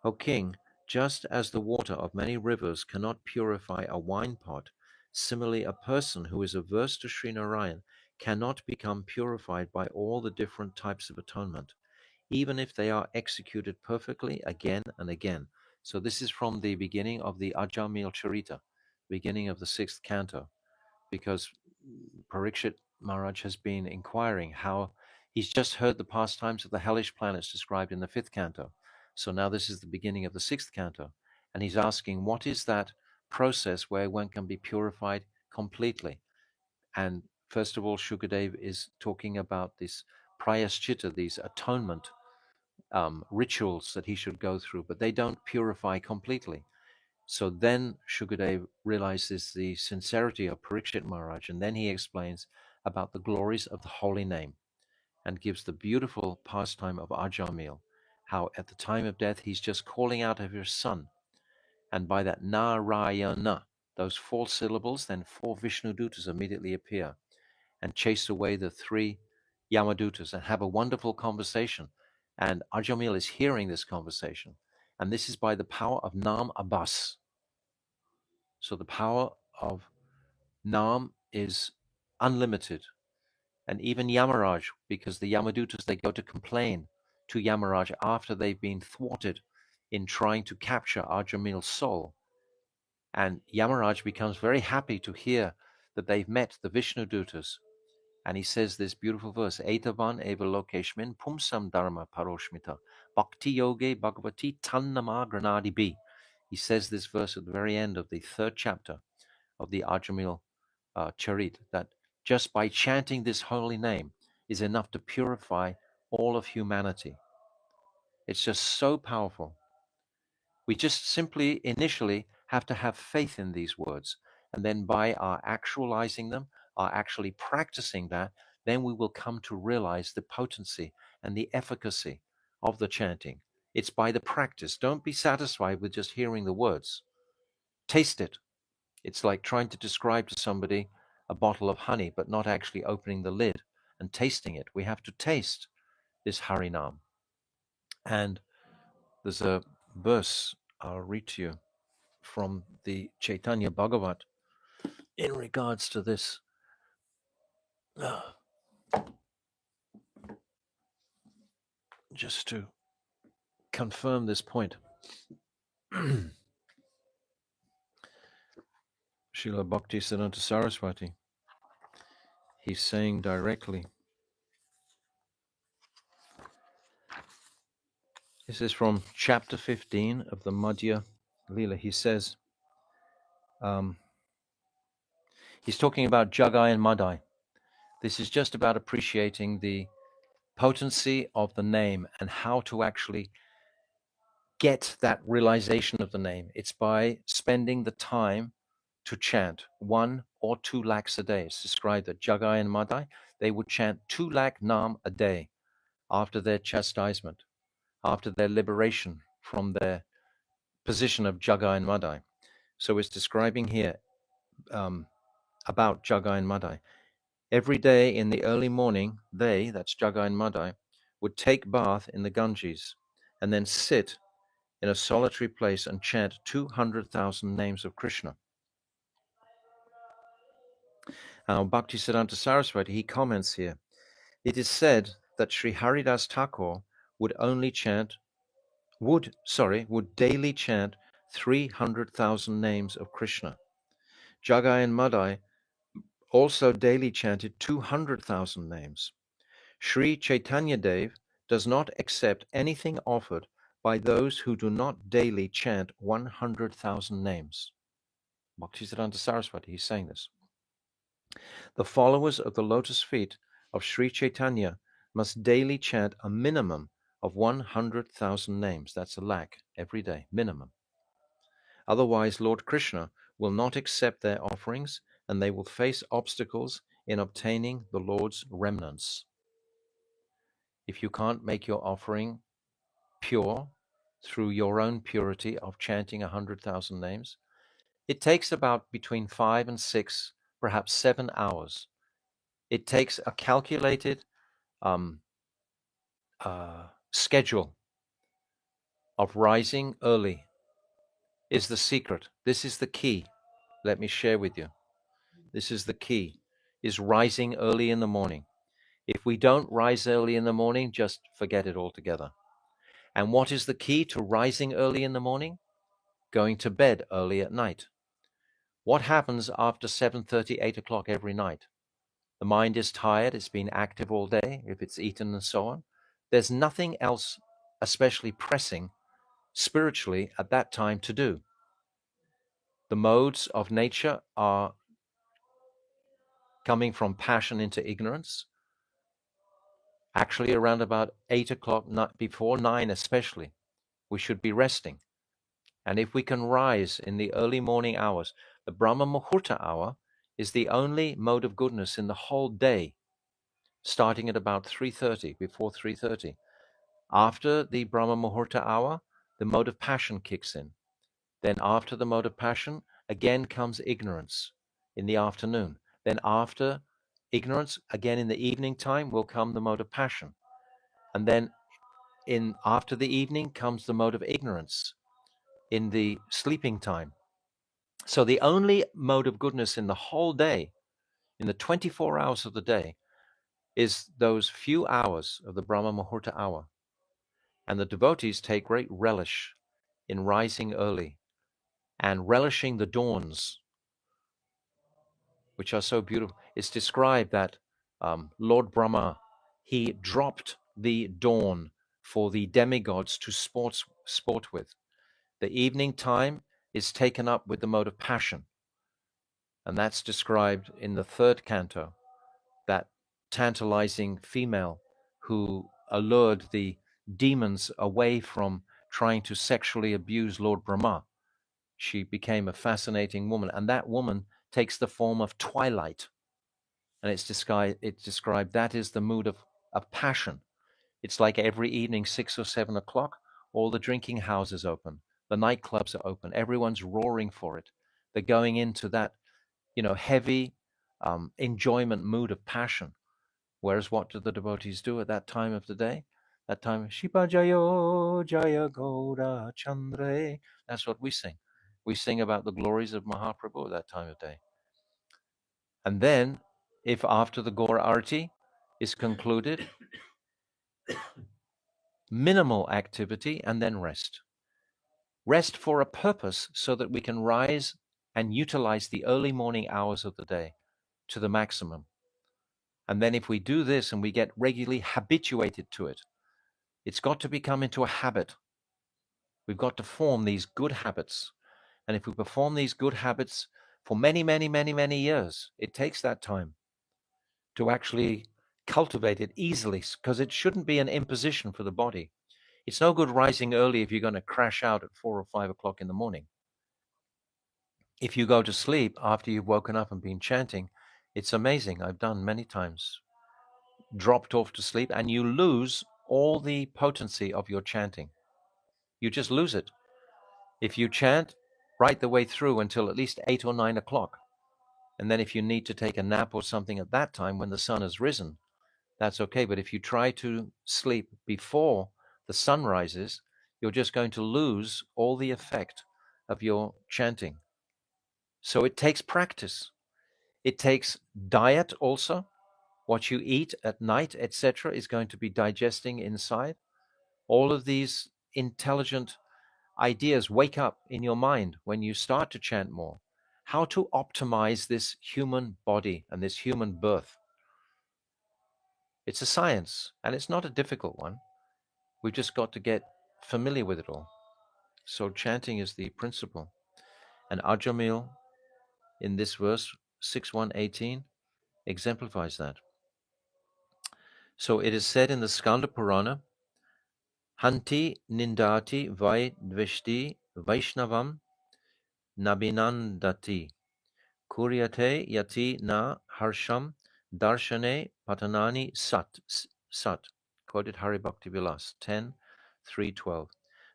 O king, just as the water of many rivers cannot purify a wine pot, similarly a person who is averse to Sri Narayan cannot become purified by all the different types of atonement, even if they are executed perfectly again and again. So this is from the beginning of the Ajamil Charita, beginning of the 6th canto, because Parikshit Maharaj has been inquiring how he's just heard the pastimes of the hellish planets described in the 5th canto. So now this is the beginning of the 6th canto. And he's asking, what is that process where one can be purified completely? And first of all, Shukadev is talking about this prayaschita, these atonement rituals that he should go through, but they don't purify completely. So then Shukadev realizes the sincerity of Parikshit Maharaj, and then he explains about the glories of the holy name and gives the beautiful pastime of Ajamil, how at the time of death he's just calling out of his son, and by that Narayana, those 4 syllables, then 4 Vishnudutas immediately appear and chase away the 3 Yamadutas and have a wonderful conversation. And Ajamil is hearing this conversation. And this is by the power of Nam Abbas. So the power of Nam is unlimited. And even Yamaraj, because the Yamadutas, they go to complain to Yamaraj after they've been thwarted in trying to capture Ajamil's soul. And Yamaraj becomes very happy to hear that they've met the Vishnudutas. And he says this beautiful verse, Etavan eva lokeshmin pumsam dharma paroshmita bhakti yoge bhagavati tannama granadi bi. He says this verse at the very end of the 3rd chapter of the Ajamil Charit, that just by chanting this holy name is enough to purify all of humanity. It's just so powerful. We just simply initially have to have faith in these words. And then by our actualizing them, our actually practicing that, then we will come to realize the potency and the efficacy of the chanting. It's by the practice. Don't be satisfied with just hearing the words. Taste it. It's like trying to describe to somebody a bottle of honey, but not actually opening the lid and tasting it. We have to taste this Harinam. And there's a verse I'll read to you from the Chaitanya Bhagavat in regards to this, just to confirm this point. Srila Bhakti Siddhanta Saraswati, he's saying directly, this is from chapter 15 of the Madhya Lila. He says, he's talking about Jagai and Madai. This is just about appreciating the potency of the name and how to actually get that realization of the name. It's by spending the time to chant 1 or 2 lakhs a day. It's described that Jagai and Madai, they would chant 2 lakh Nam a day after their chastisement, after their liberation from their position of Jagai and Madai. So it's describing here about Jagai and Madai. Every day in the early morning, they, that's Jagai and Madai, would take bath in the Ganges and then sit in a solitary place and chant 200,000 names of Krishna. Now, Bhaktisiddhanta Saraswati, he comments here, it is said that Sri Haridas Thakur would daily chant 300,000 names of Krishna. Jagai and Madai also daily chanted 200,000 names. Sri Chaitanya Dev does not accept anything offered by those who do not daily chant 100,000 names. Bhaktisiddhanta Saraswati, he's saying this. The followers of the lotus feet of Sri Chaitanya must daily chant a minimum of 100,000 names. That's a lakh every day, minimum. Otherwise, Lord Krishna will not accept their offerings and they will face obstacles in obtaining the Lord's remnants. If you can't make your offering pure through your own purity of chanting 100,000 names, it takes about between 5 and 6, perhaps 7 hours. It takes a calculated schedule of rising early is the secret. This is the key. Let me share with you. This is the key, is rising early in the morning. If we don't rise early in the morning, just forget it altogether. And what is the key to rising early in the morning? Going to bed early at night. What happens after 7:30, 8 o'clock every night? The mind is tired, it's been active all day, if it's eaten and so on. There's nothing else especially pressing spiritually at that time to do. The modes of nature are coming from passion into ignorance. Actually, around about 8 o'clock, not before 9 especially, we should be resting. And if we can rise in the early morning hours, the Brahma Muhurta hour is the only mode of goodness in the whole day, starting at about 3:30, before 3:30. After the Brahma Muhurta hour, the mode of passion kicks in. Then after the mode of passion, again comes ignorance in the afternoon. Then after ignorance, again in the evening time, will come the mode of passion. And then after the evening comes the mode of ignorance in the sleeping time. So the only mode of goodness in the whole day, in the 24 hours of the day, is those few hours of the Brahma Muhurta hour. And the devotees take great relish in rising early and relishing the dawns, which are so beautiful. It's described that Lord Brahma, he dropped the dawn for the demigods to sport with. The evening time is taken up with the mode of passion. And that's described in the third canto, that tantalizing female who allured the demons away from trying to sexually abuse Lord Brahma. She became a fascinating woman, and that woman takes the form of twilight. And it's described that is the mood of passion. It's like every evening, 6 or 7 o'clock, all the drinking houses open, the nightclubs are open, everyone's roaring for it. They're going into that, heavy enjoyment mood of passion. Whereas what do the devotees do at that time of the day? That time, Shiva Jayo Jaya Gaura Chandre. That's what we sing. We sing about the glories of Mahaprabhu at that time of day. And then, if after the Gaura Arati is concluded, minimal activity and then rest. Rest for a purpose so that we can rise and utilize the early morning hours of the day to the maximum. And then if we do this and we get regularly habituated to it, it's got to become into a habit. We've got to form these good habits. And if we perform these good habits for many, many, many, many years, it takes that time to actually cultivate it easily, because it shouldn't be an imposition for the body. It's no good rising early if you're going to crash out at 4 or 5 o'clock in the morning. If you go to sleep after you've woken up and been chanting, it's amazing. I've done many times. Dropped off to sleep and you lose all the potency of your chanting. You just lose it. If you chant right the way through until at least 8 or 9 o'clock, and then if you need to take a nap or something at that time when the sun has risen, that's okay. But if you try to sleep before the sun rises, you're just going to lose all the effect of your chanting. So it takes practice. It takes diet also. What you eat at night, etc., is going to be digesting inside. All of these intelligent ideas wake up in your mind when you start to chant more. How to optimize this human body and this human birth. It's a science, and it's not a difficult one. We've just got to get familiar with it all. So chanting is the principle. And Ajamil, in this verse, 6.1.18, exemplifies that. So it is said in the Skanda Purana, Hanti nindati vai dveshti vaishnavam nabinandati kuryate yati na harsham darshane patanani sat. Quoted Hari Bhakti Vilas 10.3.12.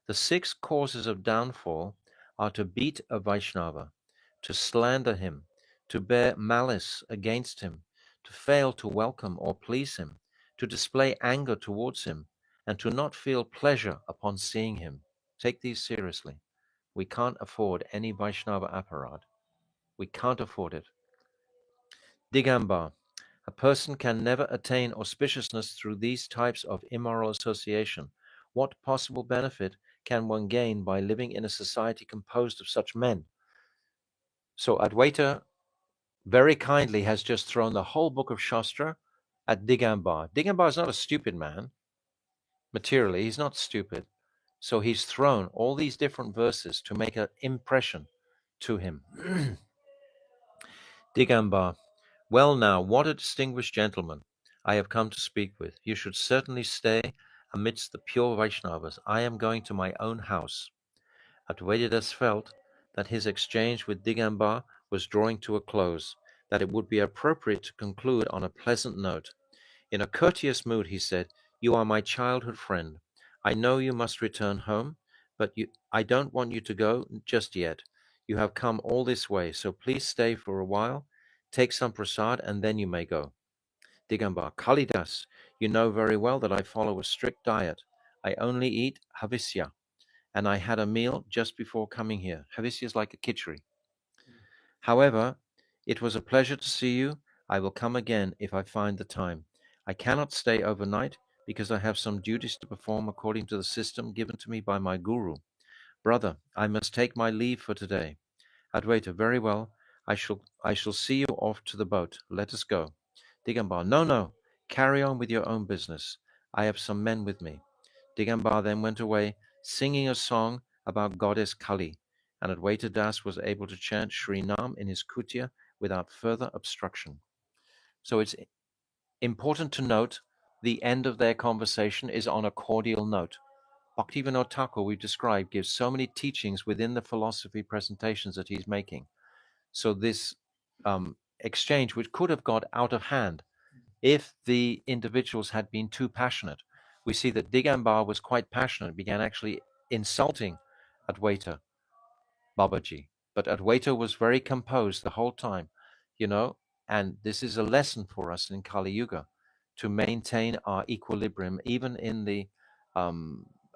The 6 causes of downfall are to beat a Vaishnava, to slander him, to bear malice against him, to fail to welcome or please him, to display anger towards him, and to not feel pleasure upon seeing him. Take these seriously. We can't afford any Vaishnava aparad. We can't afford it. Digambar. A person can never attain auspiciousness through these types of immoral association. What possible benefit can one gain by living in a society composed of such men? So Advaita very kindly has just thrown the whole book of Shastra at Digambar. Digambar is not a stupid man. Materially, he's not stupid. So he's thrown all these different verses to make an impression to him. Digambar. Well now, what a distinguished gentleman I have come to speak with. You should certainly stay amidst the pure Vaishnavas. I am going to my own house. Advaita felt that his exchange with Digambar was drawing to a close, that it would be appropriate to conclude on a pleasant note. In a courteous mood, he said, "You are my childhood friend. I know you must return home, but I don't want you to go just yet. You have come all this way, so please stay for a while, take some prasad, and then you may go." Digambar, "Kalidas, you know very well that I follow a strict diet. I only eat havisya, and I had a meal just before coming here. Havisya is like a khichdi. However, it was a pleasure to see you. I will come again if I find the time. I cannot stay overnight because I have some duties to perform according to the system given to me by my guru. Brother, I must take my leave for today." Advaita, "Very well. I shall see you off to the boat. Let us go." Digambar, "No, no. Carry on with your own business. I have some men with me." Digambar then went away, singing a song about goddess Kali, and Advaita Das was able to chant Sri Nam in his kutia without further obstruction. So it's important to note the end of their conversation is on a cordial note. Bhaktivinoda Thakur, we've described, gives so many teachings within the philosophy presentations that he's making. So this exchange, which could have got out of hand if the individuals had been too passionate. We see that Digambar was quite passionate, began actually insulting Advaita Babaji. But Advaita was very composed the whole time, you know, and this is a lesson for us in Kali Yuga to maintain our equilibrium, even in the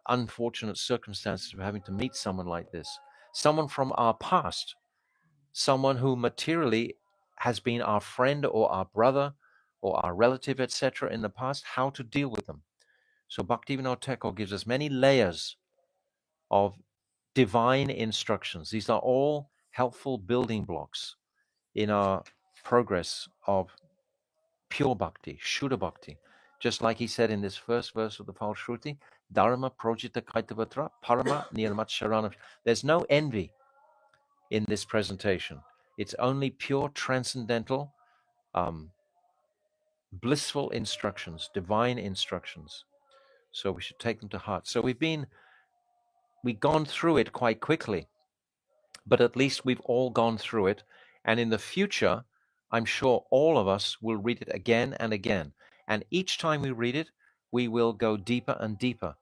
unfortunate circumstances of having to meet someone like this, someone from our past, someone who materially has been our friend or our brother or our relative, etc., in the past, how to deal with them. So Bhaktivinoda Thakur gives us many layers of divine instructions. These are all helpful building blocks in our progress of pure bhakti, Shuddha bhakti. Just like he said in this first verse of the Falshruti, Dharma projita kaitavatra parama nirmat sharana. There's no envy in this presentation. It's only pure transcendental, blissful instructions, divine instructions. So we should take them to heart. So we've gone through it quite quickly, but at least we've all gone through it. And in the future, I'm sure all of us will read it again and again. And each time we read it, we will go deeper and deeper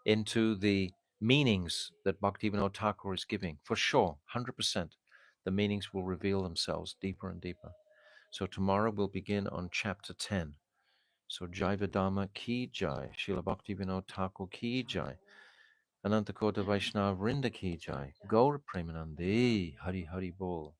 into the meanings that Bhaktivinoda Thakur is giving. For sure, 100%. The meanings will reveal themselves deeper and deeper. So tomorrow we'll begin on chapter 10. So Jaiva Dharma ki jai, Srila Bhaktivinoda Thakur ki jai, Ananta Kota Vaishnava Vrinda ki jai, Gaura Premanande, Hari Hari Bol.